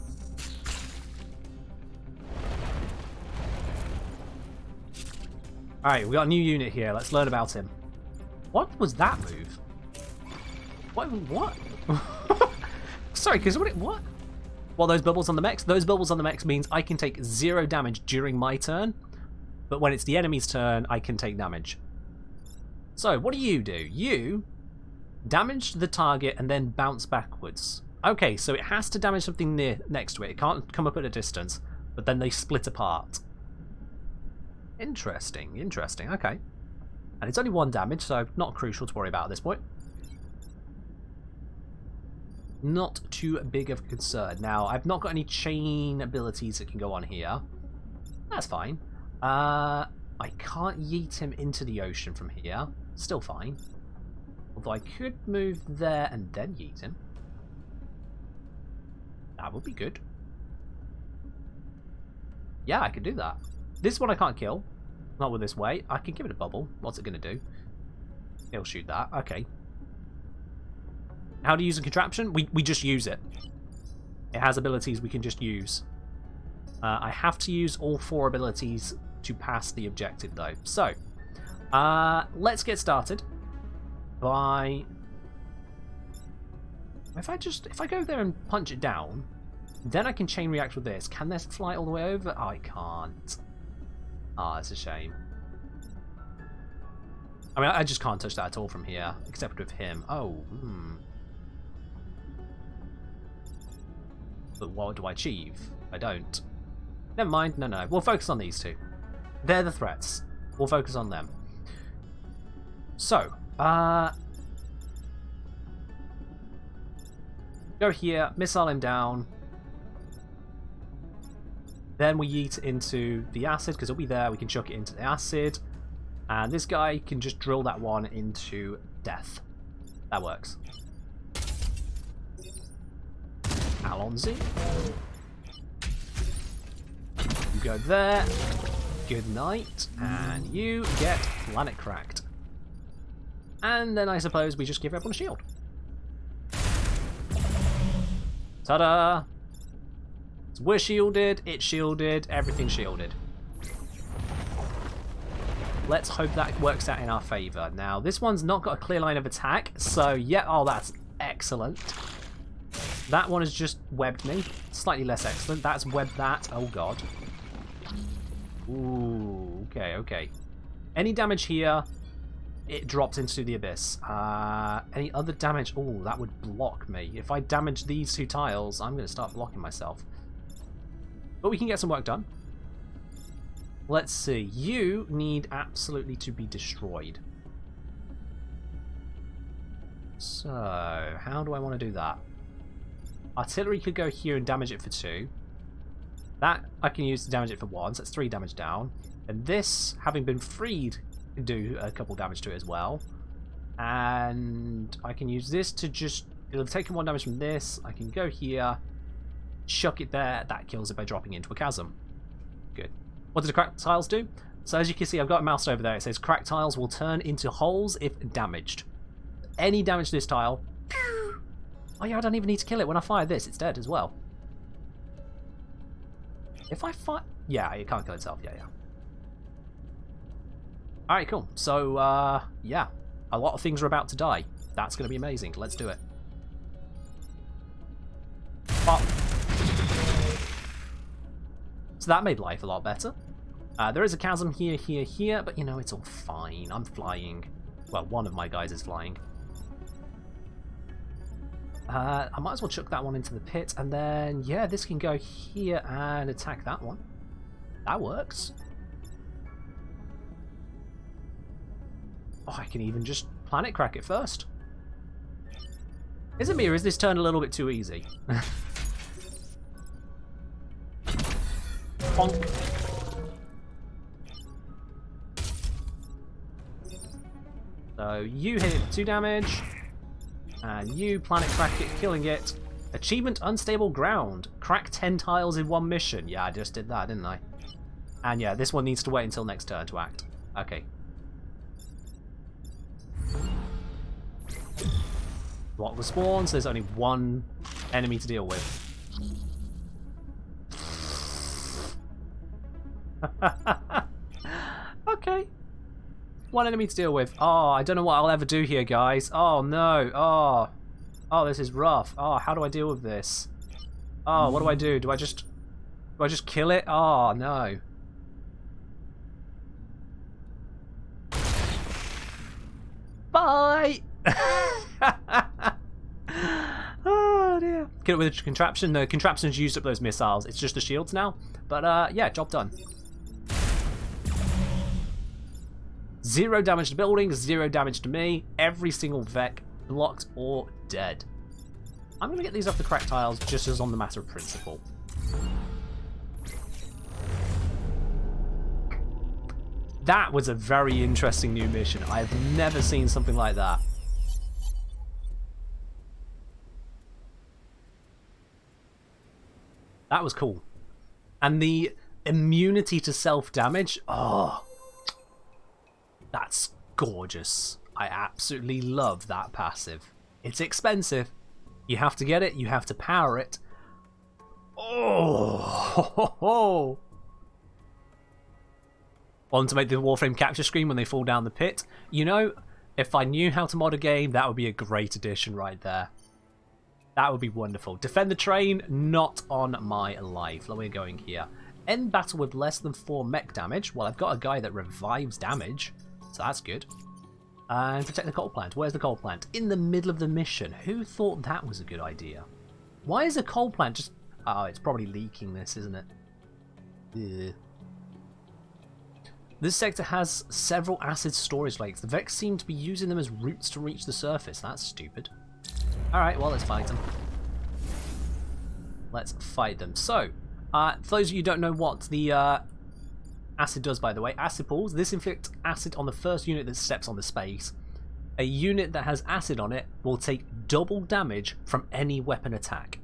Alright, we got a new unit here. Let's learn about him. What was that move? What? Sorry, because what? Well, those bubbles on the mechs? Those bubbles on the mechs means I can take 0 damage during my turn, but when it's the enemy's turn, I can take damage. So, what do? You damage the target and then bounce backwards. Okay, so it has to damage something next to it. It can't come up at a distance, but then they split apart. Interesting, okay. And it's only 1 damage, so not crucial to worry about at this point. Not too big of a concern. Now, I've not got any chain abilities that can go on here. That's fine. I can't yeet him into the ocean from here. Still fine. Although I could move there and then yeet him. That would be good. Yeah, I could do that. This one I can't kill. Not with this way. I can give it a bubble. What's it going to do? It'll shoot that. Okay. How to use a contraption? We just use it. It has abilities we can just use. I have to use all 4 abilities to pass the objective, though. So, let's get started by... If I go there and punch it down, then I can chain react with this. Can this fly all the way over? Oh, I can't. Ah, it's a shame. I mean, I just can't touch that at all from here, except with him. Oh, But what do I achieve? I don't. Never mind. No. We'll focus on these 2. They're the threats. We'll focus on them. So, go here, missile him down. Then we yeet into the acid, because it'll be there. We can chuck it into the acid. And this guy can just drill that one into death. That works. Alonzi. You go there. Good night. And you get planet cracked. And then I suppose we just give everyone a shield. Ta-da! So we're shielded, it's shielded, everything's shielded. Let's hope that works out in our favour. Now, this one's not got a clear line of attack, so yeah, oh, that's excellent. That one has just webbed me. Slightly less excellent. That's webbed that. Oh, God. Ooh, okay. Any damage here, it drops into the abyss. Any other damage? Oh, that would block me. If I damage these 2 tiles, I'm going to start blocking myself. But we can get some work done. Let's see. You need absolutely to be destroyed. So, how do I want to do that? Artillery could go here and damage it for 2. That I can use to damage it for 1, so that's 3 damage down. And this, having been freed, can do a couple damage to it as well. And I can use this to just... It'll take 1 damage from this. I can go here, chuck it there. That kills it by dropping into a chasm. Good. What do the cracked tiles do? So as you can see, I've got it moused over there. It says cracked tiles will turn into holes if damaged. Any damage to this tile... Oh yeah, I don't even need to kill it. When I fire this, it's dead as well. If I fire... Yeah, it can't kill itself. Yeah. Alright, cool. So, yeah. A lot of things are about to die. That's going to be amazing. Let's do it. Pop. So that made life a lot better. There is a chasm here, here, but you know, it's all fine. I'm flying. Well, one of my guys is flying. I might as well chuck that one into the pit, and then, yeah, this can go here and attack that one. That works. Oh, I can even just planet crack it first. Is it me, or is this turn a little bit too easy? Bonk. So you hit it for 2 damage, and you planet crack it, killing it. Achievement Unstable Ground. Crack 10 tiles in 1 mission. Yeah, I just did that, didn't I? And yeah, this one needs to wait until next turn to act. Okay. Block the spawns, there's only 1 enemy to deal with. Okay. 1 enemy to deal with. Oh, I don't know what I'll ever do here, guys. Oh, no. Oh. Oh, this is rough. Oh, how do I deal with this? Oh, what do I do? Do I just kill it? Oh, no. Bye! Oh, dear. Kill it with a contraption. The contraption's used up those missiles. It's just the shields now. But, yeah, job done. 0 damage to buildings, 0 damage to me. Every single Vec blocked or dead. I'm going to get these off the crack tiles just as on the matter of principle. That was a very interesting new mission. I've never seen something like that. That was cool. And the immunity to self-damage, oh, that's gorgeous. I absolutely love that passive. It's expensive. You have to get it, you have to power it. Oh, ho, ho, ho. Want to make the Warframe capture screen when they fall down the pit? You know, if I knew how to mod a game, that would be a great addition right there. That would be wonderful. Defend the train, not on my life. We're going here. End battle with less than 4 mech damage. Well, I've got a guy that revives damage, so that's good. And protect the coal plant. Where's the coal plant? In the middle of the mission. Who thought that was a good idea? Why is a coal plant just... Oh, it's probably leaking this, isn't it? Ugh. This sector has several acid storage lakes. The Vex seem to be using them as routes to reach the surface. That's stupid. Alright, well, let's fight them. Let's fight them. So, for those of you who don't know what the acid does, by the way, acid pools. This inflicts acid on the first unit that steps on the space. A unit that has acid on it will take double damage from any weapon attack.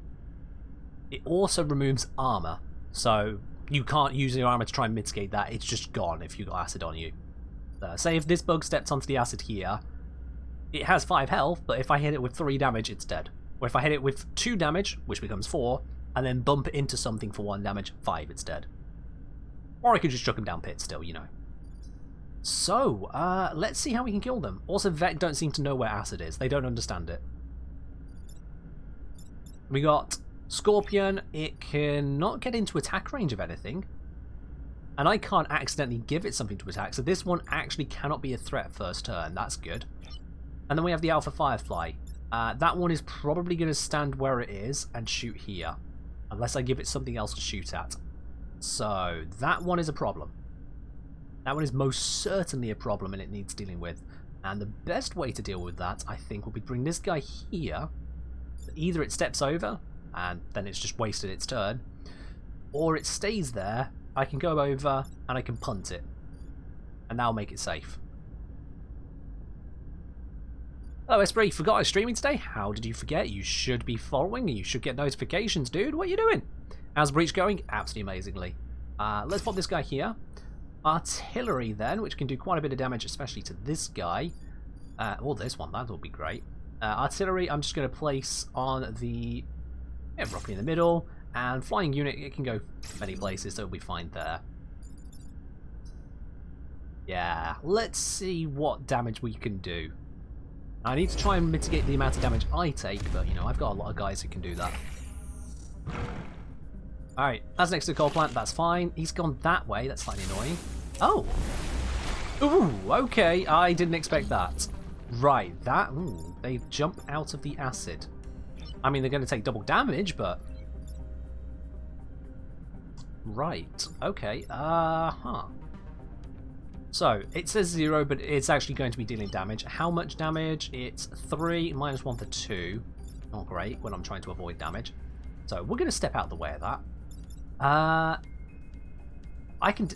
It also removes armor, so you can't use your armor to try and mitigate that. It's just gone if you got acid on you. Say if this bug steps onto the acid here, it has 5 health, but if I hit it with 3 damage, it's dead. Or if I hit it with 2 damage, which becomes 4, and then bump it into something for 1 damage, 5, it's dead. Or I could just chuck them down pit still, you know. So, let's see how we can kill them. Also, Vec don't seem to know where acid is. They don't understand it. We got Scorpion. It can not get into attack range of anything. And I can't accidentally give it something to attack, so this one actually cannot be a threat first turn. That's good. And then we have the Alpha Firefly. That one is probably going to stand where it is and shoot here. Unless I give it something else to shoot at. So, that one is a problem. That one is most certainly a problem and it needs dealing with. And the best way to deal with that, I think, will be to bring this guy here. Either it steps over, and then it's just wasted its turn. Or it stays there, I can go over, and I can punt it. And that'll make it safe. Hello Esprit, forgot I was streaming today? How did you forget? You should be following and you should get notifications, dude. What are you doing? How's Breach going? Absolutely amazingly. Let's pop this guy here. Artillery then, which can do quite a bit of damage, especially to this guy. Or this one, that will be great. Artillery, I'm just going to place on the... Yeah, roughly in the middle. And flying unit, it can go many places, so it'll be fine there. Yeah, let's see what damage we can do. I need to try and mitigate the amount of damage I take, but, you know, I've got a lot of guys who can do that. Alright, that's next to the coal plant, that's fine. He's gone that way, that's slightly annoying. Oh! Ooh, okay, I didn't expect that. Right, that... Ooh, they jump out of the acid. I mean, they're going to take double damage, but... Right, okay, So, it says 0, but it's actually going to be dealing damage. How much damage? It's 3, minus 1 for 2. Not great when I'm trying to avoid damage. So, we're going to step out the way of that. I can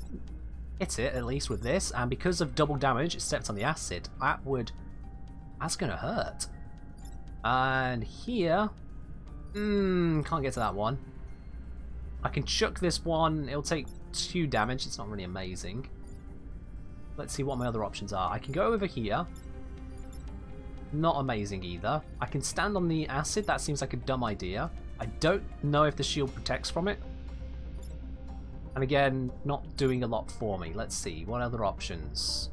hit it, at least, with this, and because of double damage, it steps on the acid. That's going to hurt. And here... can't get to that one. I can chuck this one. It'll take 2 damage. It's not really amazing. Let's see what my other options are. I can go over here. Not amazing either. I can stand on the acid. That seems like a dumb idea. I don't know if the shield protects from it. And again, not doing a lot for me. Let's see. What other options?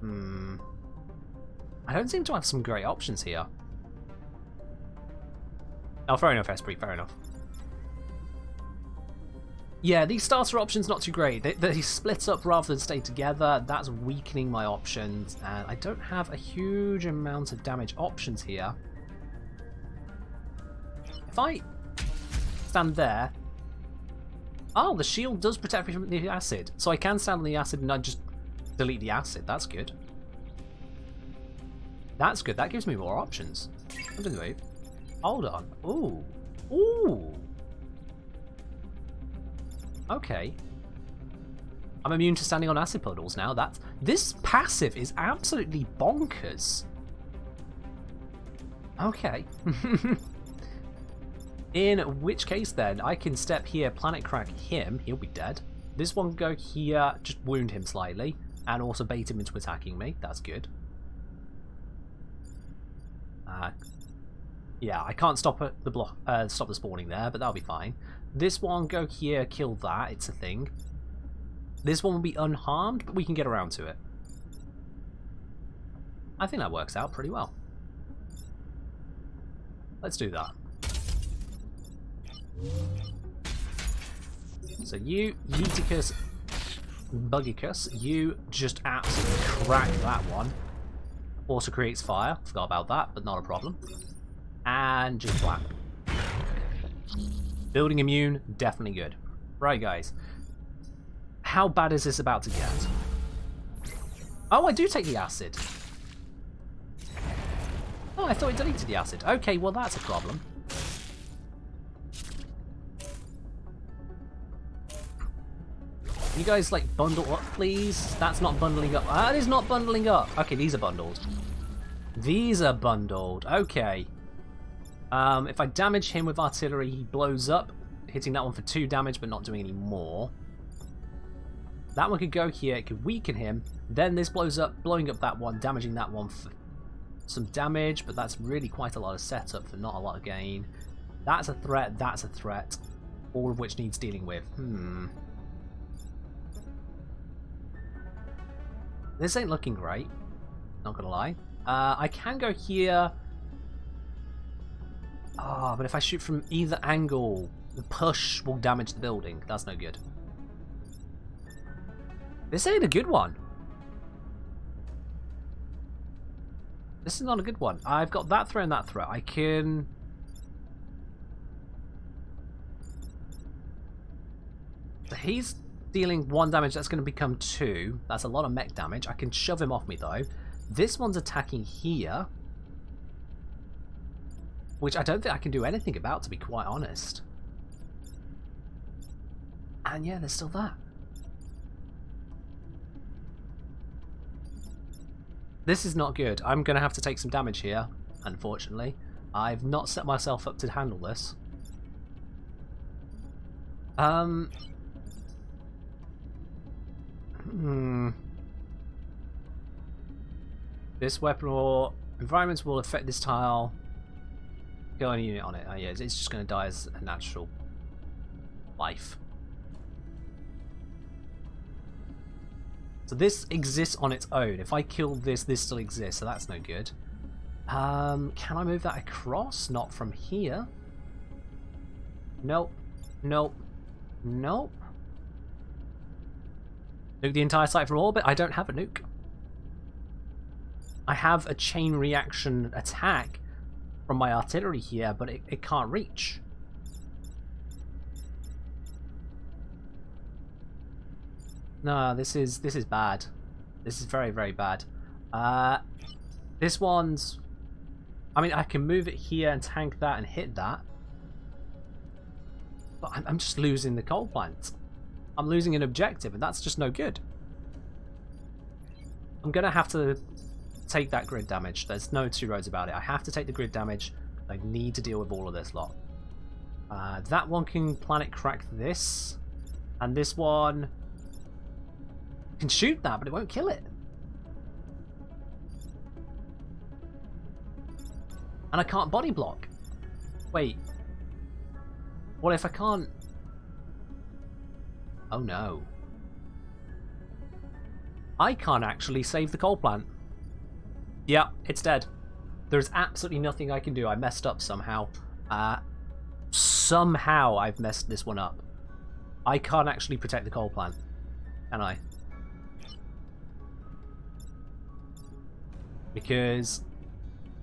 I don't seem to have some great options here. Oh, fair enough, Esprit. Fair enough. Yeah, these starter options not too great. They split up rather than stay together. That's weakening my options, and I don't have a huge amount of damage options here. If I stand there... Oh, the shield does protect me from the acid. So I can stand on the acid and I just delete the acid. That's good. That's good. That gives me more options. I'm doing the move. Hold on. Ooh. Ooh. Okay. I'm immune to standing on acid puddles now. This passive is absolutely bonkers. Okay. In which case then, I can step here, planet crack him. He'll be dead. This one go here, just wound him slightly, and also bait him into attacking me. That's good. Yeah, I can't stop the spawning there, but that'll be fine. This one, go here, kill that. It's a thing. This one will be unharmed, but we can get around to it. I think that works out pretty well. Let's do that. So you, Yeeticus, Buggicus, you just absolutely crack that one. Also creates fire. Forgot about that, but not a problem. And just whack. Building immune, definitely good. Right, guys. How bad is this about to get? Oh, I do take the acid. Oh, I thought it deleted the acid. Okay, well that's a problem. You guys, like, bundle up, please? That's not bundling up. That is not bundling up. Okay, these are bundled. These are bundled. Okay. If I damage him with artillery, he blows up, hitting that one for 2 damage, but not doing any more. That one could go here. It could weaken him. Then this blows up, blowing up that one, damaging that one for some damage, but that's really quite a lot of setup for not a lot of gain. That's a threat. That's a threat. All of which needs dealing with. This ain't looking great, not gonna lie. I can go here. Oh, but if I shoot from either angle, the push will damage the building. That's no good. This ain't a good one. This is not a good one. I've got that threat and that threat. I can... He's dealing 1 damage, that's going to become 2. That's a lot of mech damage. I can shove him off me though. This one's attacking here, which I don't think I can do anything about, to be quite honest. And yeah, there's still that. This is not good. I'm going to have to take some damage here, unfortunately. I've not set myself up to handle this. This weapon or environments will affect this tile. Kill any unit on it. Oh yeah, it's just going to die as a natural life. So this exists on its own. If I kill this, this still exists, so that's no good. Can I move that across? Not from here. Nope. Nope. Nope. Nuke the entire site from orbit? I don't have a nuke. I have a chain reaction attack from my artillery here, but it can't reach. No, this is bad. This is very, very bad. This one's... I mean, I can move it here and tank that and hit that. But I'm just losing the coal plant. I'm losing an objective, and that's just no good. I'm going to have to take that grid damage. There's no two roads about it. I have to take the grid damage. I need to deal with all of this lot. That one can planet crack this. And this one can shoot that, but it won't kill it. And I can't body block. Wait. What if I can't? Oh no. I can't actually save the coal plant. Yeah, it's dead. There's absolutely nothing I can do. I messed up somehow. Somehow I've messed this one up. I can't actually protect the coal plant. Can I? Because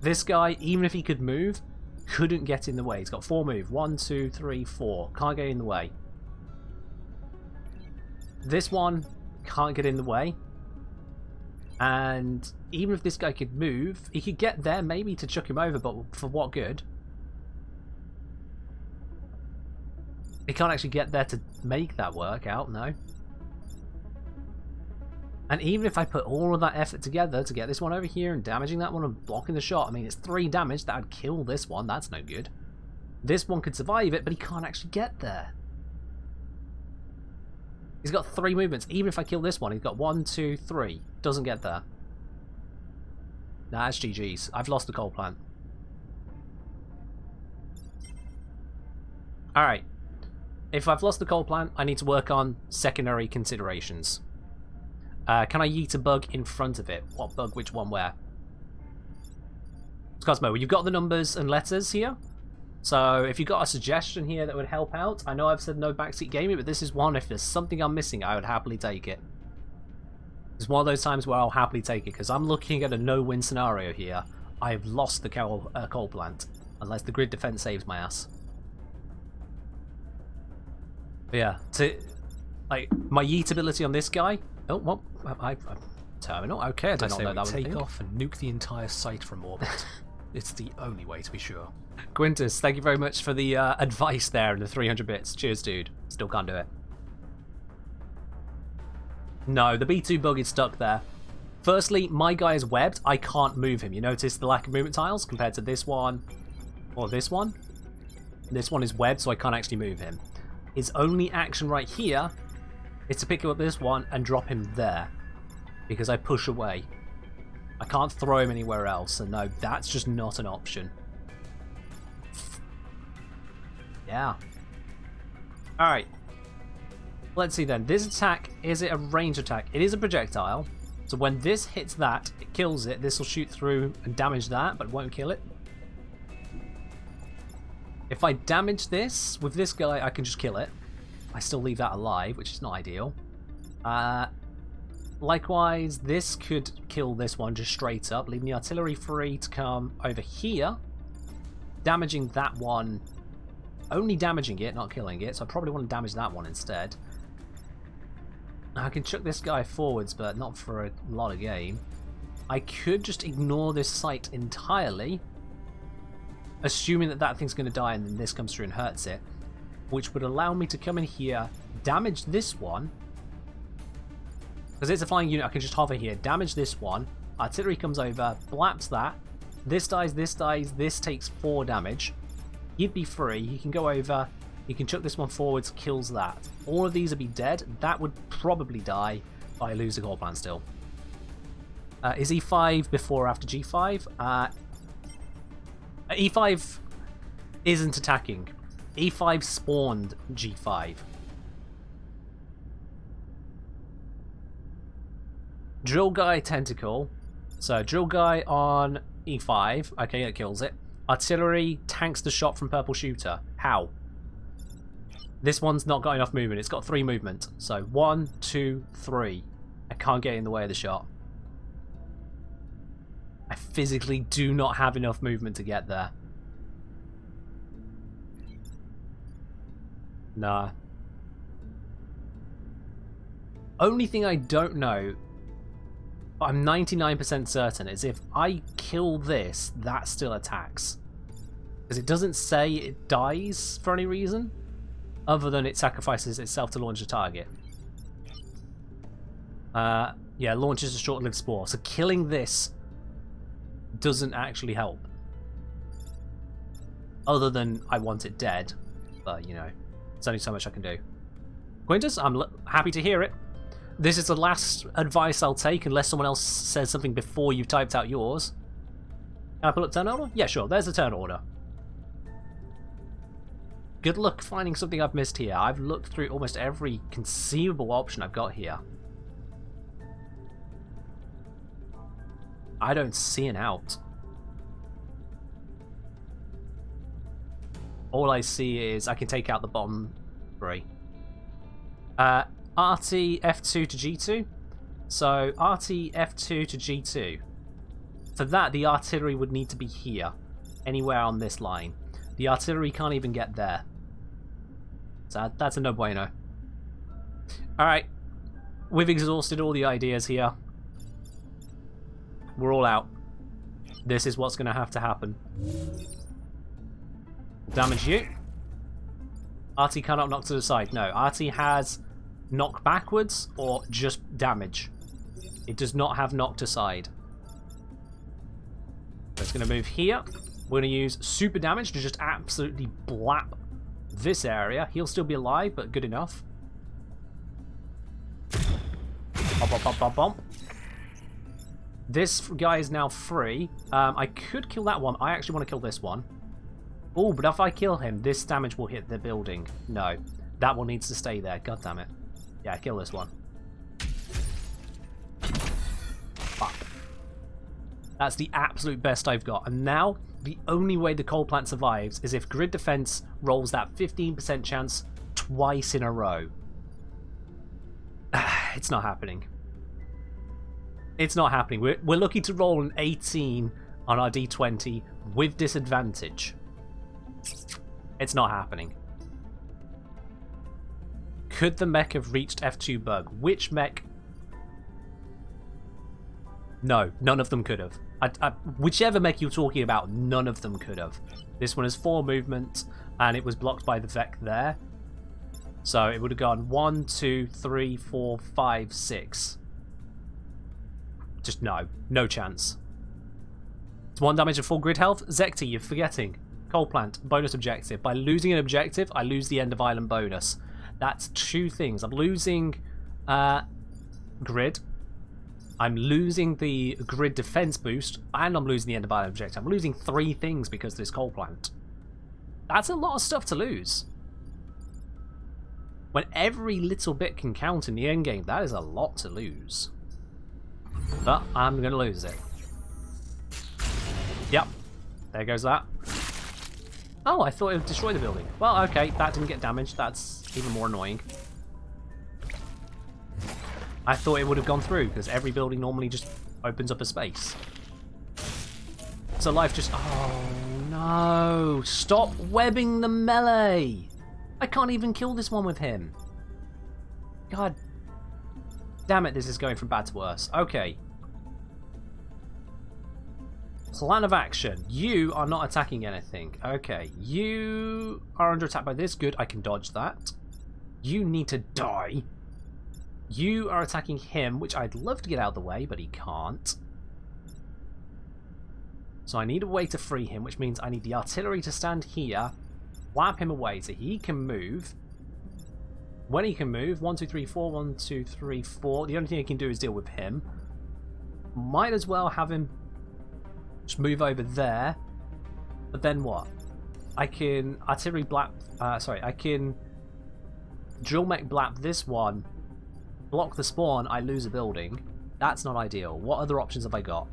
this guy, even if he could move, couldn't get in the way. He's got 4 move. 1, 2, 3, 4. Can't get in the way. This one can't get in the way. And even if this guy could move, he could get there maybe to chuck him over, but for what good? He can't actually get there to make that work out, no. And even if I put all of that effort together to get this one over here and damaging that one and blocking the shot, I mean, it's 3 damage, that would kill this one, that's no good. This one could survive it, but he can't actually get there. He's got 3 movements. Even if I kill this one, he's got 1, 2, 3. Doesn't get there. Nah, that's GG's. I've lost the coal plant. Alright. If I've lost the coal plant, I need to work on secondary considerations. Can I yeet a bug in front of it? What bug? Which one? Where? Cosmo, you've got the numbers and letters here. So if you've got a suggestion here that would help out, I know I've said no backseat gaming, but this is one. If there's something I'm missing, I would happily take it. It's one of those times where I'll happily take it, because I'm looking at a no-win scenario here. I've lost the coal plant, unless the grid defense saves my ass. But yeah, like my yeet ability on this guy. Oh, well, terminal. Okay, I did not know that was a thing. Take off and nuke the entire site from orbit. It's the only way to be sure. Quintus, thank you very much for the advice there and the 300 bits. Cheers, dude. Still can't do it. No, the B2 bug is stuck there. Firstly, my guy is webbed. I can't move him. You notice the lack of movement tiles compared to this one or this one? This one is webbed, so I can't actually move him. His only action right here is to pick up this one and drop him there, because I push away. I can't throw him anywhere else, and no, that's just not an option. Yeah. Alright. Let's see then. This attack, is it a range attack? It is a projectile. So when this hits that, it kills it. This will shoot through and damage that, but won't kill it. If I damage this with this guy, I can just kill it. I still leave that alive, which is not ideal. Likewise, this could kill this one just straight up, leaving the artillery free to come over here, damaging that one, only damaging it, not killing it, so I probably want to damage that one instead. I can chuck this guy forwards, but not for a lot of gain. I could just ignore this site entirely, assuming that that thing's going to die and then this comes through and hurts it, which would allow me to come in here, damage this one, because it's a flying unit. I can just hover here, damage this one, artillery comes over, blaps that, this dies, this takes 4 damage, he'd be free, he can go over, he can chuck this one forwards, kills that. All of these would be dead. That would probably die if I lose the coal plant still. Is E5 before or after G5? E5 isn't attacking. E5 spawned G5. Drill guy tentacle. So drill guy on E5. Okay, that kills it. Artillery tanks the shot from purple shooter. How? This one's not got enough movement. It's got 3 movement. So 1, 2, 3. I can't get in the way of the shot. I physically do not have enough movement to get there. Nah. Only thing I don't know, but I'm 99% certain, is if I kill this, that still attacks. Because it doesn't say it dies for any reason, other than it sacrifices itself to launch a target. Yeah, launches a short-lived spore. So killing this doesn't actually help. Other than I want it dead. But, you know, there's only so much I can do. Quintus, I'm happy to hear it. This is the last advice I'll take unless someone else says something before you've typed out yours. Can I pull up turn order? Yeah, sure. There's the turn order. Good luck finding something I've missed here. I've looked through almost every conceivable option I've got here. I don't see an out. All I see is I can take out the bottom 3. RT F2 to G2. So RT F2 to G2. For that, the artillery would need to be here. Anywhere on this line. The artillery can't even get there. So that's a no bueno. Alright. We've exhausted all the ideas here. We're all out. This is what's going to have to happen. Damage you. RT cannot knock to the side. No, RT has knock backwards or just damage. It does not have knock to side. So it's going to move here. We're going to use super damage to just absolutely blap this area. He'll still be alive, but good enough. Bump, bump, bump, bump, bump. This guy is now free. I could kill that one. I actually want to kill this one. Oh, but if I kill him, this damage will hit the building. No, that one needs to stay there. God damn it. Yeah, kill this one. Fuck. That's the absolute best I've got. And now, the only way the coal plant survives is if grid defense rolls that 15% chance twice in a row. It's not happening. It's not happening. We're looking to roll an 18 on our D20 with disadvantage. It's not happening. Could the mech have reached F2 bug? Which mech? No, none of them could have. Whichever mech you're talking about, none of them could have. This one has 4 movement, and it was blocked by the Vec there. So it would have gone 1, 2, 3, 4, 5, 6. Just no chance. It's 1 damage of full grid health. Zekti, you're forgetting. Coal plant, bonus objective. By losing an objective, I lose the end of island bonus. That's 2 things. I'm losing grid. I'm losing the grid defense boost, and I'm losing the end of island objective. I'm losing 3 things because of this coal plant. That's a lot of stuff to lose. When every little bit can count in the endgame, that is a lot to lose. But I'm going to lose it. Yep. There goes that. Oh, I thought it would destroy the building. Well, okay, that didn't get damaged. That's even more annoying. I thought it would have gone through, because every building normally just opens up a space. So life just... Oh, no. Stop webbing the melee. I can't even kill this one with him. God damn it, this is going from bad to worse. Okay. Plan of action. You are not attacking anything. Okay. You are under attack by this. Good, I can dodge that. You need to die. You are attacking him, which I'd love to get out of the way, but he can't. So I need a way to free him, which means I need the artillery to stand here, whap him away so he can move. When he can move, 1, 2, 3, 4, 1, 2, 3, 4. The only thing I can do is deal with him. Might as well have him just move over there. But then what? I can artillery blap. I can drill mech blap this one. Block the spawn. I lose a building. That's not ideal. What other options have I got?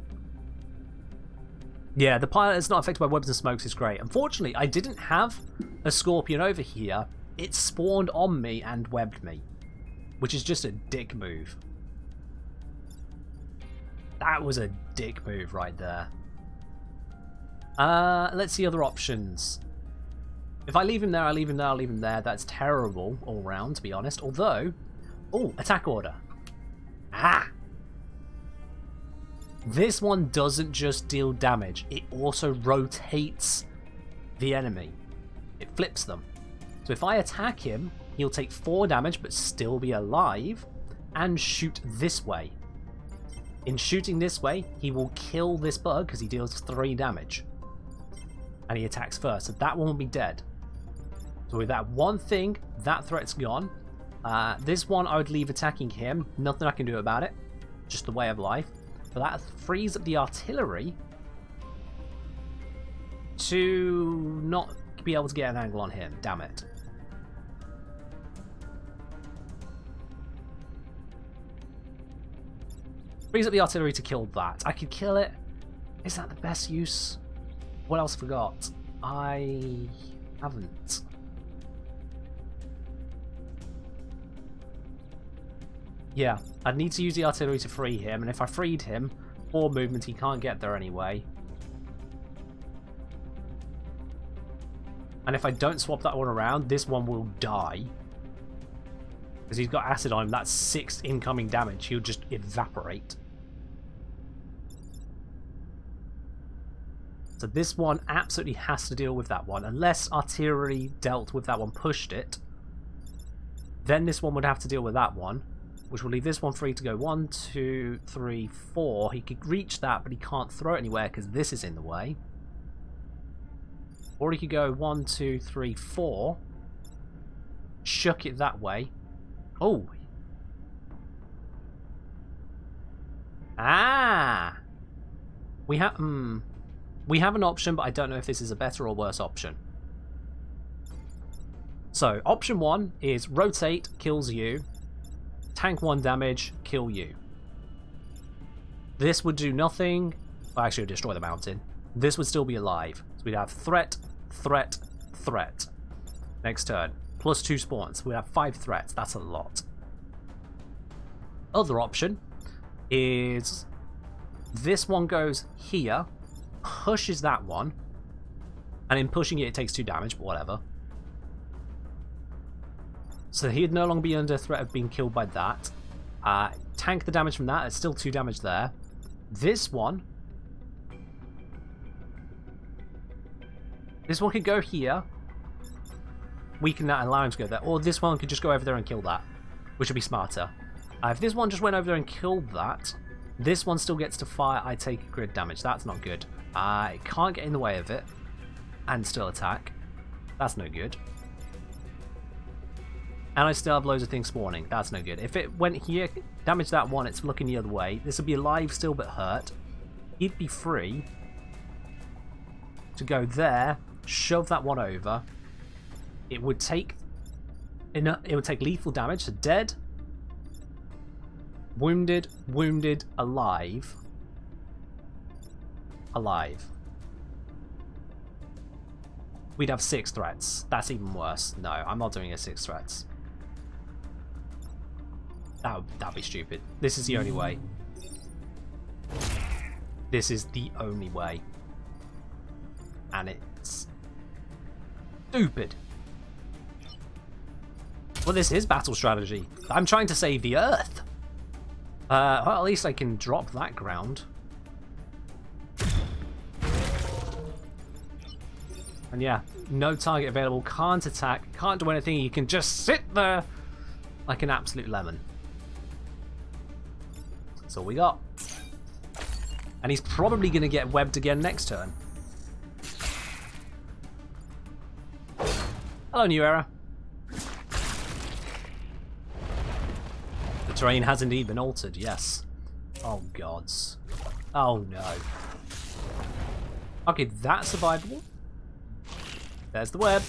Yeah, the pilot is not affected by webs and smokes is great. Unfortunately, I didn't have a scorpion over here. It spawned on me and webbed me, which is just a dick move. That was a dick move right there. Let's see other options. If I leave him there, I leave him there, I leave him there. That's terrible all round, to be honest. Although, oh, attack order. Ah! This one doesn't just deal damage, it also rotates the enemy. It flips them. So if I attack him, he'll take 4 damage but still be alive and shoot this way. In shooting this way, he will kill this bug because he deals 3 damage. And he attacks first, so that one will be dead. So with that one thing, that threat's gone. This one I would leave attacking him. Nothing I can do about it. Just the way of life. But that frees up the artillery to not be able to get an angle on him. Damn it. Frees up the artillery to kill that. I could kill it. Is that the best use? What else have I got? I haven't. Yeah, I'd need to use the artillery to free him, and if I freed him, 4 movement, he can't get there anyway. And if I don't swap that one around, this one will die. Because he's got acid on him, that's 6 incoming damage. He'll just evaporate. So this one absolutely has to deal with that one. Unless artillery dealt with that one, pushed it. Then this one would have to deal with that one. Which will leave this one free to go 1, 2, 3, 4. He could reach that, but he can't throw it anywhere because this is in the way. Or he could go 1, 2, 3, 4. Shuck it that way. Oh. Ah. We have an option, but I don't know if this is a better or worse option. So, option 1 is rotate, kills you. Tank 1 damage, kill you. This would do nothing. Well, actually, destroy the mountain. This would still be alive. So we'd have threat, threat, threat. Next turn. Plus 2 spawns. We'd have 5 threats. That's a lot. Other option is this one goes here, pushes that one, and in pushing it, it takes 2 damage, but whatever. So he'd no longer be under threat of being killed by that. Tank the damage from that. There's still 2 damage there. This one could go here. Weaken that and allow him to go there. Or this one could just go over there and kill that, which would be smarter. If this one just went over there and killed that, this one still gets to fire. I take grid damage. That's not good. It can't get in the way of it and still attack. That's no good. And I still have loads of things spawning. That's no good. If it went here, damage that one, it's looking the other way. This would be alive still but hurt. He'd be free to go there, shove that one over. It would take lethal damage, so dead, wounded, wounded, alive. Alive. We'd have 6 threats. That's even worse. No, I'm not doing a 6 threats. That'd be stupid. This is the only way. This is the only way. And it's stupid. Well, this is battle strategy. I'm trying to save the Earth. Well, at least I can drop that ground. And yeah, no target available, can't attack, can't do anything, you can just sit there like an absolute lemon. That's all we got. And he's probably going to get webbed again next turn. Hello, New Era. The terrain has indeed been altered, yes. Oh, gods. Oh, no. Okay, that's survivable. There's the web.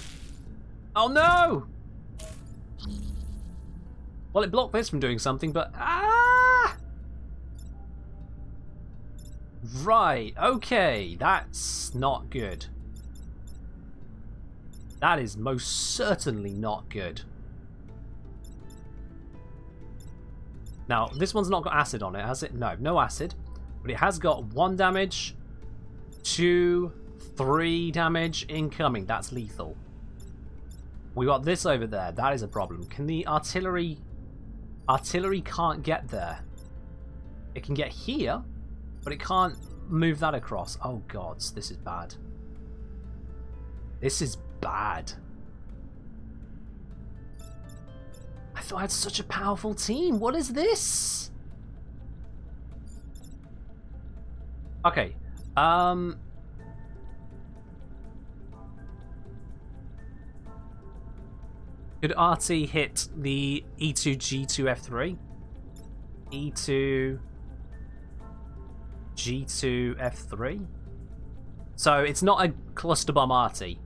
Oh, no! Well, it blocked this from doing something, but... Ah! Right, okay, that's not good. That is most certainly not good. Now, this one's not got acid on it, has it? No, no acid. But it has got 1 damage, 2, 3 damage incoming. That's lethal. We got this over there. That is a problem. Can the artillery... Artillery can't get there. It can get here, but it can't move that across. Oh, gods. This is bad. This is bad. I thought I had such a powerful team. What is this? Okay. Could RT hit the E2G2F3? E2G2F3? So it's not a cluster bomb RT.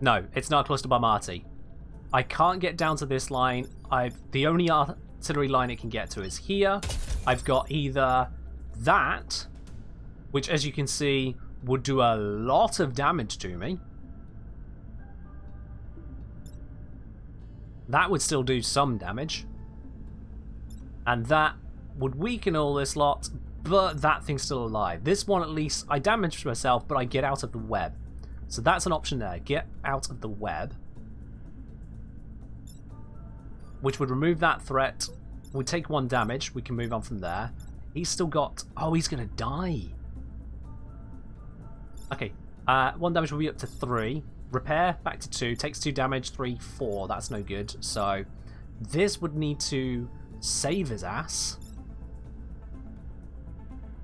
No, it's not a cluster bomb RT. I can't get down to this line. The only artillery line it can get to is here. I've got either that, which as you can see would do a lot of damage to me. That would still do some damage. And that would weaken all this lot, but that thing's still alive. This one at least, I damaged myself, but I get out of the web. So that's an option there. Get out of the web. Which would remove that threat. We take 1 damage. We can move on from there. He's still got... Oh, he's going to die. Okay. 1 damage will be up to 3. Repair, back to 2. Takes 2 damage. 3, 4. That's no good. So this would need to save his ass.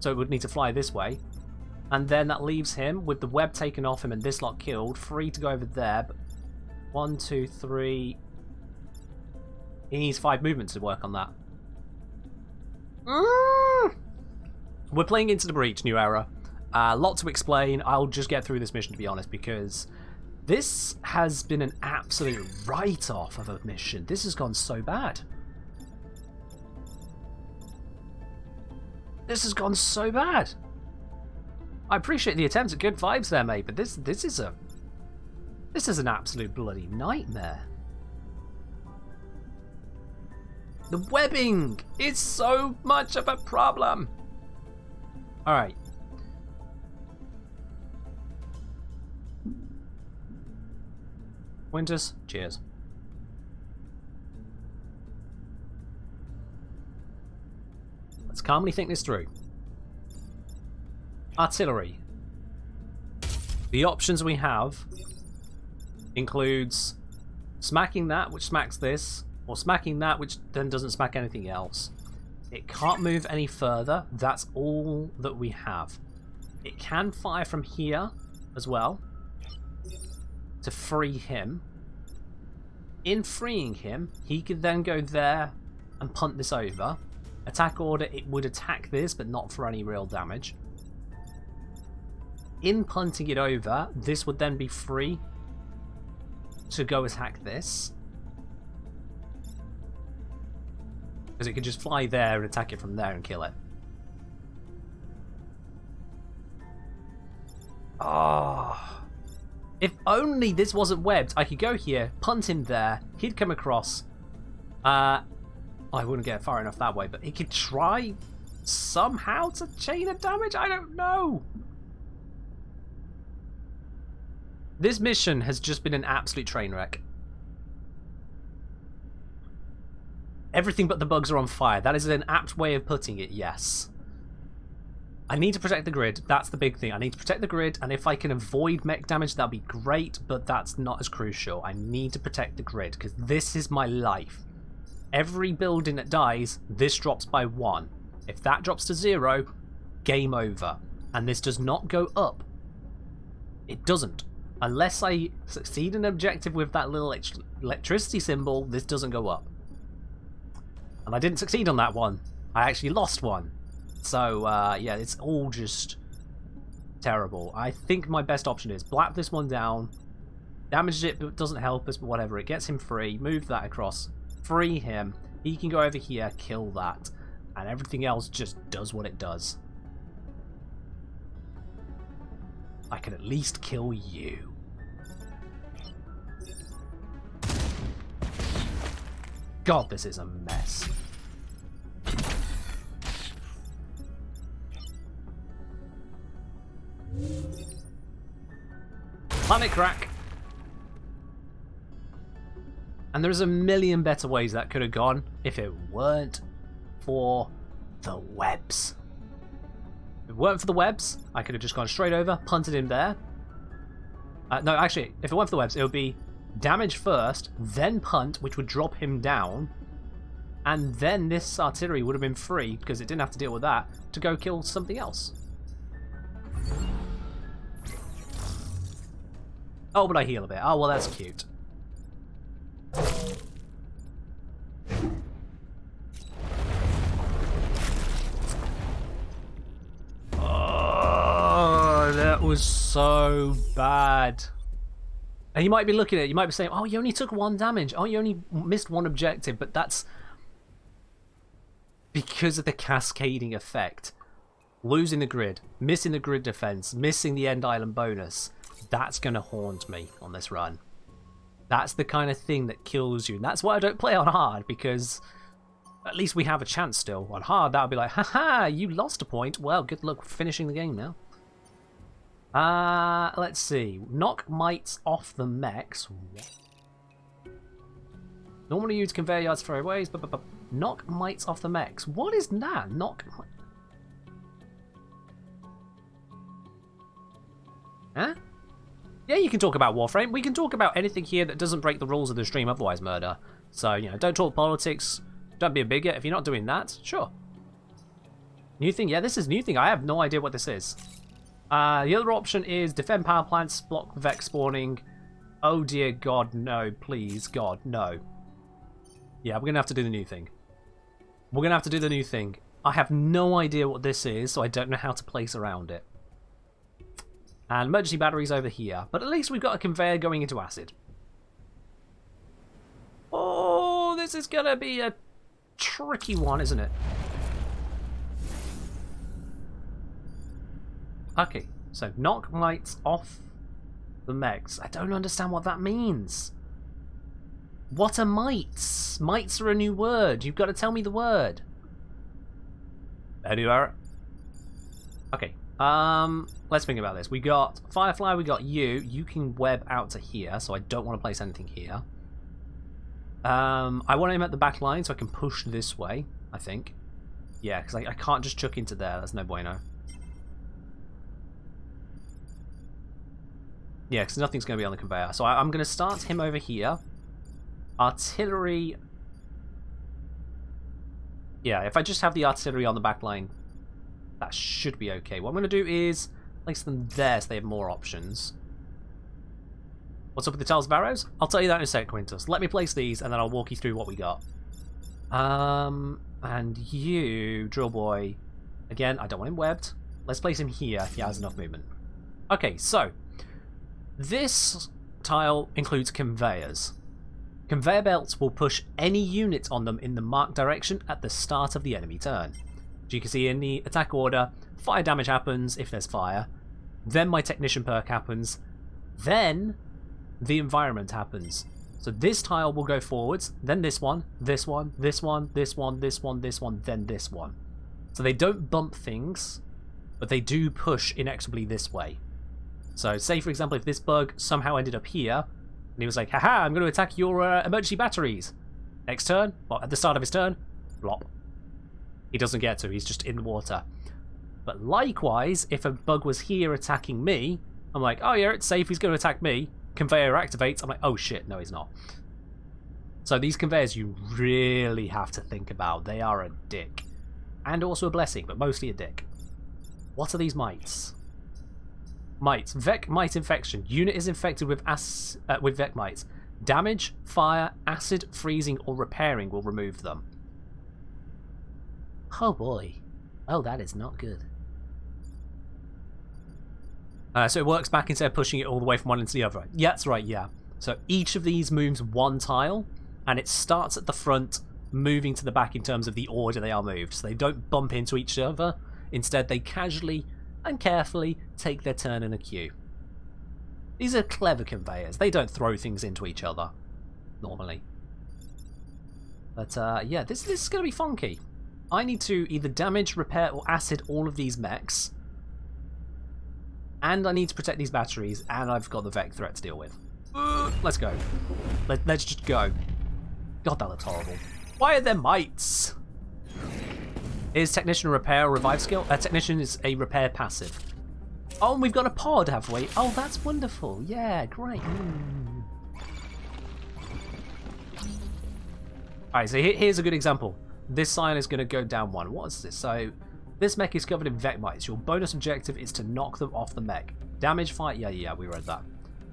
So it would need to fly this way. And then that leaves him with the web taken off him and this lot killed. Free to go over there. But 1, 2, 3. He needs 5 movements to work on that. We're playing Into the Breach, New Era. A lot to explain. I'll just get through this mission, to be honest, because this has been an absolute write-off of a mission. This has gone so bad. This has gone so bad. I appreciate the attempts at good vibes there, mate, but this is an absolute bloody nightmare. The webbing is so much of a problem. All right. Winters, cheers. Let's calmly think this through. Artillery. The options we have includes smacking that, which smacks this, or smacking that, which then doesn't smack anything else. It can't move any further. That's all that we have. It can fire from here as well to free him. In freeing him, he could then go there and punt this over. Attack order, it would attack this, but not for any real damage. In punting it over, this would then be free to go attack this. Because it could just fly there and attack it from there and kill it. Oh. If only this wasn't webbed, I could go here, punt him there, he'd come across. I wouldn't get far enough that way, but he could try somehow to chain a damage? I don't know. This mission has just been an absolute train wreck. Everything but the bugs are on fire. That is an apt way of putting it, yes. I need to protect the grid. That's the big thing. I need to protect the grid, and if I can avoid mech damage, that'd be great, but that's not as crucial. I need to protect the grid, because this is my life. Every building that dies, this drops by 1. If that drops to 0, game over. And this does not go up. It doesn't. Unless I succeed in an objective with that little electricity symbol, this doesn't go up. And I didn't succeed on that one. I actually lost one. So, yeah, it's all just terrible. I think my best option is blap this one down, damage it, but it doesn't help us, but whatever. It gets him free, move that across, free him. He can go over here, kill that. and everything else just does what it does. I can at least kill you. God, this is a mess. Planet crack. And there's a million better ways that could have gone if it weren't for the webs. If it weren't for the webs, I could have just gone straight over, punted him there. No, actually, if it weren't for the webs, it would be damage first, then punt, which would drop him down, and then this artillery would have been free, because it didn't have to deal with that, to go kill something else. Oh, but I heal a bit. Oh, well, that's cute. Oh, that was so bad. And you might be looking at it, you might be saying, oh, you only took 1 damage. Oh, you only missed 1 objective. But that's because of the cascading effect. Losing the grid, missing the grid defense, missing the end island bonus. That's going to haunt me on this run. That's the kind of thing that kills you. And that's why I don't play on hard, because at least we have a chance still. On hard, that would be like, haha, you lost a point. Well, good luck finishing the game now. Let's see. Knock mites off the mechs. Normally use conveyor yards for ways, but knock mites off the mechs. What is that? Knock. Huh? Yeah, you can talk about Warframe. We can talk about anything here that doesn't break the rules of the stream, otherwise murder. So, you know, don't talk politics. Don't be a bigot. If you're not doing that, sure. New thing? Yeah, this is new thing. I have no idea what this is. The other option is defend power plants, block Vex spawning. Oh dear God, no. Please, God, no. Yeah, we're going to have to do the new thing. We're going to have to do the new thing. I have no idea what this is, so I don't know how to place around it. And emergency batteries over here. But at least we've got a conveyor going into acid. Oh, this is going to be a tricky one, isn't it? Okay, so knock mites off the mechs. I don't understand what that means. What are mites? Mites are a new word. You've got to tell me the word. Anywhere. Okay. Let's think about this. We got Firefly, we got you. You can web out to here, so I don't want to place anything here. I want him at the back line so I can push this way, I think. Yeah, because I can't just chuck into there. That's no bueno. Yeah, because nothing's going to be on the conveyor. So I'm going to start him over here. Artillery. Yeah, if I just have the artillery on the back line, that should be okay. What I'm going to do is place them there so they have more options. What's up with the tiles of arrows? I'll tell you that in a sec, Quintus. Let me place these and then I'll walk you through what we got. And you, drill boy. Again, I don't want him webbed. Let's place him here. He has enough movement. Okay, so this tile includes conveyors. Conveyor belts will push any units on them in the marked direction at the start of the enemy turn. As you can see in the attack order, fire damage happens if there's fire. Then my technician perk happens. Then the environment happens. So this tile will go forwards, then this one, this one, this one, this one, this one, this one, then this one. So they don't bump things, but they do push inexorably this way. So say for example if this bug somehow ended up here, and he was like, haha, I'm going to attack your emergency batteries. Next turn, well, at the start of his turn, flop. He doesn't get to, he's just in the water. But likewise, if a bug was here attacking me, I'm like, oh yeah, it's safe, he's going to attack me. Conveyor activates, I'm like, oh shit, no he's not. So these conveyors you really have to think about. They are a dick. And also a blessing, but mostly a dick. What are these mites? Mites. Vec mite infection. Unit is infected with Vec mites. Damage, fire, acid, freezing, or repairing will remove them. Oh boy. Oh, that is not good. So it works back instead of pushing it all the way from one into the other. Yeah, that's right, yeah. So each of these moves one tile, and it starts at the front moving to the back in terms of the order they are moved. So they don't bump into each other. Instead, they casually and carefully take their turn in a queue. These are clever conveyors. They don't throw things into each other, normally. But yeah, this is going to be funky. I need to either damage, repair, or acid all of these mechs. And I need to protect these batteries, and I've got the Vec threat to deal with. Let's go. Let's just go. God, that looks horrible. Why are there mites? Is Technician a repair or revive skill? Technician is a repair passive. Oh, and we've got a pod, have we? Oh, that's wonderful. Yeah, great. Alright, so here's a good example. This sign is going to go down one. What is this? So, this mech is covered in Vec mites. Your bonus objective is to knock them off the mech. Damage, fight, yeah, we read that.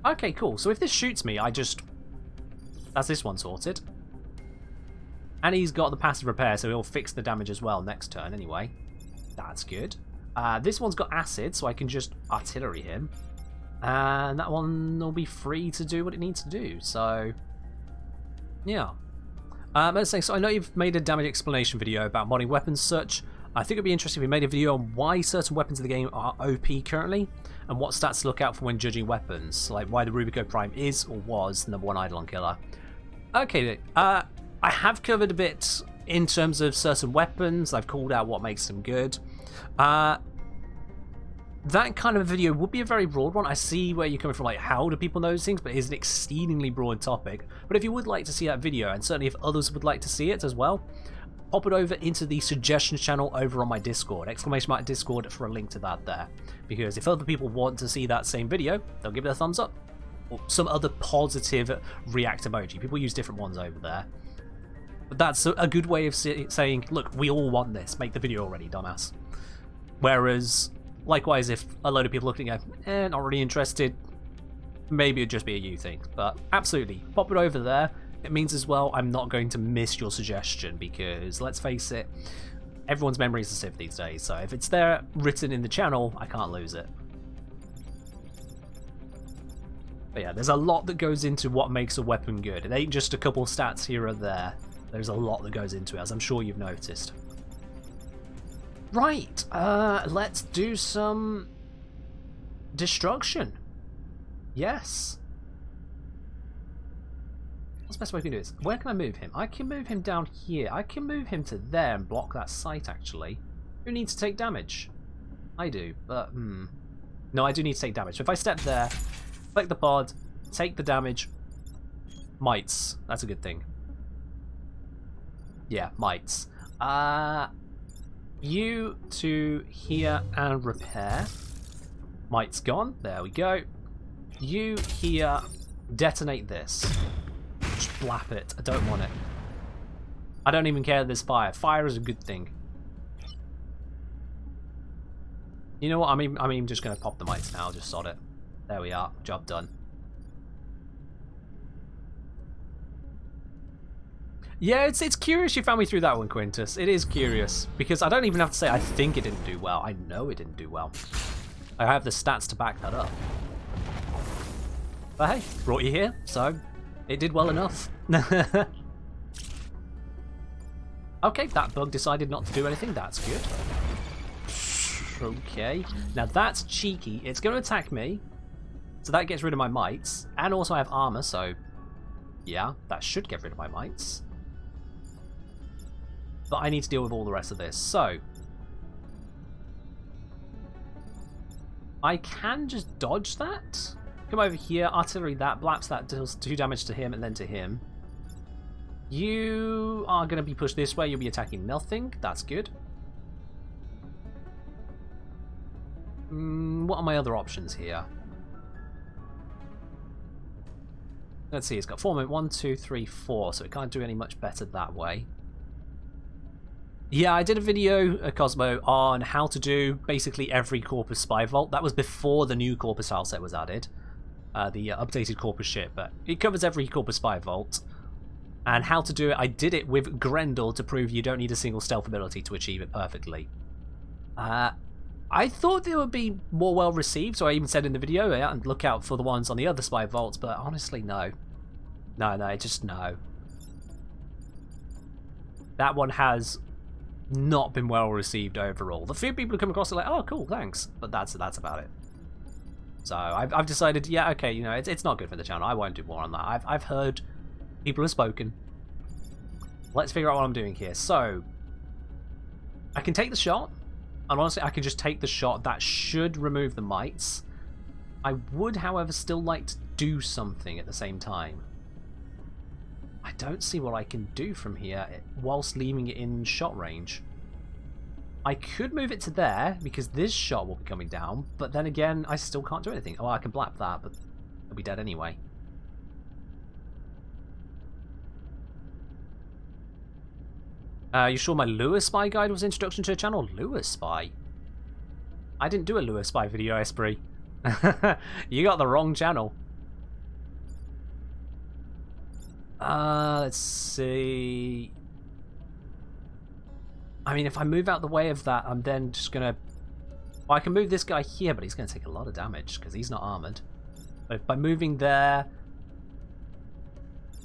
Okay, cool. So if this shoots me, that's this one sorted. And he's got the passive repair, so he'll fix the damage as well next turn anyway. That's good. This one's got acid, so I can just artillery him. And that one will be free to do what it needs to do, so... yeah. Let's say, so I know you've made a damage explanation video about modding weapons such. I think it'd be interesting if we made a video on why certain weapons in the game are OP currently, and what stats to look out for when judging weapons, like why the Rubico Prime is or was the #1 Eidolon killer. Okay, I have covered a bit in terms of certain weapons. I've called out what makes them good. That kind of a video would be a very broad one. I see where you're coming from, like how do people know those things, but it is an exceedingly broad topic. But if you would like to see that video, and certainly if others would like to see it as well, pop it over into the suggestions channel over on my Discord. !Discord for a link to that there. Because if other people want to see that same video, they'll give it a thumbs up. Or some other positive react emoji. People use different ones over there. But that's a good way of saying, look, we all want this. Make the video already, dumbass. Whereas, likewise, if a load of people looking at, not really interested, maybe it'd just be a you thing. But absolutely, pop it over there. It means as well I'm not going to miss your suggestion, because let's face it, everyone's memory is a sieve these days, so if it's there written in the channel, I can't lose it. But yeah, there's a lot that goes into what makes a weapon good. It ain't just a couple stats here or there. There's a lot that goes into it, as I'm sure you've noticed. Right, let's do some destruction. Yes. What's the best way we can do this? Where can I move him? I can move him down here. I can move him to there and block that site, actually. Who needs to take damage? I do, but, No, I do need to take damage. So if I step there, click the pod, take the damage, mites. That's a good thing. Yeah, mites. You to here and repair. Mite's gone. There we go. You here, detonate this. Just blap it. I don't want it. I don't even care that there's fire. Fire is a good thing. You know what? I'm even just going to pop the mites now. Just sod it. There we are. Job done. Yeah, it's curious you found me through that one, Quintus. It is curious. Because I don't even have to say I think it didn't do well. I know it didn't do well. I have the stats to back that up. But hey, brought you here, so it did well enough. Okay, that bug decided not to do anything. That's good. Okay. Now that's cheeky. It's going to attack me. So that gets rid of my mites. And also I have armor, so yeah, that should get rid of my mites. But I need to deal with all the rest of this. So I can just dodge that. Come over here, artillery that, blaps that, deals 2 damage to him and then to him. You are going to be pushed this way, you'll be attacking nothing. That's good. What are my other options here? Let's see, it's got 4 movement. 1, 2, 3, 4, so it can't do any much better that way. Yeah, I did a video, Cosmo, on how to do basically every Corpus Spy Vault. That was before the new Corpus tile set was added. The updated Corpus ship, but it covers every Corpus Spy Vault. And how to do it, I did it with Grendel to prove you don't need a single stealth ability to achieve it perfectly. I thought they would be more well received, so I even said in the video, yeah, and look out for the ones on the other Spy Vaults, but honestly, no. No, just no. That one has not been well received overall. The few people who come across are like, oh, cool, thanks. But that's about it. So I've decided, yeah, okay, you know, it's not good for the channel. I won't do more on that. I've heard people have spoken. Let's figure out what I'm doing here. So I can take the shot, and honestly, I can just take the shot. That should remove the mites. I would, however, still like to do something at the same time. I don't see what I can do from here whilst leaving it in shot range. I could move it to there, because this shot will be coming down, but then again, I still can't do anything. Oh, I can blap that, but it'll be dead anyway. You sure my Lure Spy guide was introduction to the channel? Lure Spy? I didn't do a Lure Spy video, Esprit. You got the wrong channel. Let's see. I mean, if I move out the way of that, I'm then just gonna... Well, I can move this guy here, but he's gonna take a lot of damage, because he's not armoured. But by moving there...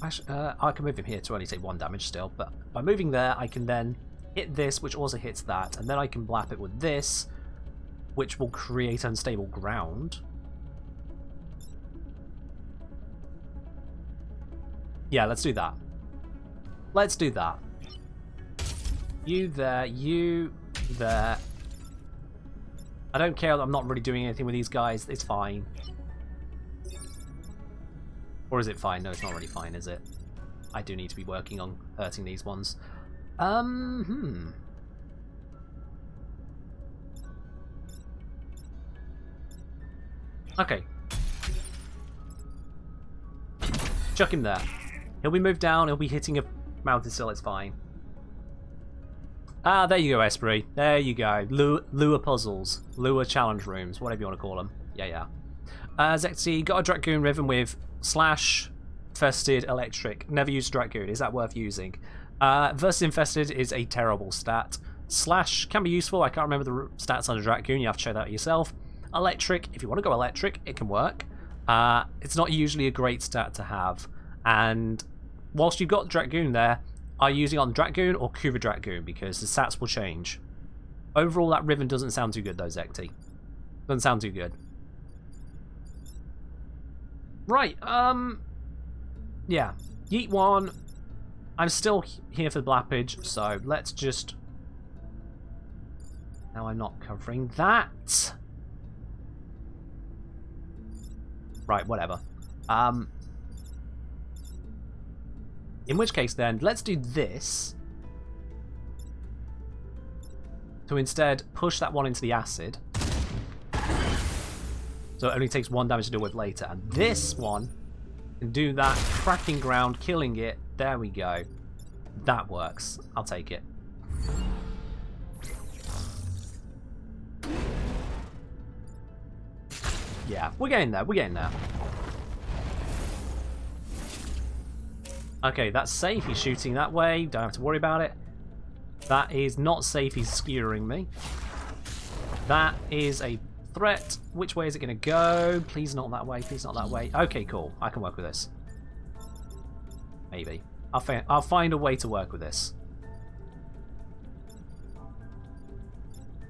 Actually, I can move him here to only take 1 damage still, but by moving there, I can then hit this, which also hits that, and then I can blap it with this, which will create unstable ground. Yeah, let's do that. Let's do that. You there, you there. I don't care that I'm not really doing anything with these guys. It's fine. Or is it fine? No, it's not really fine, is it? I do need to be working on hurting these ones. Okay. Chuck him there. He'll be moved down, he'll be hitting a mountain sill, it's fine. Ah, there you go, Esprit. There you go. Lure puzzles. Lure challenge rooms, whatever you want to call them. Yeah. Zexy, got a Dragoon Riven with / Infested Electric. Never used Dragoon. Is that worth using? Versus Infested is a terrible stat. / can be useful. I can't remember the stats on a Dragoon. You have to check that out yourself. Electric, if you want to go electric, it can work. It's not usually a great stat to have. And whilst you've got Dragoon there, are you using on Dragoon or Kuva Dragoon? Because the stats will change. Overall, that Riven doesn't sound too good, though, Zekti. Doesn't sound too good. Right, yeah. Yeet 1. I'm still here for the blappage, so let's just... Now I'm not covering that. Right, whatever. In which case, then, let's do this. To instead push that one into the acid. So it only takes 1 damage to deal with later. And this one can do that, cracking ground, killing it. There we go. That works. I'll take it. Yeah, we're getting there. We're getting there. Okay, that's safe. He's shooting that way. Don't have to worry about it. That is not safe. He's skewering me. That is a threat. Which way is it going to go? Please not that way. Please not that way. Okay, cool. I can work with this. Maybe. I'll find a way to work with this.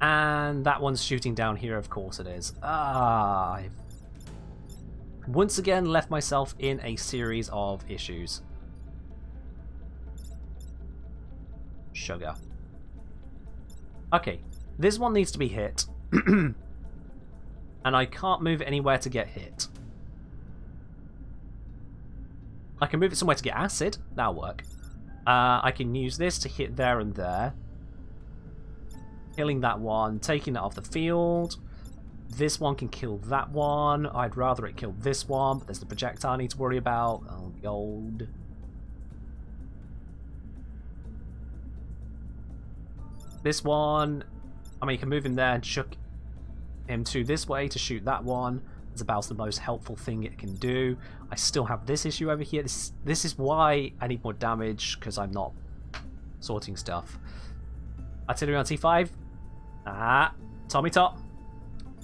And that one's shooting down here. Of course it is. I've once again left myself in a series of issues. Sugar. Okay, this one needs to be hit. And I can't move it anywhere to get hit. I can move it somewhere to get acid. That'll work. I can use this to hit there and there. Killing that one, taking it off the field. This one can kill that one. I'd rather it kill this one, but there's the projectile I need to worry about. Oh, gold. This one, I mean, you can move him there and chuck him to this way to shoot that one. It's about the most helpful thing it can do. I still have this issue over here. This is why I need more damage, because I'm not sorting stuff. Artillery on T5. Tommy Tot.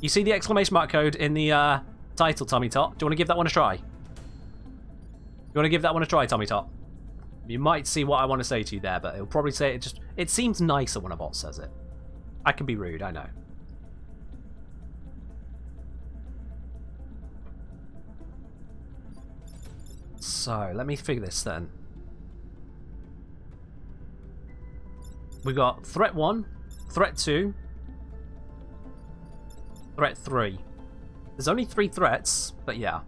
You see the exclamation mark code in the title, Tommy Tot. Do you want to give that one a try? You want to give that one a try, Tommy Tot? You might see what I want to say to you there, but it'll probably say it just... It seems nicer when a bot says it. I can be rude, I know. So, let me figure this then. We got threat 1, threat 2, threat 3. There's only 3 threats, but yeah.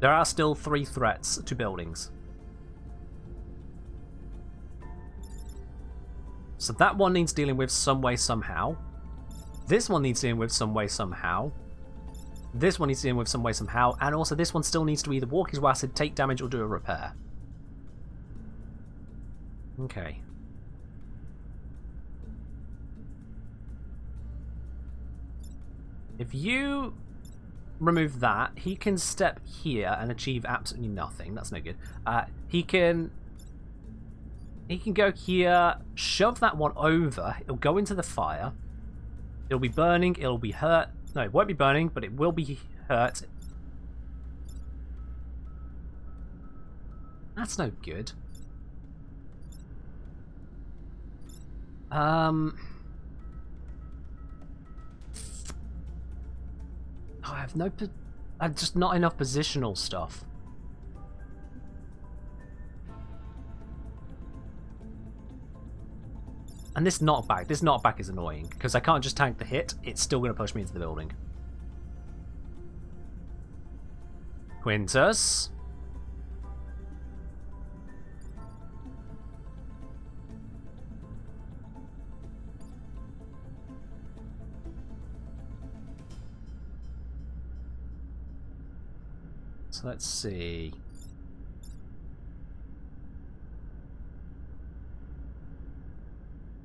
There are still 3 threats to buildings. So that one needs dealing with some way, somehow. This one needs dealing with some way, somehow. This one needs dealing with some way, somehow. And also this one still needs to either walk into acid, take damage, or do a repair. Okay. If you remove that, he can step here and achieve absolutely nothing. That's no good. He can go here, shove that one over. It'll go into the fire. It'll be burning. It'll be hurt. No, it won't be burning, but it will be hurt. That's no good. I have no... I've just not enough positional stuff. And this knockback is annoying, because I can't just tank the hit, it's still going to push me into the building. Quintus. So let's see.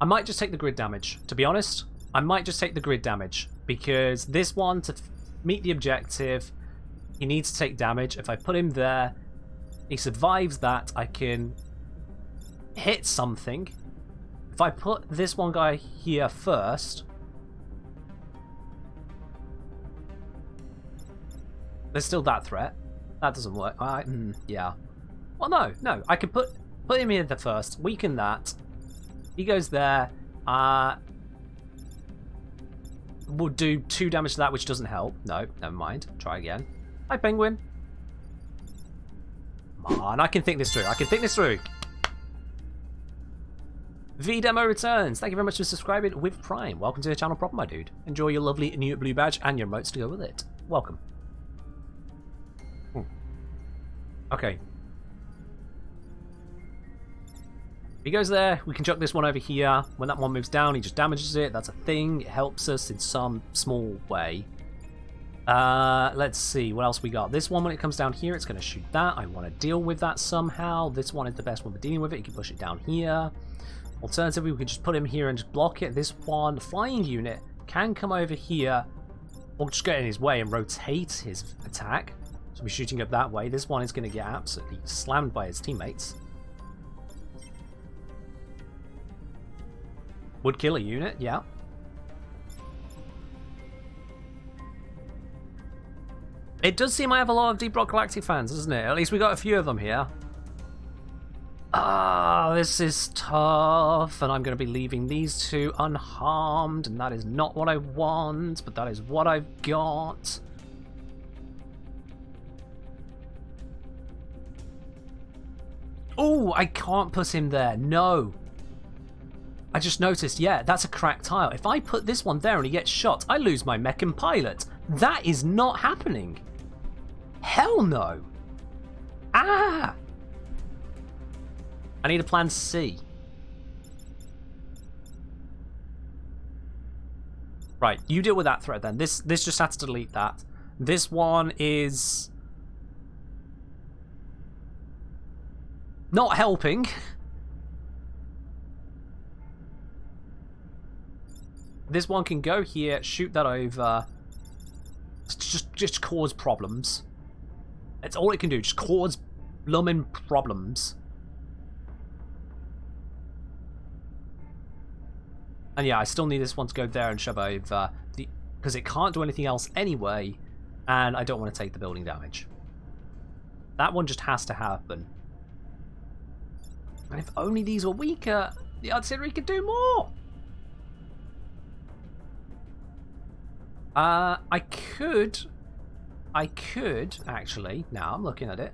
I might just take the grid damage, to be honest. I might just take the grid damage, because this one, to meet the objective, he needs to take damage. If I put him there, he survives that, I can hit something. If I put this one guy here first, there's still that threat. That doesn't work. Yeah. Well, no. I could put him here the first, weaken that. He goes there. We'll do 2 damage to that, which doesn't help. No, never mind. Try again. Hi, Penguin. Come on, I can think this through. V-Demo returns. Thank you very much for subscribing with Prime. Welcome to the channel proper, my dude. Enjoy your lovely new blue badge and your emotes to go with it. Welcome. Okay. If he goes there, we can chuck this one over here. When that one moves down, he just damages it. That's a thing. It helps us in some small way. Let's see. What else we got? This one, when it comes down here, it's going to shoot that. I want to deal with that somehow. This one is the best one for dealing with it. You can push it down here. Alternatively, we can just put him here and just block it. This one, the flying unit, can come over here or just get in his way and rotate his attack. So we're shooting up that way. This one is going to get absolutely slammed by his teammates. Would kill a unit, yeah. It does seem I have a lot of Deep Rock Galactic fans, doesn't it? At least we got a few of them here. This is tough, and I'm going to be leaving these 2 unharmed, and that is not what I want, but that is what I've got. Oh, I can't put him there. No. I just noticed, yeah, that's a cracked tile. If I put this one there and he gets shot, I lose my mech and pilot. That is not happening. Hell no. I need a plan C. Right, you deal with that threat then. This just has to delete that. This one is not helping. This one can go here, shoot that over. Just cause problems. That's all it can do, just cause blooming problems. And yeah, I still need this one to go there and shove over, because it can't do anything else anyway, and I don't want to take the building damage. That one just has to happen. And if only these were weaker, the artillery could do more. I could actually. Now I'm looking at it.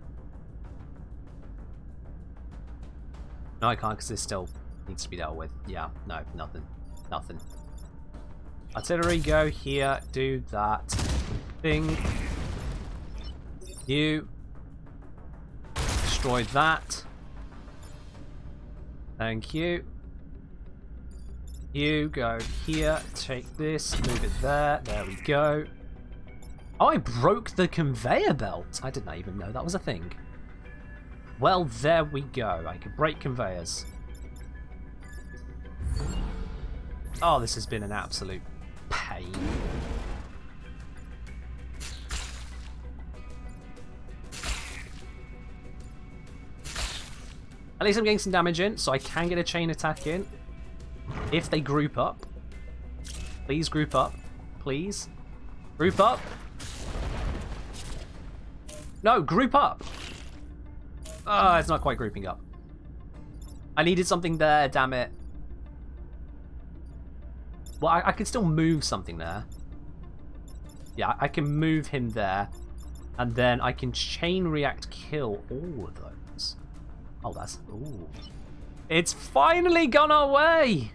No, I can't because this still needs to be dealt with. Yeah, no, nothing. Artillery, go here, do that thing. You destroyed that. Thank you. You go here, take this, move it there. There we go. Oh, I broke the conveyor belt. I did not even know that was a thing. Well, there we go. I can break conveyors. Oh, this has been an absolute pain. At least I'm getting some damage in, so I can get a chain attack in. If they group up. Please group up. Please. Group up. No, group up. It's not quite grouping up. I needed something there, damn it. Well, I can still move something there. Yeah, I can move him there. And then I can chain react kill all of those. Oh, that's... Ooh. It's finally gone away!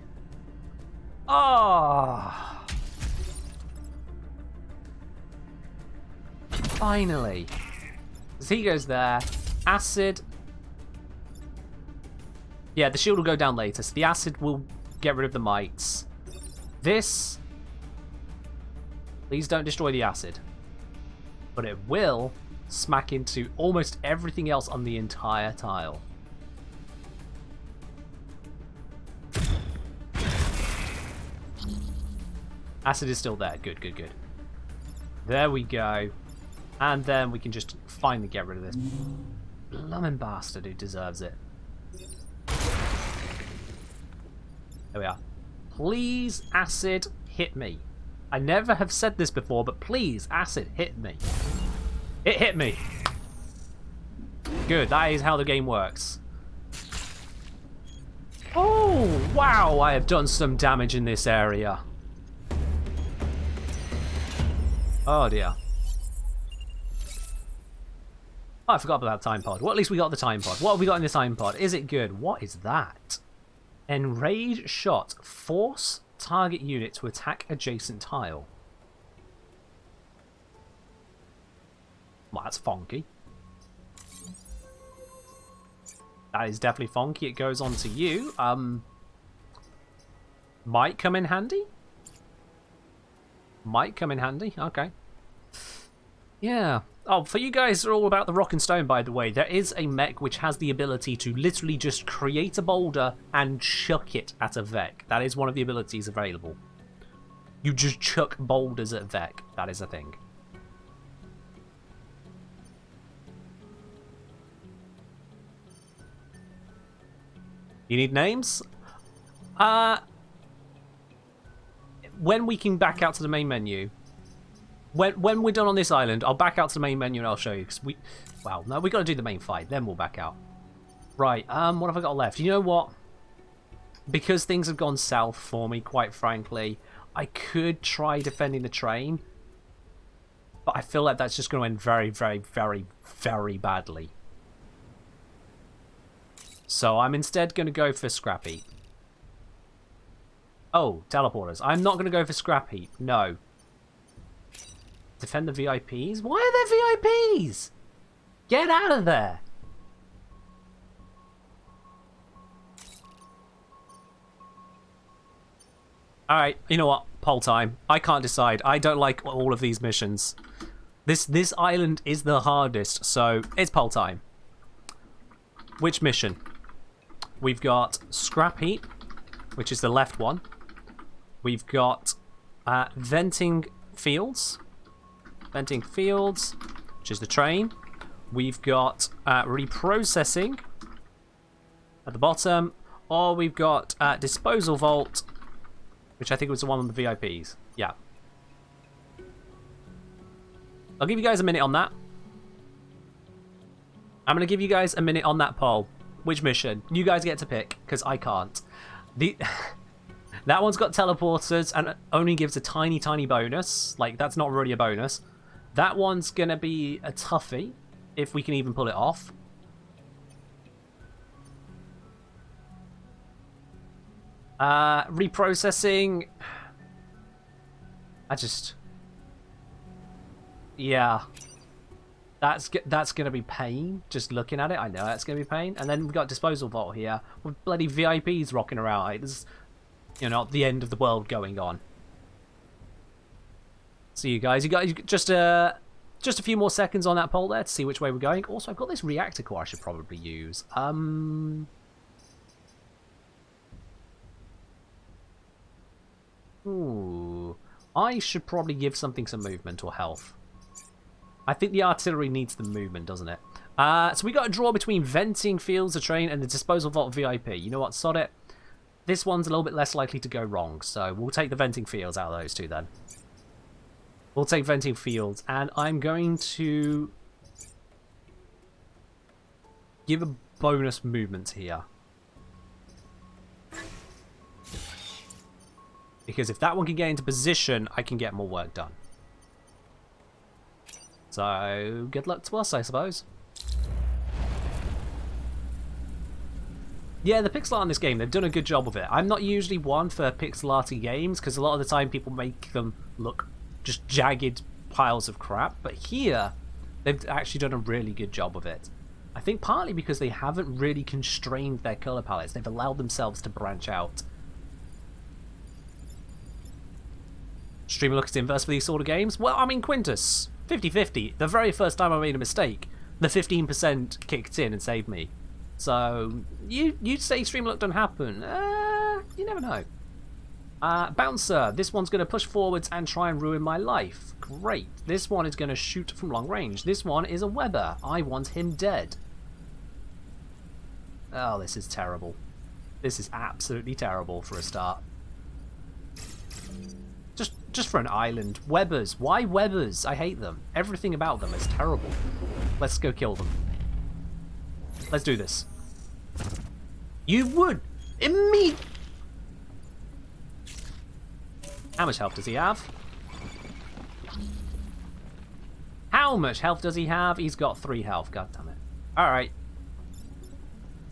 Oh! Finally. As he goes there. Acid. Yeah, the shield will go down later, so the acid will get rid of the mites. This... Please don't destroy the acid. But it will smack into almost everything else on the entire tile. Acid is still there. Good, good, good. There we go. And then we can just finally get rid of this bloomin' bastard who deserves it. There we are. Please, acid, hit me. I never have said this before, but please, acid, hit me. It hit me. Good, that is how the game works. Oh, wow, I have done some damage in this area. Oh, dear. Oh, I forgot about that time pod. Well, at least we got the time pod. What have we got in the time pod? Is it good? What is that? Enrage shot. Force target unit to attack adjacent tile. Well, that's funky. That is definitely funky. It goes on to you. Might come in handy? Might come in handy. Okay. Yeah. Oh, for you guys who are all about the rock and stone, by the way, there is a mech which has the ability to literally just create a boulder and chuck it at a Vec. That is one of the abilities available. You just chuck boulders at Vec. That is a thing. You need names? When we can back out to the main menu... When we're done on this island, I'll back out to the main menu and I'll show you. Cause well, no, we got to do the main fight, then we'll back out. Right, what have I got left? You know what? Because things have gone south for me, quite frankly, I could try defending the train. But I feel like that's just going to end very, very, very, very badly. So I'm instead going to go for scrap heap. Oh, teleporters. I'm not going to go for scrap heap, no. Defend the VIPs? Why are there VIPs? Get out of there! Alright, you know what? Poll time. I can't decide. I don't like all of these missions. This island is the hardest, so it's poll time. Which mission? We've got Scrap Heap, which is the left one. We've got Venting Fields. Venting Fields, which is the train. We've got Reprocessing at the bottom. Or we've got Disposal Vault, which I think was the one on the VIPs. Yeah. I'll give you guys a minute on that. I'm going to give you guys a minute on that poll. Which mission? You guys get to pick, because I can't. That one's got teleporters and only gives a tiny, tiny bonus. Like, that's not really a bonus. That one's going to be a toughie, if we can even pull it off. Reprocessing. Yeah. That's going to be pain, just looking at it. I know that's going to be pain. And then we've got Disposal Vault here, with bloody VIPs rocking around. Like, there's, you know, the end of the world going on. So you guys just a few more seconds on that poll there to see which way we're going. Also, I've got this reactor core I should probably use. Ooh. I should probably give something some movement or health. I think the artillery needs the movement, doesn't it? So we got a draw between venting fields, the train, and the Disposal Vault VIP. You know what? Sod it. This one's a little bit less likely to go wrong, so we'll take the venting fields out of those two then. We'll take venting fields, and I'm going to give a bonus movement here. Because if that one can get into position, I can get more work done. So, good luck to us, I suppose. Yeah, the pixel art in this game, they've done a good job of it. I'm not usually one for pixel arty games, because a lot of the time people make them look just jagged piles of crap. But here, they've actually done a really good job of it. I think partly because they haven't really constrained their colour palettes. They've allowed themselves to branch out. Streamer look at the inverse for these sort of games? Well, I mean, Quintus, 50-50. The very first time I made a mistake, the 15% kicked in and saved me. So, you'd say streamer look don't happen. You never know. Bouncer, this one's going to push forwards and try and ruin my life. Great. This one is going to shoot from long range. This one is a Weber. I want him dead. Oh, this is terrible. This is absolutely terrible for a start. Just for an island. Webers. Why Webers? I hate them. Everything about them is terrible. Let's go kill them. Let's do this. You would! Immediately! How much health does he have? How much health does he have? He's got 3 health. God damn it. Alright.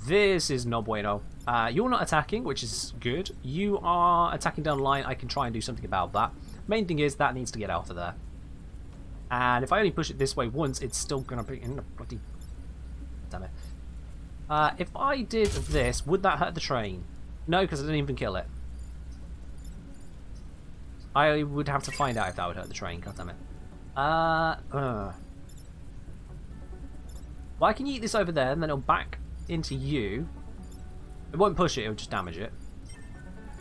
This is no bueno. You're not attacking, which is good. You are attacking down the line. I can try and do something about that. Main thing is that needs to get out of there. And if I only push it this way once, it's still going to be in the bloody... Damn it. If I did this, would that hurt the train? No, because I didn't even kill it. I would have to find out if that would hurt the train. God damn it. Well, I can yeet this over there, and then it'll back into you. It won't push it, it'll just damage it.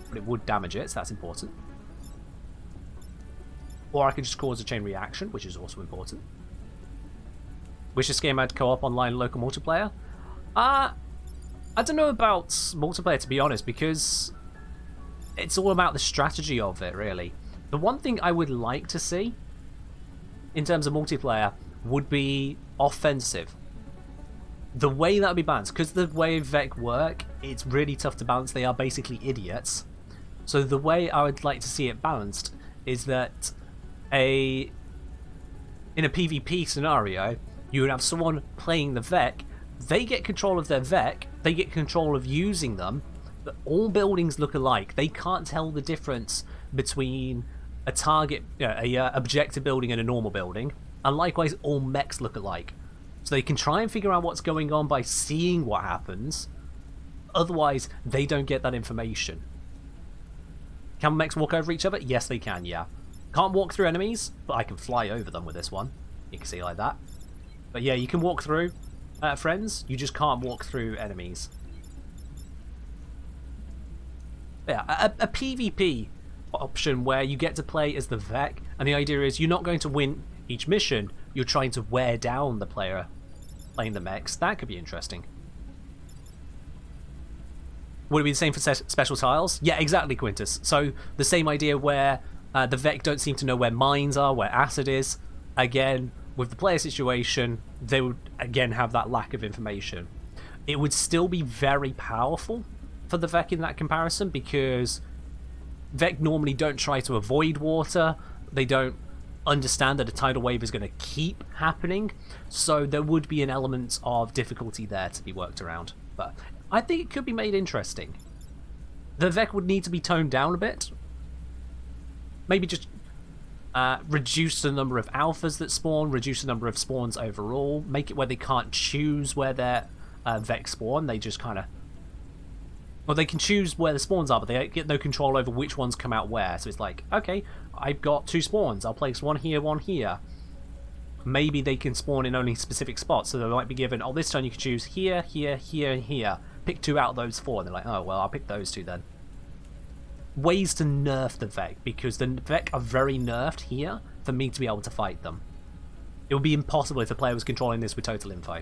But it would damage it, so that's important. Or I could just cause a chain reaction, which is also important. Wish this game had co-op online local multiplayer? I don't know about multiplayer, to be honest, because it's all about the strategy of it, really. The one thing I would like to see, in terms of multiplayer, would be offensive. The way that would be balanced, because the way VEC work, it's really tough to balance. They are basically idiots. So the way I would like to see it balanced is that in a PvP scenario, you would have someone playing the VEC, they get control of their VEC, they get control of using them, but all buildings look alike. They can't tell the difference between a target, objective building and a normal building, and likewise all mechs look alike. So they can try and figure out what's going on by seeing what happens, otherwise they don't get that information. Can mechs walk over each other? Yes, they can, yeah. Can't walk through enemies, but I can fly over them with this one. You can see like that. But yeah, you can walk through friends, you just can't walk through enemies. Yeah, a PvP option where you get to play as the VEC, and the idea is you're not going to win each mission, you're trying to wear down the player playing the mechs. That could be interesting. Would it be the same for special tiles? Yeah, exactly, Quintus. So the same idea where the VEC don't seem to know where mines are, where acid is. Again, with the player situation, they would again have that lack of information. it would still be very powerful for the Vec in that comparison, because Vec normally don't try to avoid water. They don't understand that a tidal wave is going to keep happening, so there would be an element of difficulty there to be worked around. But I think it could be made interesting. The Vec would need to be toned down a bit. Maybe just reduce the number of alphas that spawn, reduce the number of spawns overall, make it where they can't choose where their Vec spawn. They just kind of... Well, they can choose where the spawns are, but they get no control over which ones come out where. So it's like, okay, I've got 2 spawns. I'll place one here, one here. Maybe they can spawn in only specific spots, so they might be given, oh, this turn you can choose here, here, here, and here. Pick 2 out of those 4. And they're like, oh, well, I'll pick those 2 then. Ways to nerf the Vec, because the Vec are very nerfed here for me to be able to fight them. It would be impossible if the player was controlling this with total info.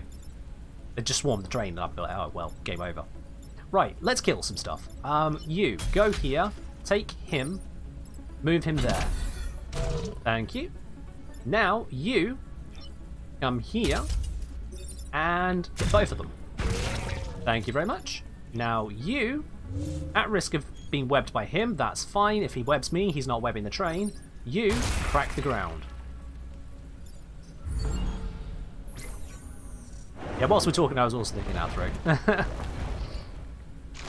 They'd just swarm the train, and I'd be like, oh, well, game over. Right, let's kill some stuff. You, go here, take him, move him there. Thank you. Now, you, come here, and hit both of them. Thank you very much. Now, you, at risk of being webbed by him, that's fine. If he webs me, he's not webbing the train. You, crack the ground. Yeah, whilst we're talking, I was also thinking out through.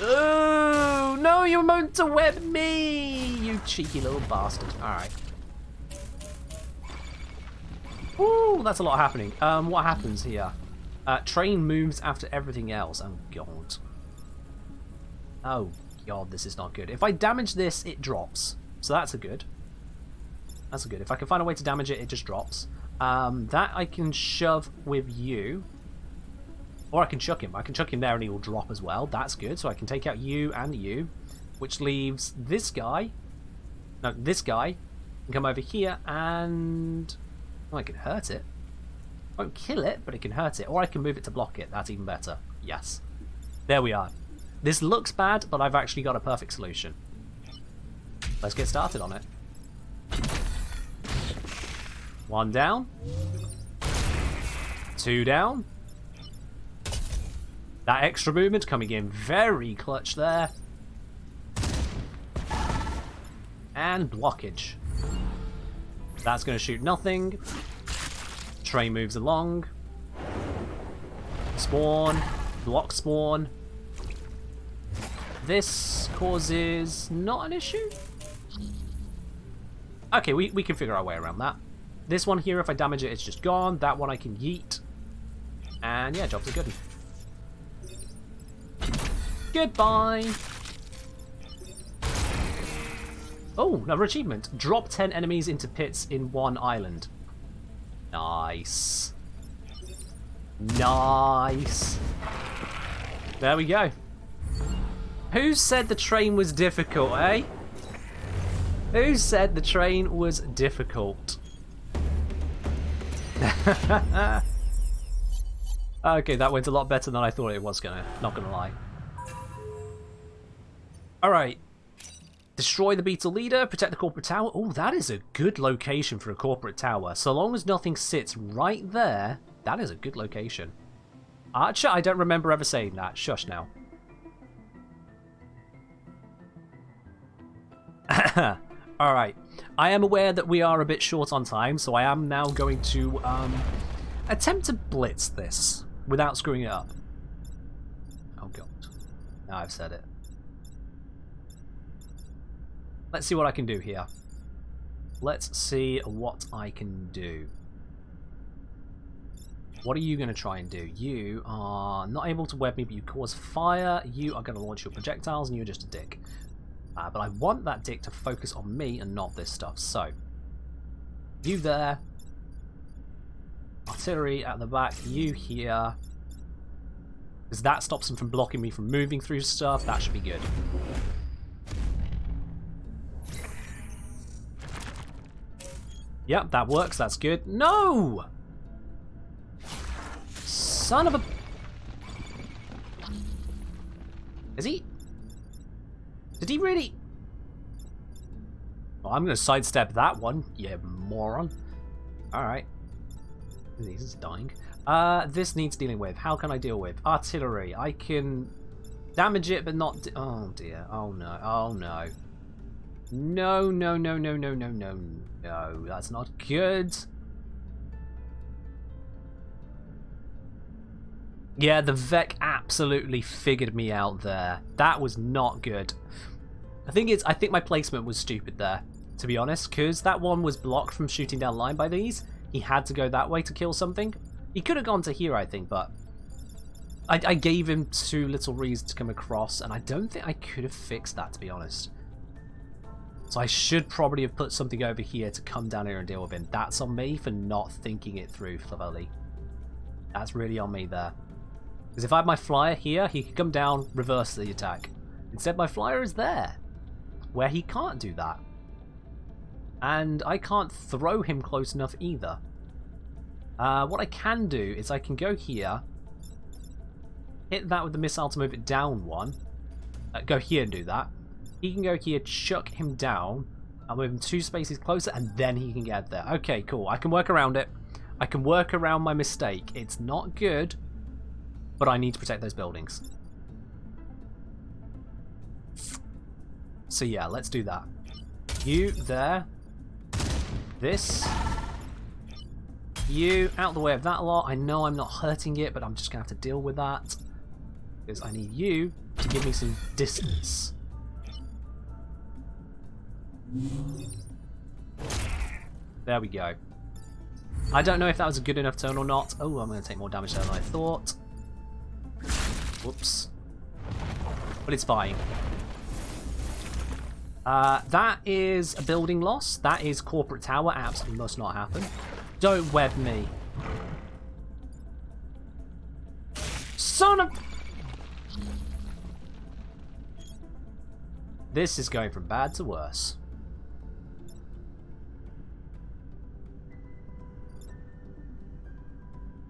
Oh, no, you're meant to web me, you cheeky little bastard. Alright. Ooh, that's a lot happening. What happens here? Train moves after everything else. Oh, God. Oh, God, this is not good. If I damage this, it drops. So that's a good. That's a good. If I can find a way to damage it, it just drops. That I can shove with you. Or I can chuck him. I can chuck him there and he will drop as well. That's good. So I can take out you and you, which leaves this guy. No, this guy can come over here and... Oh, I can hurt it. Won't kill it, but it can hurt it. Or I can move it to block it. That's even better. Yes. There we are. This looks bad, but I've actually got a perfect solution. Let's get started on it. 1 down. 2 down. That extra movement coming in very clutch there. And blockage. That's going to shoot nothing. Train moves along. Spawn. Block spawn. This causes not an issue? Okay, we can figure our way around that. This one here, if I damage it, it's just gone. That one I can yeet. And yeah, job's a good one. Goodbye! Oh, another achievement. Drop 10 enemies into pits in 1 island. Nice. Nice. There we go. Who said the train was difficult, eh? Who said the train was difficult? Okay, that went a lot better than I thought it was gonna. Not gonna lie. Alright. Destroy the beetle leader, protect the corporate tower. Oh, that is a good location for a corporate tower. So long as nothing sits right there, that is a good location. Archer, I don't remember ever saying that. Shush now. Alright. I am aware that we are a bit short on time, so I am now going to attempt to blitz this without screwing it up. Oh god. Now I've said it. Let's see what I can do here. Let's see what I can do. What are you going to try and do? You are not able to web me, but you cause fire. You are going to launch your projectiles, and you're just a dick. But I want that dick to focus on me and not this stuff. So, you there. Artillery at the back. You here. Because that stops them from blocking me from moving through stuff. That should be good. Yep, that works. That's good. No! Son of a... Is he? Did he really? Well, I'm going to sidestep that one, you moron. Alright. He's dying. This needs dealing with. How can I deal with? Artillery. I can damage it, but not... oh, dear. Oh, no. Oh, no. No, no, no, no, no, no, no, no. That's not good. Yeah, the Vec absolutely figured me out there. That was not good. I think my placement was stupid there, to be honest, because that one was blocked from shooting down line by these. He had to go that way to kill something. He could have gone to here, I think, but I gave him too little reason to come across, and I don't think I could have fixed that, to be honest. So I should probably have put something over here to come down here and deal with him. That's on me for not thinking it through thoroughly. That's really on me there. Because if I had my flyer here, he could come down, reverse the attack. Instead, my flyer is there, where he can't do that. And I can't throw him close enough either. What I can do is I can go here, hit that with the missile to move it down one, go here and do that. He can go here, chuck him down, I'll move him 2 spaces closer, and then he can get there. Okay, cool. I can work around it. I can work around my mistake. It's not good, but I need to protect those buildings. So yeah, let's do that. You there. This. You out the way of that lot. I know I'm not hurting it, but I'm just going to have to deal with that. Because I need you to give me some distance. There we go. I don't know if that was a good enough turn or not. Oh, I'm going to take more damage there than I thought. Whoops. But it's fine. That is a building loss. That is corporate tower. Absolutely must not happen. Don't web me. Son of... This is going from bad to worse.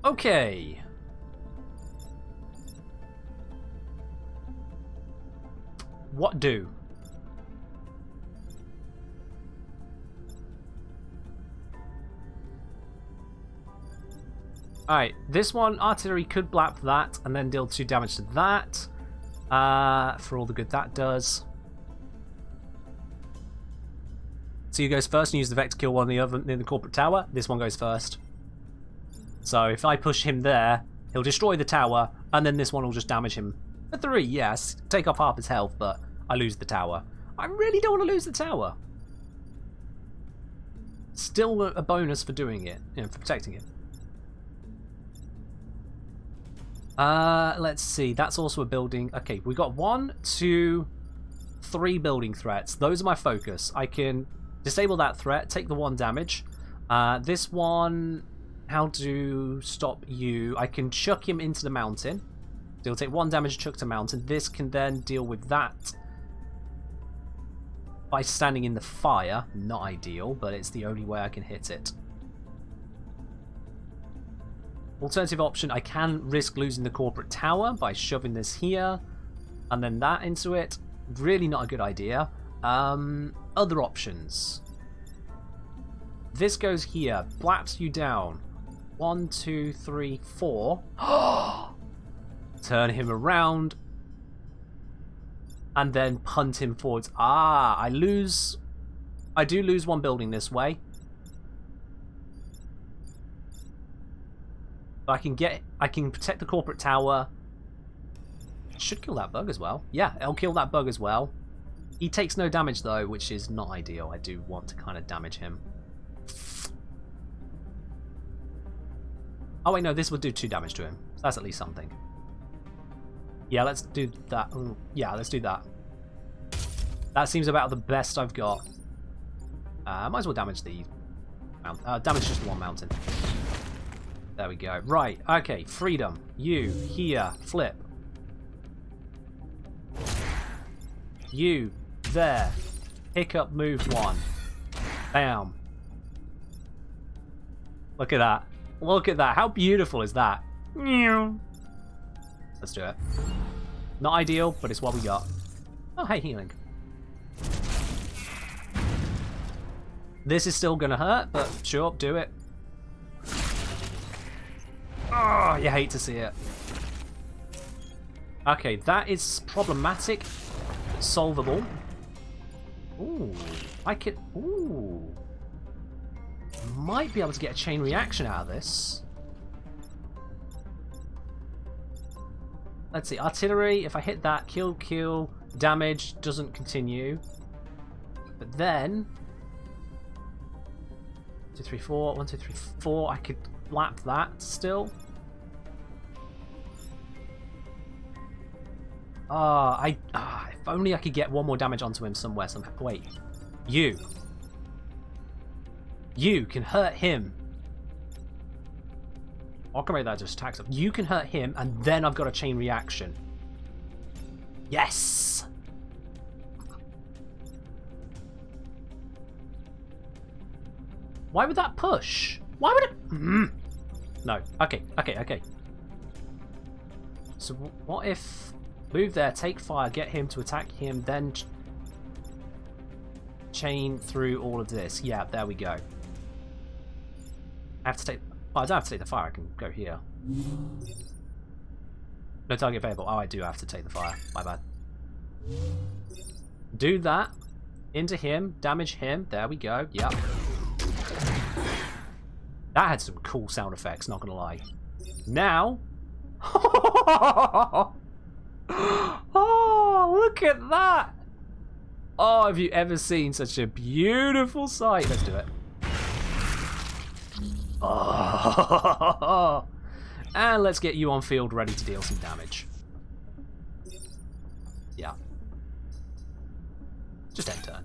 Okay. What do? Alright, this one, artillery could blap that and then deal 2 damage to that. For all the good that does. So you goes first and use the Vec to kill one of the other in the corporate tower. This one goes first. So if I push him there, he'll destroy the tower, and then this one will just damage him. A 3, yes. Take off half his health, but I lose the tower. I really don't want to lose the tower. Still a bonus for doing it, you know, for protecting it. Let's see. That's also a building. Okay, we got 1, 2, 3 building threats. Those are my focus. I can disable that threat, take the 1 damage. This one, how to stop you? I can chuck him into the mountain. He'll take 1 damage, chuck to mountain. This can then deal with that by standing in the fire. Not ideal, but it's the only way I can hit it. Alternative option, I can risk losing the corporate tower by shoving this here and then that into it. Really not a good idea. Other options. This goes here, blaps you down. 1, 2, 3, 4. Turn him around and then punt him forwards. I do lose 1 building this way. But I can protect the corporate tower. Should kill that bug as well. Yeah, I'll kill that bug as well. He takes no damage though, which is not ideal. I do want to kind of damage him. Oh wait, no, this would do 2 damage to him. So that's at least something. Yeah, let's do that. Yeah, let's do that. That seems about the best I've got. Might as well damage the damage just 1 mountain. There we go. Right, okay, freedom. You, here, flip. You, there. Pick up, move 1. Bam. Look at that. Look at that. How beautiful is that? Let's do it. Not ideal, but it's what we got. Oh, hey, healing. This is still going to hurt, but sure, do it. Oh, you hate to see it. Okay, that is problematic. Solvable. Ooh, I could... Ooh. Might be able to get a chain reaction out of this. Let's see, artillery, if I hit that, kill, damage doesn't continue. But then... 2, 3, 4, 1, 2, 3, 4, I could lap that still. If only I could get one more damage onto him somewhere. Wait, you can hurt him. I'll come that just attacks him. You can hurt him, and then I've got a chain reaction. Yes. Why would that push? Why would it? No. Okay. So what if move there, take fire, get him to attack him, then chain through all of this? Yeah, there we go. I have to take... Oh, I don't have to take the fire. I can go here. No target available. Oh, I do have to take the fire. My bad. Do that. Into him. Damage him. There we go. Yep. That had some cool sound effects, not gonna lie. Now... Oh, look at that! Oh, have you ever seen such a beautiful sight? Let's do it. Oh. And let's get you on field ready to deal some damage. Yeah. Just end turn.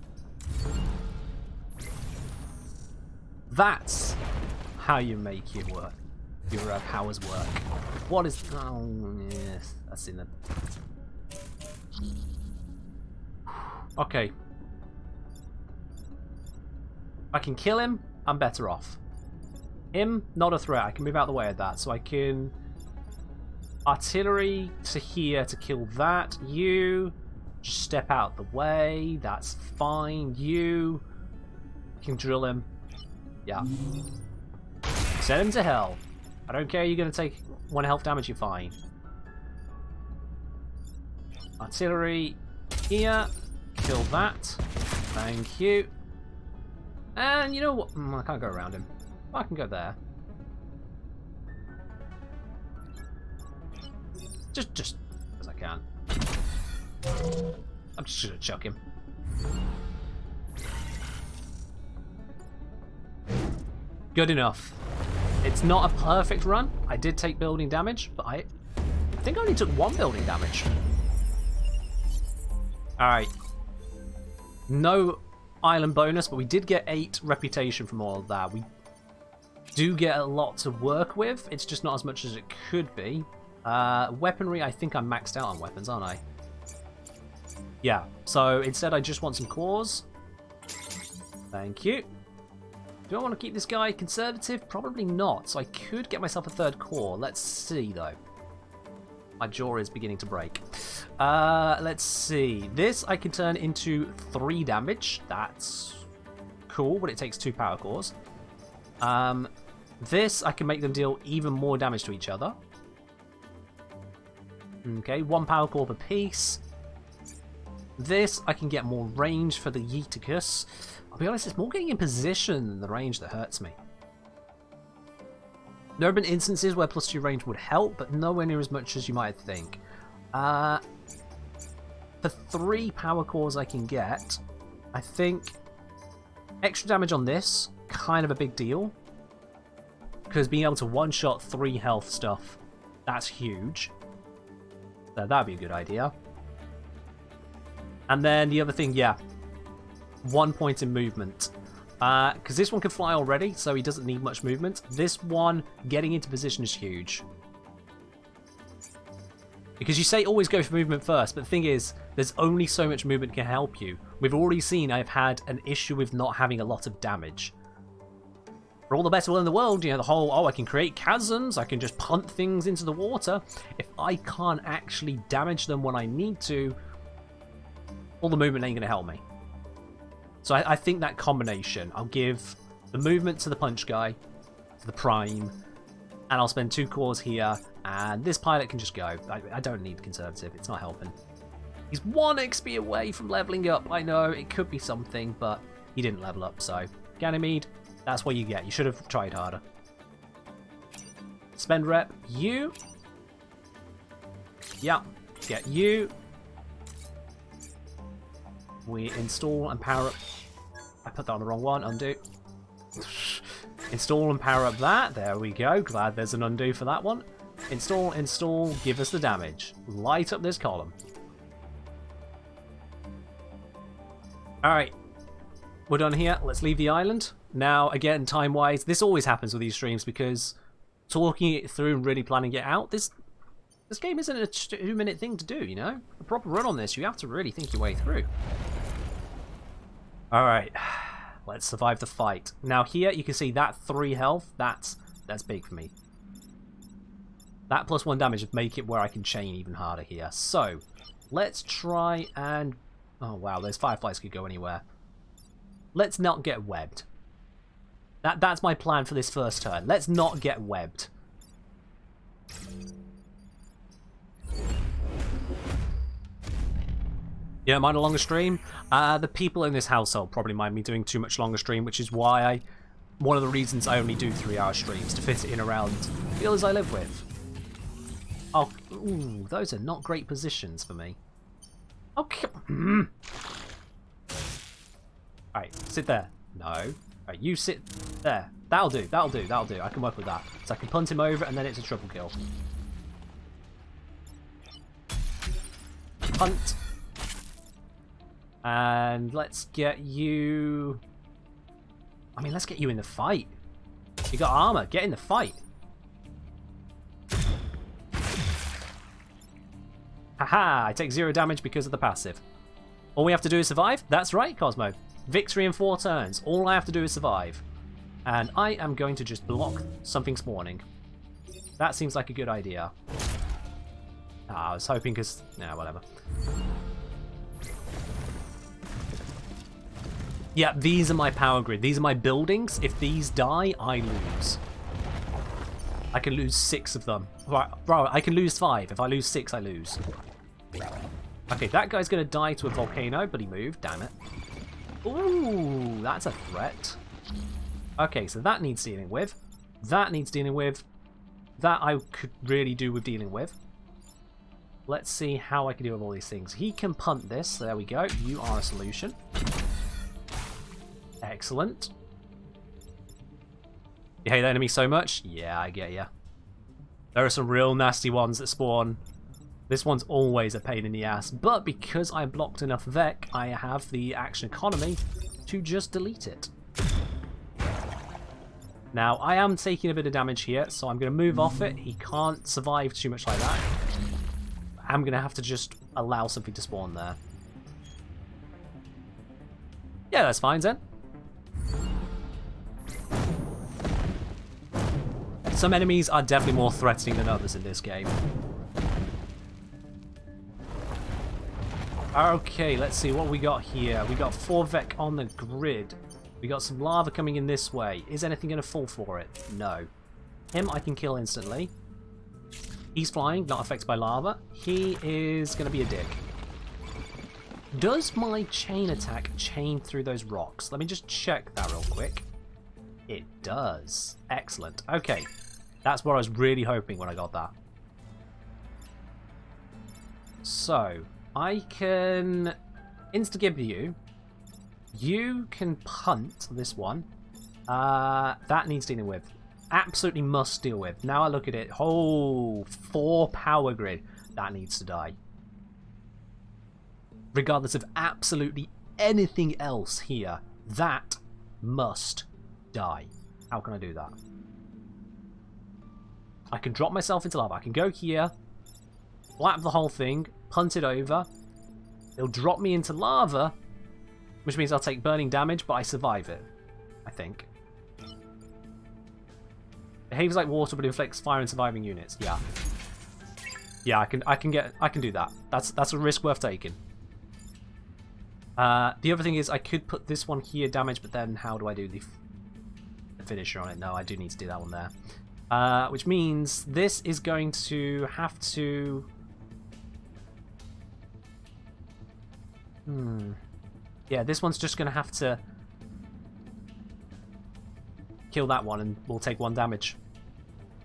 That's how you make your work. Your powers work. What is... Oh, yes. That's in the... Okay. If I can kill him, I'm better off. Him, not a threat. I can move out the way of that. So I can... Artillery to here to kill that. You... Just step out the way. That's fine. You... can drill him. Yeah. Send him to hell. I don't care, you're going to take 1 health damage, you're fine. Artillery here. Kill that. Thank you. And you know what? I can't go around him. I can go there. Just as I can. I'm just going to chuck him. Good enough. It's not a perfect run. I did take building damage, but I think I only took 1 building damage. Alright. No island bonus, but we did get 8 reputation from all of that. We do get a lot to work with. It's just not as much as it could be. Weaponry, I think I'm maxed out on weapons, aren't I? Yeah. So instead I just want some claws. Thank you. Do I want to keep this guy conservative? Probably not. So I could get myself a 3rd core. Let's see, though. My jaw is beginning to break. Let's see. This I can turn into 3 damage. That's cool, but it takes 2 power cores. This I can make them deal even more damage to each other. Okay, 1 power core per piece. This I can get more range for the Yeeticus. I'll be honest, it's more getting in position than the range that hurts me. There have been instances where +2 range would help, but nowhere near as much as you might think. For 3 power cores I can get, I think extra damage on this, kind of a big deal. Because being able to one-shot 3 health stuff, that's huge. So that'd be a good idea. And then the other thing, yeah. 1 point in movement. Because this one can fly already, so he doesn't need much movement. This one, getting into position is huge. Because you say always go for movement first, but the thing is, there's only so much movement can help you. We've already seen I've had an issue with not having a lot of damage. For all the better will in the world, you know, the whole, oh, I can create chasms, I can just punt things into the water. If I can't actually damage them when I need to, all the movement ain't going to help me. So I think that combination, I'll give the movement to the punch guy, to the prime, And I'll spend 2 cores here, and this pilot can just go. I don't need conservative, it's not helping. He's 1 XP away from leveling up. I know, it could be something, but he didn't level up, so Ganymede, that's what you get. You should have tried harder. Spend rep, you. Yeah, get you. We install and power up. I put that on the wrong one, undo. Install and power up that. There we go. Glad there's an undo for that one. Install, install, give us the damage. Light up this column. Alright. We're done here. Let's leave the island. Now, again, time-wise, this always happens with these streams because talking it through and really planning it out, this game isn't a 2-minute thing to do, you know? A proper run on this, you have to really think your way through. Alright. Let's survive the fight. Now here, you can see that 3 health, that's big for me. That plus 1 damage would make it where I can chain even harder here. So, let's try and... Oh wow, those fireflies could go anywhere. Let's not get webbed. That's my plan for this first turn. Let's not get webbed. Yeah, mind a longer stream? The people in this household probably mind me doing too much longer stream, which is why one of the reasons I only do 3-hour streams, to fit it in around the others I live with. Oh, ooh, those are not great positions for me. Okay. Alright, sit there. No. Alright, you sit there. That'll do, that'll do, that'll do. I can work with that. So I can punt him over and then it's a triple kill. Punt. And let's get you... I mean, let's get you in the fight. You got armor. Get in the fight. Haha, I take 0 damage because of the passive. All we have to do is survive? That's right, Cosmo. Victory in 4 turns. All I have to do is survive. And I am going to just block something spawning. That seems like a good idea. I was hoping because... Nah, whatever. Yeah, these are my power grid. These are my buildings. If these die, I lose. I can lose 6 of them. Right, bro, I can lose 5. If I lose 6, I lose. Okay, that guy's going to die to a volcano, but he moved. Damn it. Ooh, that's a threat. Okay, so that needs dealing with. That needs dealing with. That I could really do with dealing with. Let's see how I can deal with all these things. He can punt this. There we go. You are a solution. Excellent. You hate that enemy so much? Yeah, I get ya. There are some real nasty ones that spawn. This one's always a pain in the ass, but because I blocked enough Vec, I have the action economy to just delete it. Now, I am taking a bit of damage here, so I'm going to move off it. He can't survive too much like that. I'm going to have to just allow something to spawn there. Yeah, that's fine, Zen. Some enemies are definitely more threatening than others in this game. Okay, let's see what we got here. We got 4 Vec on the grid. We got some lava coming in this way. Is anything going to fall for it? No. Him I can kill instantly. He's flying, not affected by lava. He is going to be a dick. Does my chain attack chain through those rocks? Let me just check that real quick. It does. Excellent. Okay. That's what I was really hoping when I got that. So, I can insta-gib you. You can punt this one. That needs dealing with. Absolutely must deal with. Now I look at it. Oh, 4 power grid. That needs to die. Regardless of absolutely anything else here, that must die. How can I do that? I can drop myself into lava. I can go here, flap the whole thing, punt it over. It'll drop me into lava, which means I'll take burning damage, but I survive it, I think. Behaves like water, but inflicts fire in surviving units. Yeah. Yeah, I can do that. That's a risk worth taking. The other thing is I could put this one here damage, but then how do I do the finisher on it? No, I do need to do that one there. Which means this is going to have to... Yeah, this one's just going to have to kill that one and we'll take 1 damage.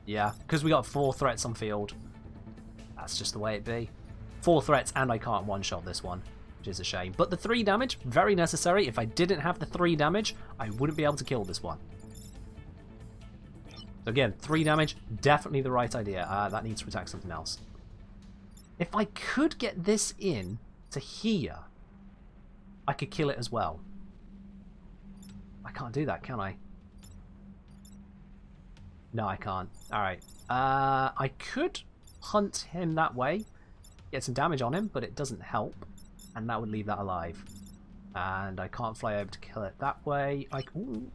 Yeah, because we got 4 threats on field. That's just the way it be. 4 threats and I can't one-shot this one, which is a shame. But the 3 damage, very necessary. If I didn't have the 3 damage, I wouldn't be able to kill this one. So again, 3 damage, definitely the right idea. That needs to attack something else. If I could get this in to here, I could kill it as well. I can't do that, can I? No, I can't. Alright. I could hunt him that way, get some damage on him, but it doesn't help. And that would leave that alive. And I can't fly over to kill it that way. Ooh.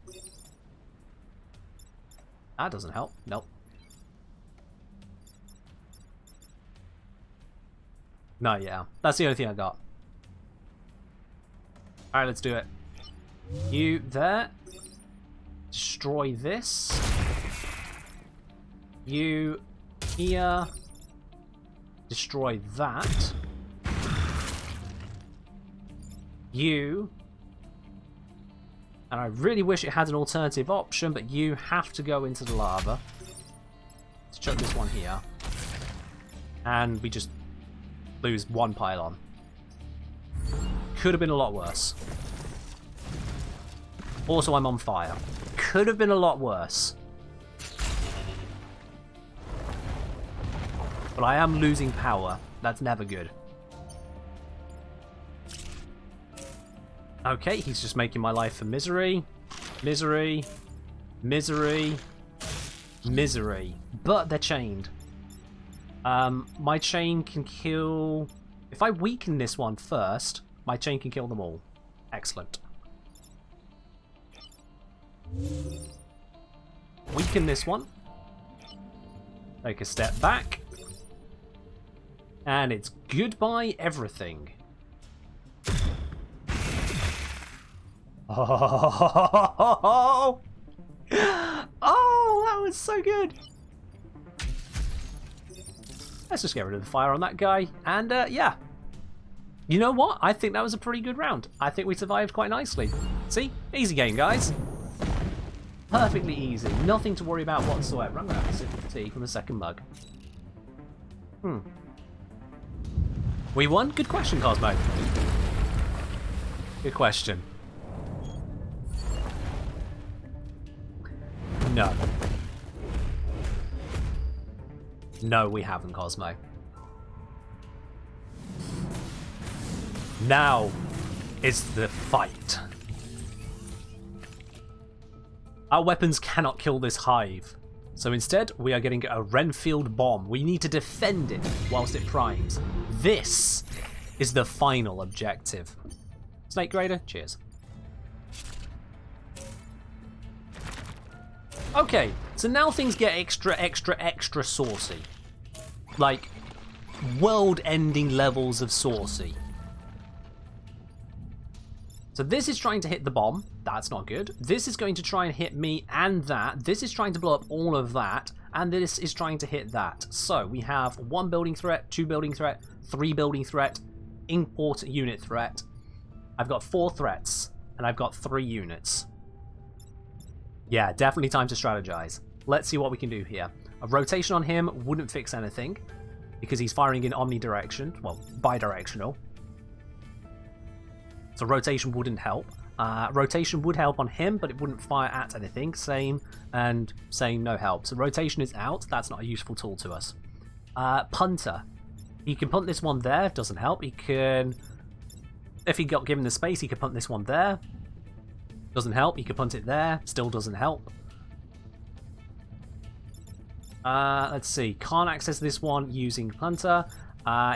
That doesn't help. Nope. No, yeah. That's the only thing I got. Alright, let's do it. You there. Destroy this. You here. Destroy that. You. And I really wish it had an alternative option, but you have to go into the lava. Let's chuck this one here. And we just lose 1 pylon. Could have been a lot worse. Also, I'm on fire. Could have been a lot worse. But I am losing power. That's never good. Okay, he's just making my life a misery. Misery. Misery. Misery. But they're chained. My chain can kill... If I weaken this one first, my chain can kill them all. Excellent. Weaken this one. Take a step back. And it's goodbye everything. Oh, that was so good. Let's just get rid of the fire on that guy. And yeah. You know what? I think that was a pretty good round. I think we survived quite nicely. See? Easy game, guys. Perfectly easy. Nothing to worry about whatsoever. I'm going to have a sip of tea from the second mug. We won? Good question, Cosmo. Good question. No. No, we haven't, Cosmo. Now is the fight. Our weapons cannot kill this hive. So instead, we are getting a Renfield bomb. We need to defend it whilst it primes. This is the final objective. Snake Grader, cheers. Okay, so now things get extra saucy. Like, world-ending levels of saucy. So this is trying to hit the bomb. That's not good. This is going to try and hit me and that. This is trying to blow up all of that. And this is trying to hit that. So we have 1 building threat, 2 building threat, 3 building threat, import unit threat. I've got 4 threats, and I've got 3 units. Yeah, definitely time to strategize. Let's see what we can do here. A rotation on him wouldn't fix anything, because he's firing in omnidirection, well, bidirectional. So rotation wouldn't help. Rotation would help on him, but it wouldn't fire at anything. Same, and same, no help. So rotation is out. That's not a useful tool to us. Punter. He can punt this one there. Doesn't help. He can... If he got given the space, he could punt this one there. Doesn't help. He could punt it there. Still doesn't help. Let's see. Can't access this one using punter.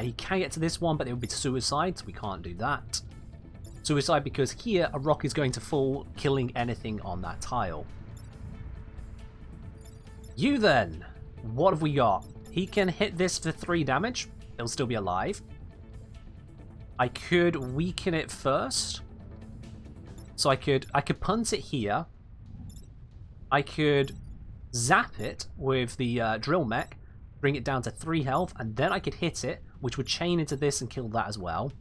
He can get to this one, but it would be suicide, so we can't do that. Suicide because here a rock is going to fall, killing anything on that tile. You then, what have we got? He can hit this for 3 damage. It'll still be alive. I could weaken it first. So I could punt it here. I could zap it with the drill mech, bring it down to 3 health, and then I could hit it, which would chain into this and kill that as well.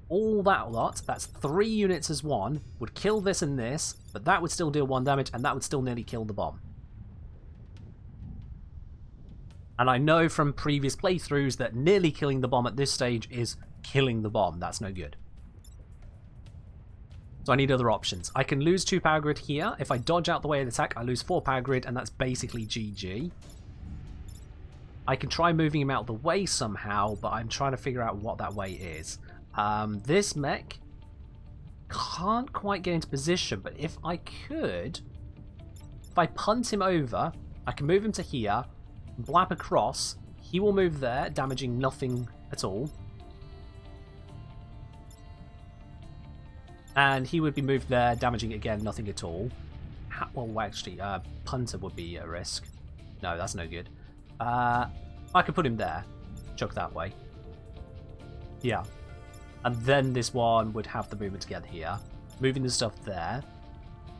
All that lot, that's 3 units as one, would kill this and this, but that would still deal 1 damage, and that would still nearly kill the bomb. And I know from previous playthroughs that nearly killing the bomb at this stage is killing the bomb. That's no good. So I need other options. I can lose 2 power grid here. If I dodge out the way of the attack, I lose 4 power grid, and that's basically GG. I can try moving him out of the way somehow, but I'm trying to figure out what that way is. This mech can't quite get into position, but if I could, if I punt him over, I can move him to here, blap across, he will move there, damaging nothing at all. And he would be moved there, damaging again, nothing at all. Well, actually, punter would be a risk. No, that's no good. I could put him there. Chuck that way. Yeah. And then this one would have the movement together here. Moving the stuff there.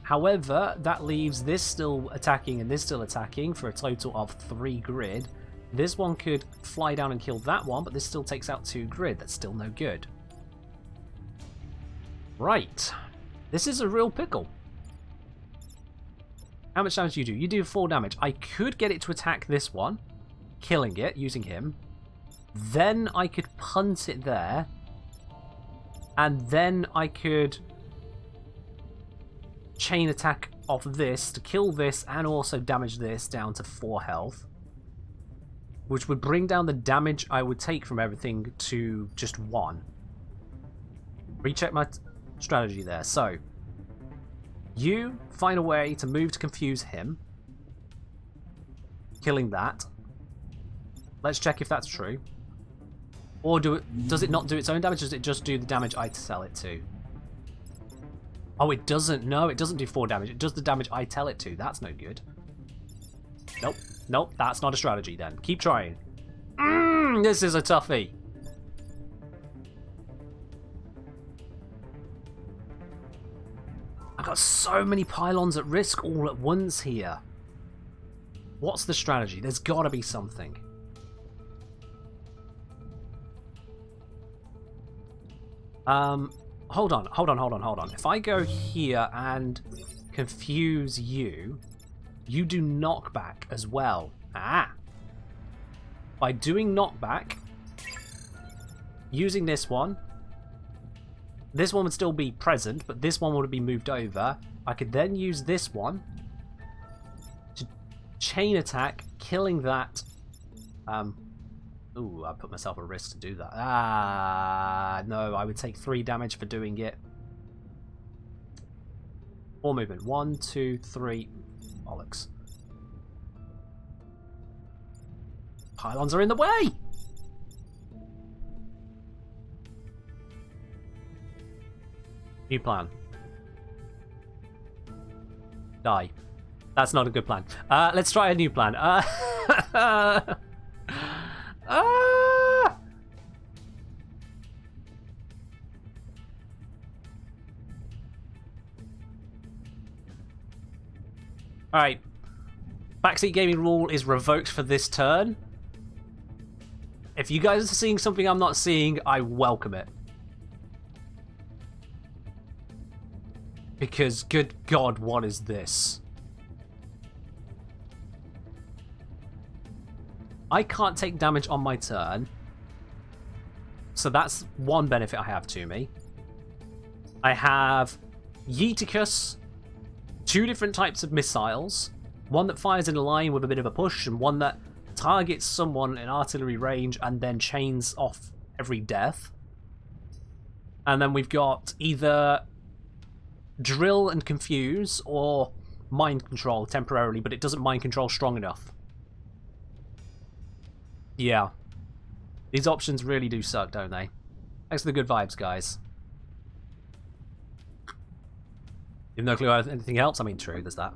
However, that leaves this still attacking and this still attacking for a total of 3 grid. This one could fly down and kill that one, but this still takes out 2 grid. That's still no good. Right. This is a real pickle. How much damage do you do? You do 4 damage. I could get it to attack this one, killing it, using him. Then I could punt it there. And then I could chain attack off this to kill this and also damage this down to 4 health. Which would bring down the damage I would take from everything to just 1. Recheck my strategy there. So, you find a way to move to confuse him. Killing that. Let's check if that's true. Or does it not do its own damage? Does it just do the damage I tell it to? Oh, it doesn't. No, it doesn't do 4 damage. It does the damage I tell it to. That's no good. Nope. Nope, that's not a strategy then. Keep trying. This is a toughie. I've got so many pylons at risk all at once here. What's the strategy? There's got to be something. Hold on. If I go here and confuse you, you do knockback as well. Ah! By doing knockback, using this one would still be present, but this one would be moved over. I could then use this one to chain attack, killing that. Ooh, I put myself at risk to do that. Ah, no, I would take 3 damage for doing it. 4 movement. 1, 2, 3. Bollocks. Pylons are in the way! New plan. Die. That's not a good plan. Let's try a new plan. Alright. Backseat gaming rule is revoked for this turn. If you guys are seeing something I'm not seeing, I welcome it. Because, good God, what is this? I can't take damage on my turn. So that's one benefit I have to me. I have Yeeticus, 2 different types of missiles. One that fires in a line with a bit of a push, and one that targets someone in artillery range and then chains off every death. And then we've got either drill and confuse or mind control temporarily, but it doesn't mind control strong enough. Yeah. These options really do suck, don't they? Thanks for the good vibes, guys. You have no clue anything else? I mean, true, there's that.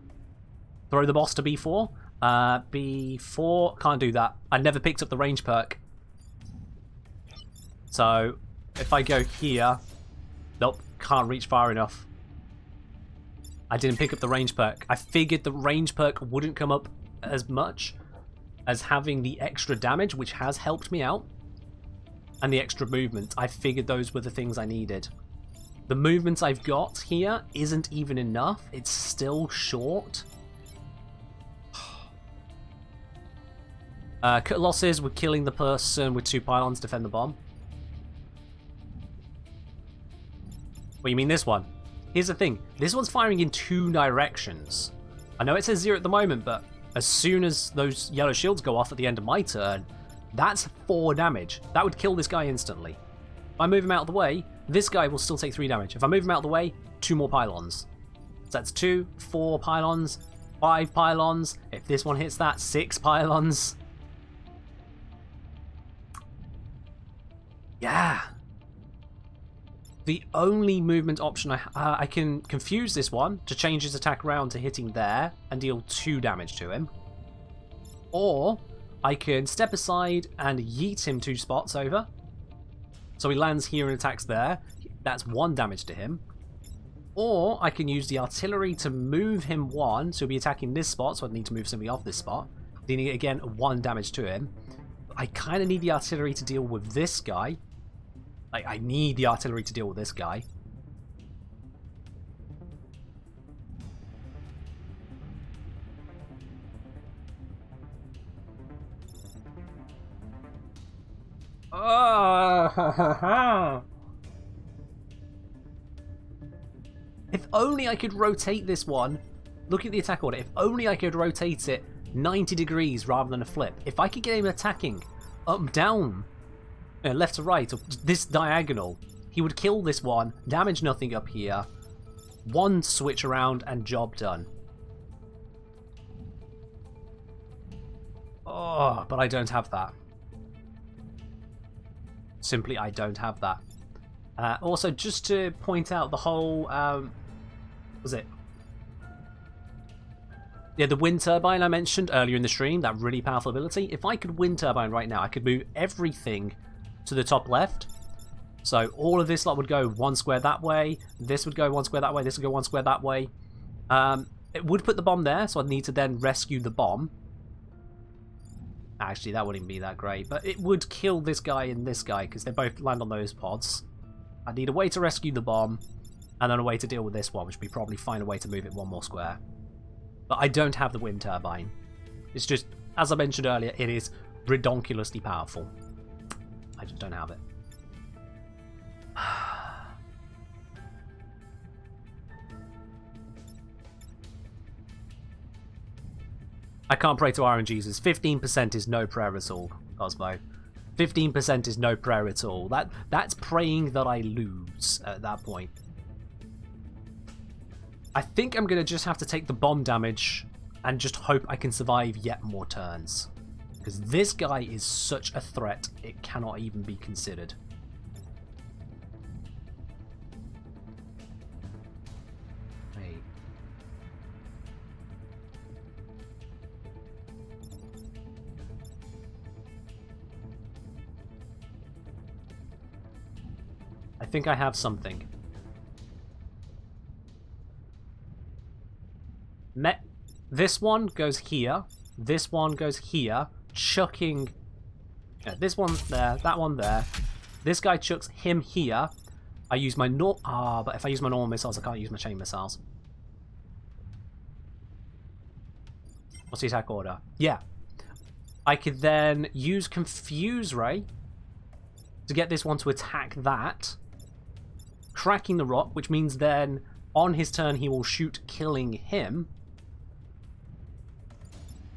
Throw the boss to B4. B4, can't do that. I never picked up the range perk. So, if I go here... Nope, can't reach far enough. I didn't pick up the range perk. I figured the range perk wouldn't come up as much as having the extra damage, which has helped me out, and the extra movement. I figured those were the things I needed. The movement I've got here isn't even enough. It's still short. Cut losses with killing the person with 2 pylons, defend the bomb. What, you mean this one? Here's the thing. This one's firing in 2 directions. I know it says 0 at the moment, but as soon as those yellow shields go off at the end of my turn, that's 4 damage. That would kill this guy instantly. If I move him out of the way, this guy will still take 3 damage. If I move him out of the way, 2 more pylons. So that's 2, 4 pylons, 5 pylons. If this one hits that, 6 pylons. Yeah. The only movement option I can confuse this one to change his attack round to hitting there and deal 2 damage to him. Or I can step aside and yeet him 2 spots over. So he lands here and attacks there. That's 1 damage to him. Or I can use the artillery to move him 1, so he'll be attacking this spot, so I'd need to move somebody off this spot, dealing again 1 damage to him. I kind of need the artillery to deal with this guy. I need the artillery to deal with this guy. If only I could rotate this one. Look at the attack order. If only I could rotate it 90 degrees rather than a flip. If I could get him attacking up, down, left to right, or this diagonal, he would kill this one, damage nothing up here, 1 switch around, and job done. Oh, but I don't have that. Simply, I don't have that. Also, just to point out the whole, was it? Yeah, the wind turbine I mentioned earlier in the stream, that really powerful ability. If I could wind turbine right now, I could move everything to the top left. So all of this lot would go 1 square that way. This would go 1 square that way. This would go 1 square that way. It would put the bomb there, so I'd need to then rescue the bomb. Actually, that wouldn't be that great, but it would kill this guy and this guy because they both land on those pods. I'd need a way to rescue the bomb, and then a way to deal with this one, which would be probably find a way to move it 1 more square. But I don't have the wind turbine. It's just, as I mentioned earlier, it is redonkulously powerful. I just don't have it. I can't pray to Iron Jesus. 15% is no prayer at all, Cosmo. 15% is no prayer at all. That's praying that I lose at that point. I think I'm going to just have to take the bomb damage and just hope I can survive yet more turns. Because this guy is such a threat, it cannot even be considered. Wait. I think I have something. This one goes here. This one goes here. Chucking... Yeah, this one there. That one there. This guy chucks him here. I use my... but if I use my normal missiles, I can't use my chain missiles. What's the attack order? Yeah. I could then use Confuse Ray to get this one to attack that. Cracking the rock, which means then on his turn he will shoot, killing him.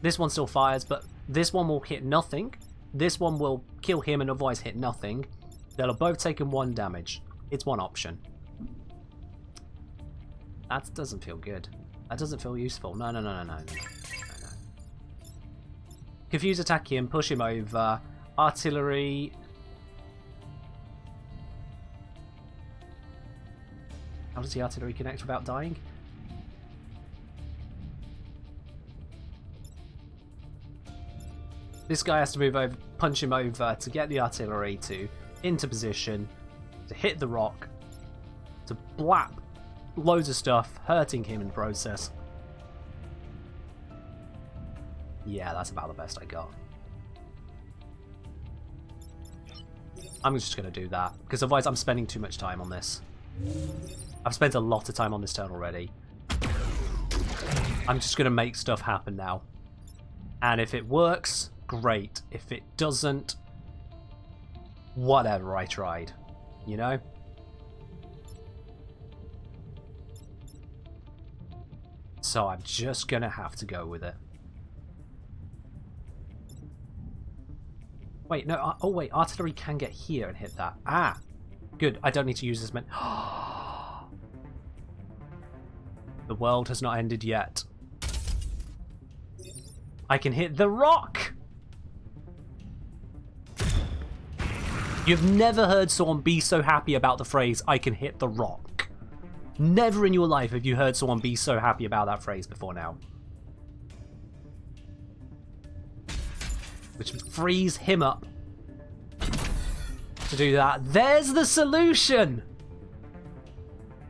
This one still fires, but this one will hit nothing. This one will kill him and otherwise hit nothing. They'll have both taken 1 damage. It's one option. That doesn't feel good. That doesn't feel useful. No. Confuse, attack him, push him over. Artillery. How does the artillery connect without dying? This guy has to move over, punch him over to get the artillery to into position, to hit the rock, to blap loads of stuff, hurting him in the process. Yeah, that's about the best I got. I'm just going to do that, because otherwise I'm spending too much time on this. I've spent a lot of time on this turn already. I'm just going to make stuff happen now. And if it works, great. If it doesn't, whatever, I tried. You know? So I'm just going to have to go with it. Wait, no. Oh, wait. Artillery can get here and hit that. Ah! Good. I don't need to use this many. The world has not ended yet. I can hit the rock! You've never heard someone be so happy about the phrase, I can hit the rock. Never in your life have you heard someone be so happy about that phrase before now. Which frees him up to do that. There's the solution!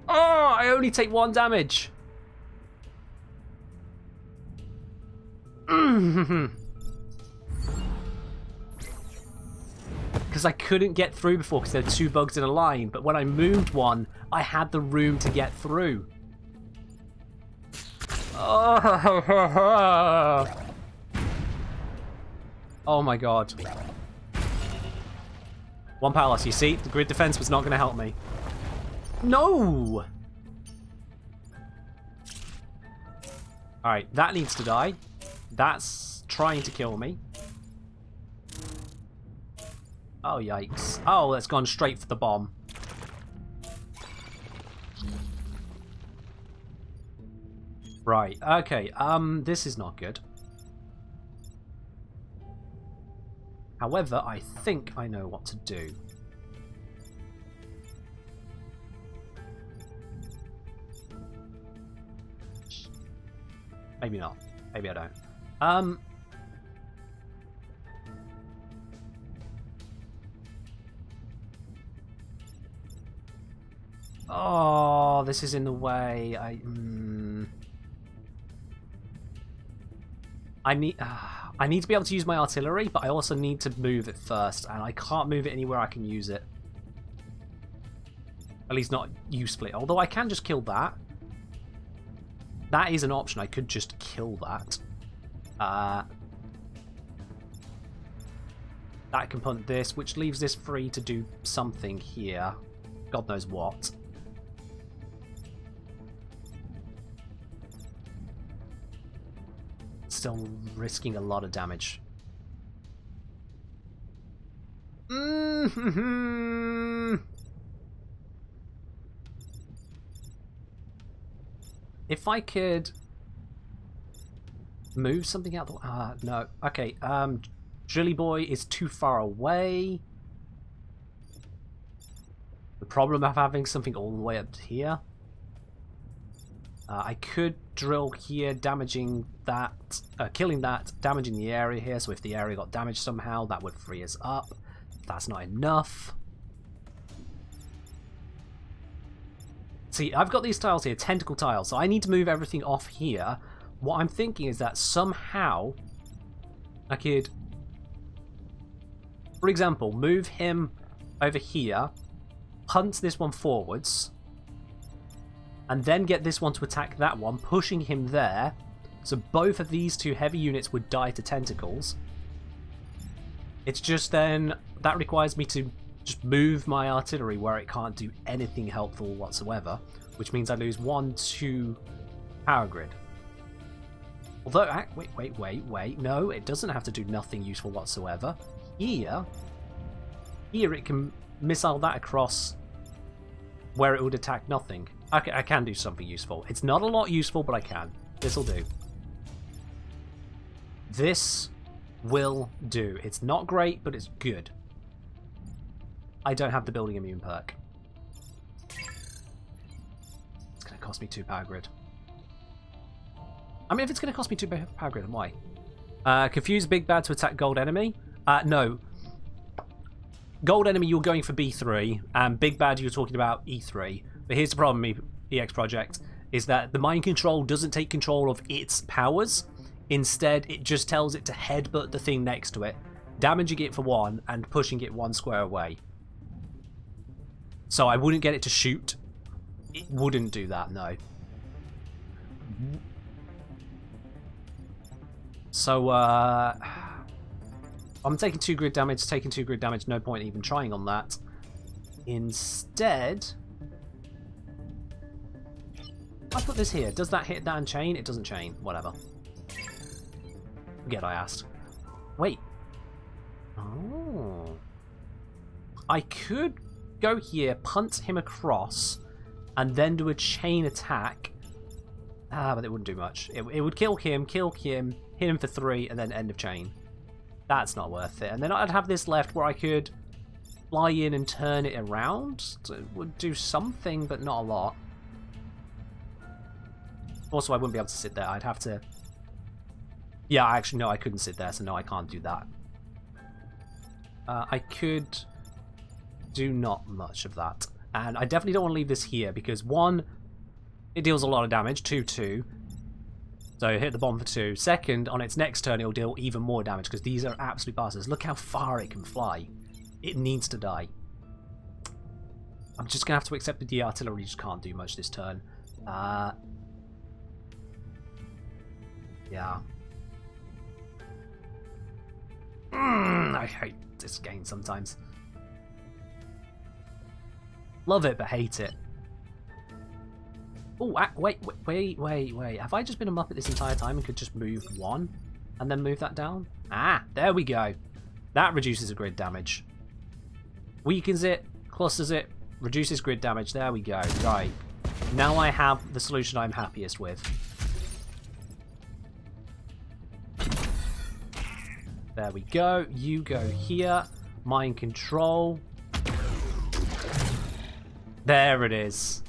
Oh, I only take 1 damage. Because I couldn't get through before because there were 2 bugs in a line, but when I moved one, I had the room to get through. Oh my god. 1 power loss. You see, the grid defense was not going to help me. No! Alright, that needs to die. That's trying to kill me. Oh, yikes. Oh, that's gone straight for the bomb. Right, okay, this is not good. However, I think I know what to do. Maybe not. Maybe I don't. Oh, this is in the way. I need to be able to use my artillery, but I also need to move it first, and I can't move it anywhere I can use it. At least not usefully. Although I can just kill that. That is an option. I could just kill that. That can punt this, which leaves this free to do something here. God knows what. Still risking a lot of damage. If I could move something out the no. Okay, Drilly Boy is too far away. The problem of having something all the way up here. I could drill here, damaging that, killing that, damaging the area here, so if the area got damaged somehow, that would free us up. If that's not enough. See, I've got these tiles here, tentacle tiles, so I need to move everything off here. What I'm thinking is that somehow I could, for example, move him over here, punt this one forwards, and then get this one to attack that one, pushing him there, so both of these 2 heavy units would die to tentacles. It's just then, that requires me to just move my artillery where it can't do anything helpful whatsoever, which means I lose 1, 2 power grid. Although, wait, no, it doesn't have to do nothing useful whatsoever. Here it can missile that across where it would attack nothing. Okay, I can do something useful. It's not a lot useful, but I can. This'll do. This will do. It's not great, but it's good. I don't have the building immune perk. It's going to cost me 2 power grid. I mean, if it's going to cost me 2 power grid, then why? Confuse Big Bad to attack Gold Enemy. No. Gold Enemy, you're going for B3, and Big Bad, you're talking about E3. But here's the problem EX project is that the mind control doesn't take control of its powers. Instead, it just tells it to headbutt the thing next to it, damaging it for 1 and pushing it 1 square away. So I wouldn't get it to shoot. It wouldn't do that, no. So, I'm taking 2 grid damage, no point even trying on that. Instead, I put this here. Does that hit that and chain? It doesn't chain. Whatever. Forget I asked. Wait. Oh. I could go here, punt him across, and then do a chain attack. But it wouldn't do much. It would kill him, hit him for 3, and then end of chain. That's not worth it. And then I'd have this left where I could fly in and turn it around. So it would do something, but not a lot. Also, I wouldn't be able to sit there. I'd have to... Yeah, actually, no, I couldn't sit there, so no, I can't do that. I could do not much of that. And I definitely don't want to leave this here, because 1, it deals a lot of damage, 2. So hit the bomb for 2. Second, on its next turn, it'll deal even more damage, because these are absolute bastards. Look how far it can fly. It needs to die. I'm just going to have to accept that the artillery just can't do much this turn. Yeah. I hate this game sometimes. Love it, but hate it. Oh, wait. Have I just been a Muppet this entire time and could just move 1 and then move that down? Ah, there we go. That reduces the grid damage. Weakens it, clusters it, reduces grid damage. There we go. Right. Now I have the solution I'm happiest with. There we go. You go here. Mind control. There it is.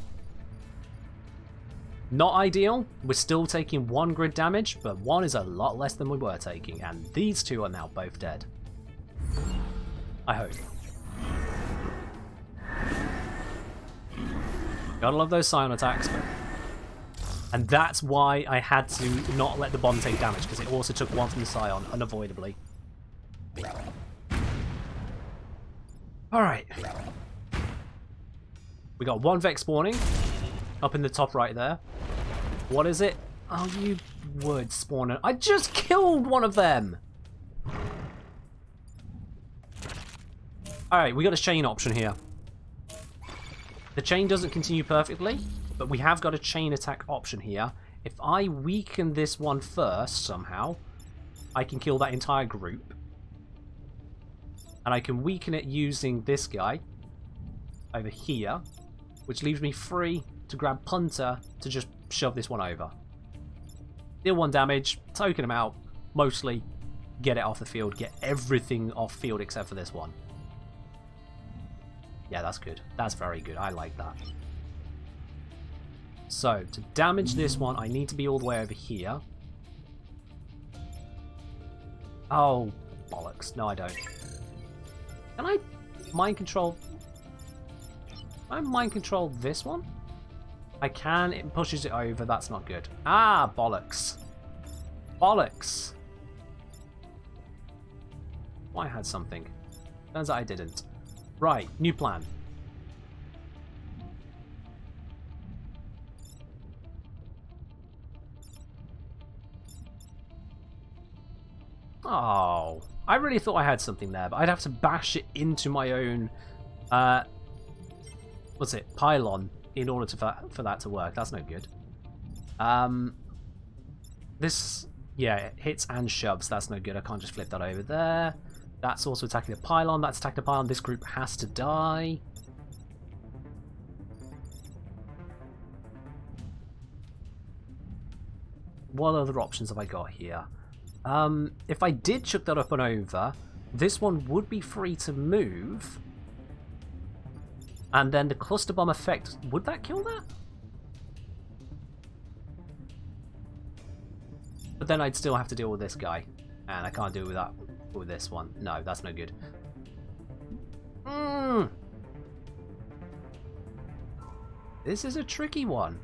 Not ideal. We're still taking 1 grid damage, but 1 is a lot less than we were taking, and these 2 are now both dead. I hope. Gotta love those Scion attacks. And that's why I had to not let the bomb take damage, because it also took 1 from the Scion, unavoidably. Alright. We got 1 Vex spawning up in the top right there. What is it? Oh, you would spawn it. I just killed one of them! Alright, we got a chain option here. The chain doesn't continue perfectly, but we have got a chain attack option here. If I weaken this one first, somehow, I can kill that entire group. And I can weaken it using this guy over here, which leaves me free to grab Punter to just shove this one over. Deal 1 damage, token him out, mostly get it off the field, get everything off field except for this one. Yeah, that's good. That's very good. I like that. So, to damage this one, I need to be all the way over here. Oh, bollocks. No, I don't. Can I mind control... Can I mind control this one? I can. It pushes it over. That's not good. Ah, bollocks. Bollocks. Well, I had something. Turns out I didn't. Right, new plan. Oh, I really thought I had something there, but I'd have to bash it into my own, what's it, pylon in order to, for that to work. That's no good. This, yeah, it hits and shoves. That's no good. I can't just flip that over there. That's also attacking the pylon. That's attacking the pylon. This group has to die. What other options have I got here? If I did chuck that up and over, this one would be free to move. And then the cluster bomb effect, would that kill that? But then I'd still have to deal with this guy. And I can't deal with that with this one. No, that's no good. This is a tricky one.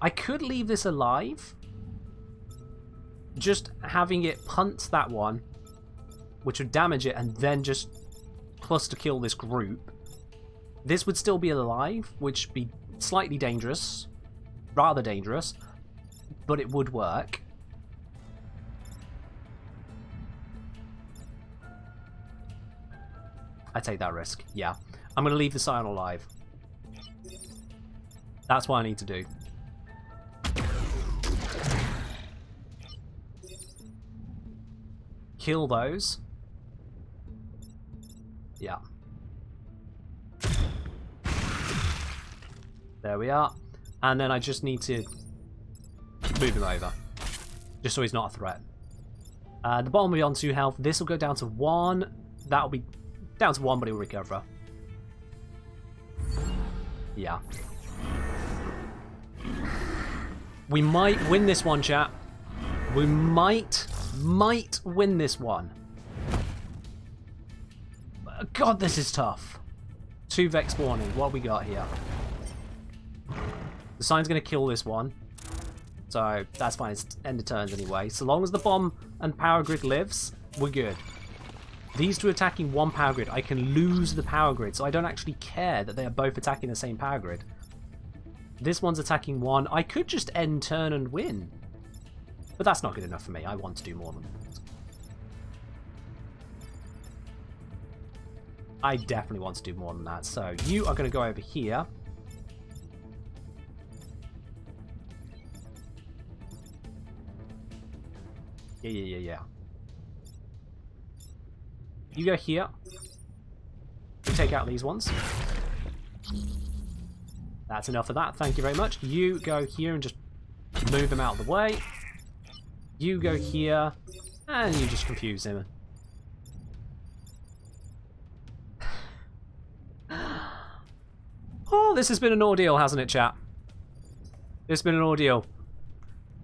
I could leave this alive. Just having it punt that one, which would damage it, and then just cluster kill this group. This would still be alive, which would be slightly dangerous. Rather dangerous. But it would work. I take that risk, yeah. I'm going to leave the Scion alive. That's what I need to do. Kill those. Yeah. There we are. And then I just need to move him over. Just so he's not a threat. The bottom will be on 2 health. This will go down to 1. That'll be down to 1, but he'll recover. Yeah. We might win this one, chat. We might win this one. God, this is tough. 2 Vex spawning. What we got here? The Sign's going to kill this one. So, that's fine. It's end of turns anyway. So long as the bomb and power grid lives, we're good. These two attacking 1 power grid. I can lose the power grid, so I don't actually care that they are both attacking the same power grid. This one's attacking 1. I could just end turn and win. But that's not good enough for me. I want to do more than that. I definitely want to do more than that. So you are going to go over here. Yeah. You go here. You take out these ones. That's enough of that. Thank you very much. You go here and just move them out of the way. You go here. And you just confuse him. Oh, this has been an ordeal, hasn't it, chat? It's been an ordeal.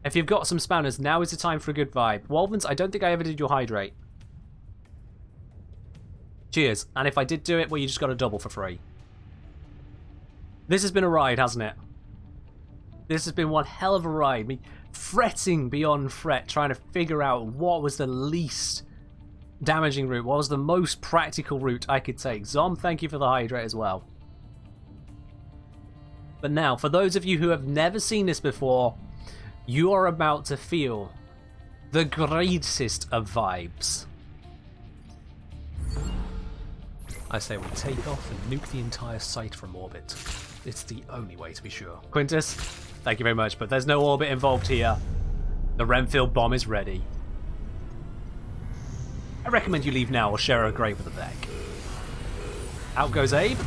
If you've got some spammers, now is the time for a good vibe. Wolvens, I don't think I ever did your hydrate. Cheers. And if I did do it, well, you just got a double for free. This has been a ride, hasn't it? This has been one hell of a ride. Me fretting beyond fret, trying to figure out what was the least damaging route, what was the most practical route I could take. Zom, thank you for the hydrate as well. But now, for those of you who have never seen this before, you are about to feel the greatest of vibes. I say we take off and nuke the entire site from orbit. It's the only way to be sure. Quintus, thank you very much, but there's no orbit involved here. The Renfield bomb is ready. I recommend you leave now or share a grave with the Vec. Out goes Abe.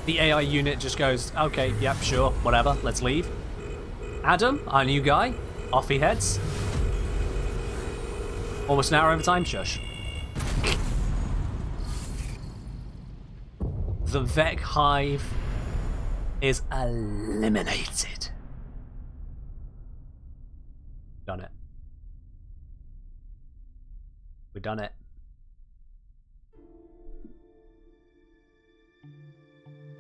The AI unit just goes, okay, yep, sure, whatever, let's leave. Adam, our new guy, off he heads. Almost an hour over time, shush. The Vec Hive is eliminated. Done it. We've done it.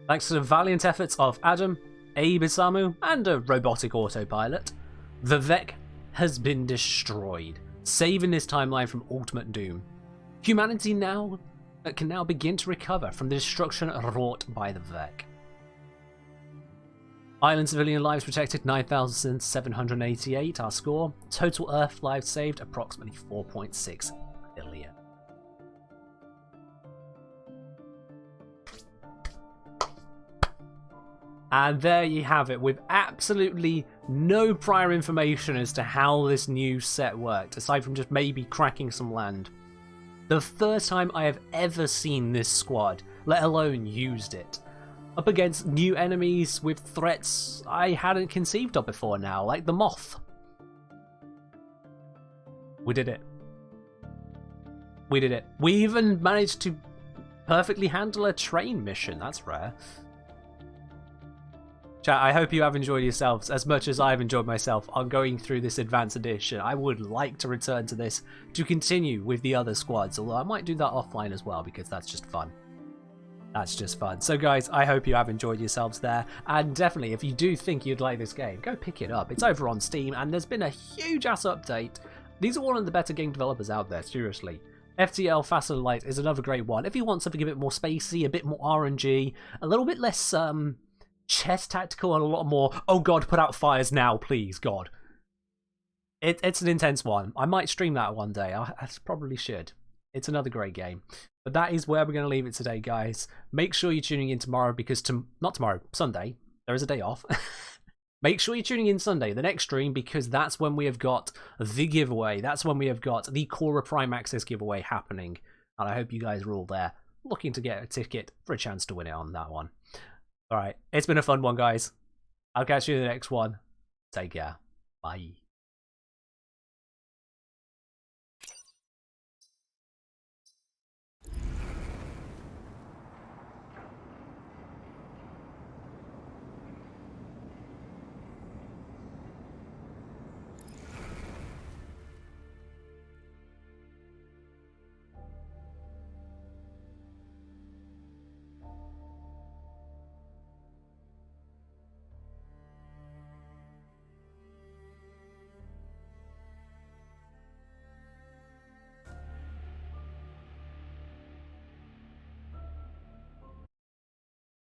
Thanks to the valiant efforts of Adam, Abe Isamu, and a robotic autopilot, the Vec has been destroyed, saving this timeline from ultimate doom. Humanity can now begin to recover from the destruction wrought by the Vec. Island civilian lives protected 9,788, our score. Total Earth lives saved approximately 4.6 billion. And there you have it, with absolutely no prior information as to how this new set worked, aside from just maybe cracking some land. The first time I have ever seen this squad, let alone used it. Up against new enemies with threats I hadn't conceived of before now, like the Moth. We did it. We did it. We even managed to perfectly handle a train mission, that's rare. Chat, I hope you have enjoyed yourselves as much as I've enjoyed myself on going through this Advanced Edition. I would like to return to this to continue with the other squads, although I might do that offline as well because that's just fun. That's just fun. So guys, I hope you have enjoyed yourselves there, and definitely if you do think you'd like this game, go pick it up. It's over on Steam, and there's been a huge ass update. These are one of the better game developers out there, seriously. FTL Faster Light is another great one. If you want something a bit more spacey, a bit more RNG, a little bit less chess tactical, and a lot more, oh god, put out fires now, please, god. It's an intense one. I might stream that one day. I probably should. It's another great game. But that is where we're going to leave it today, guys. Make sure you're tuning in tomorrow because, not tomorrow, Sunday. There is a day off. Make sure you're tuning in Sunday, the next stream, because that's when we have got the giveaway. That's when we have got the Cora Prime Access giveaway happening. And I hope you guys are all there looking to get a ticket for a chance to win it on that one. Alright, it's been a fun one, guys. I'll catch you in the next one. Take care. Bye.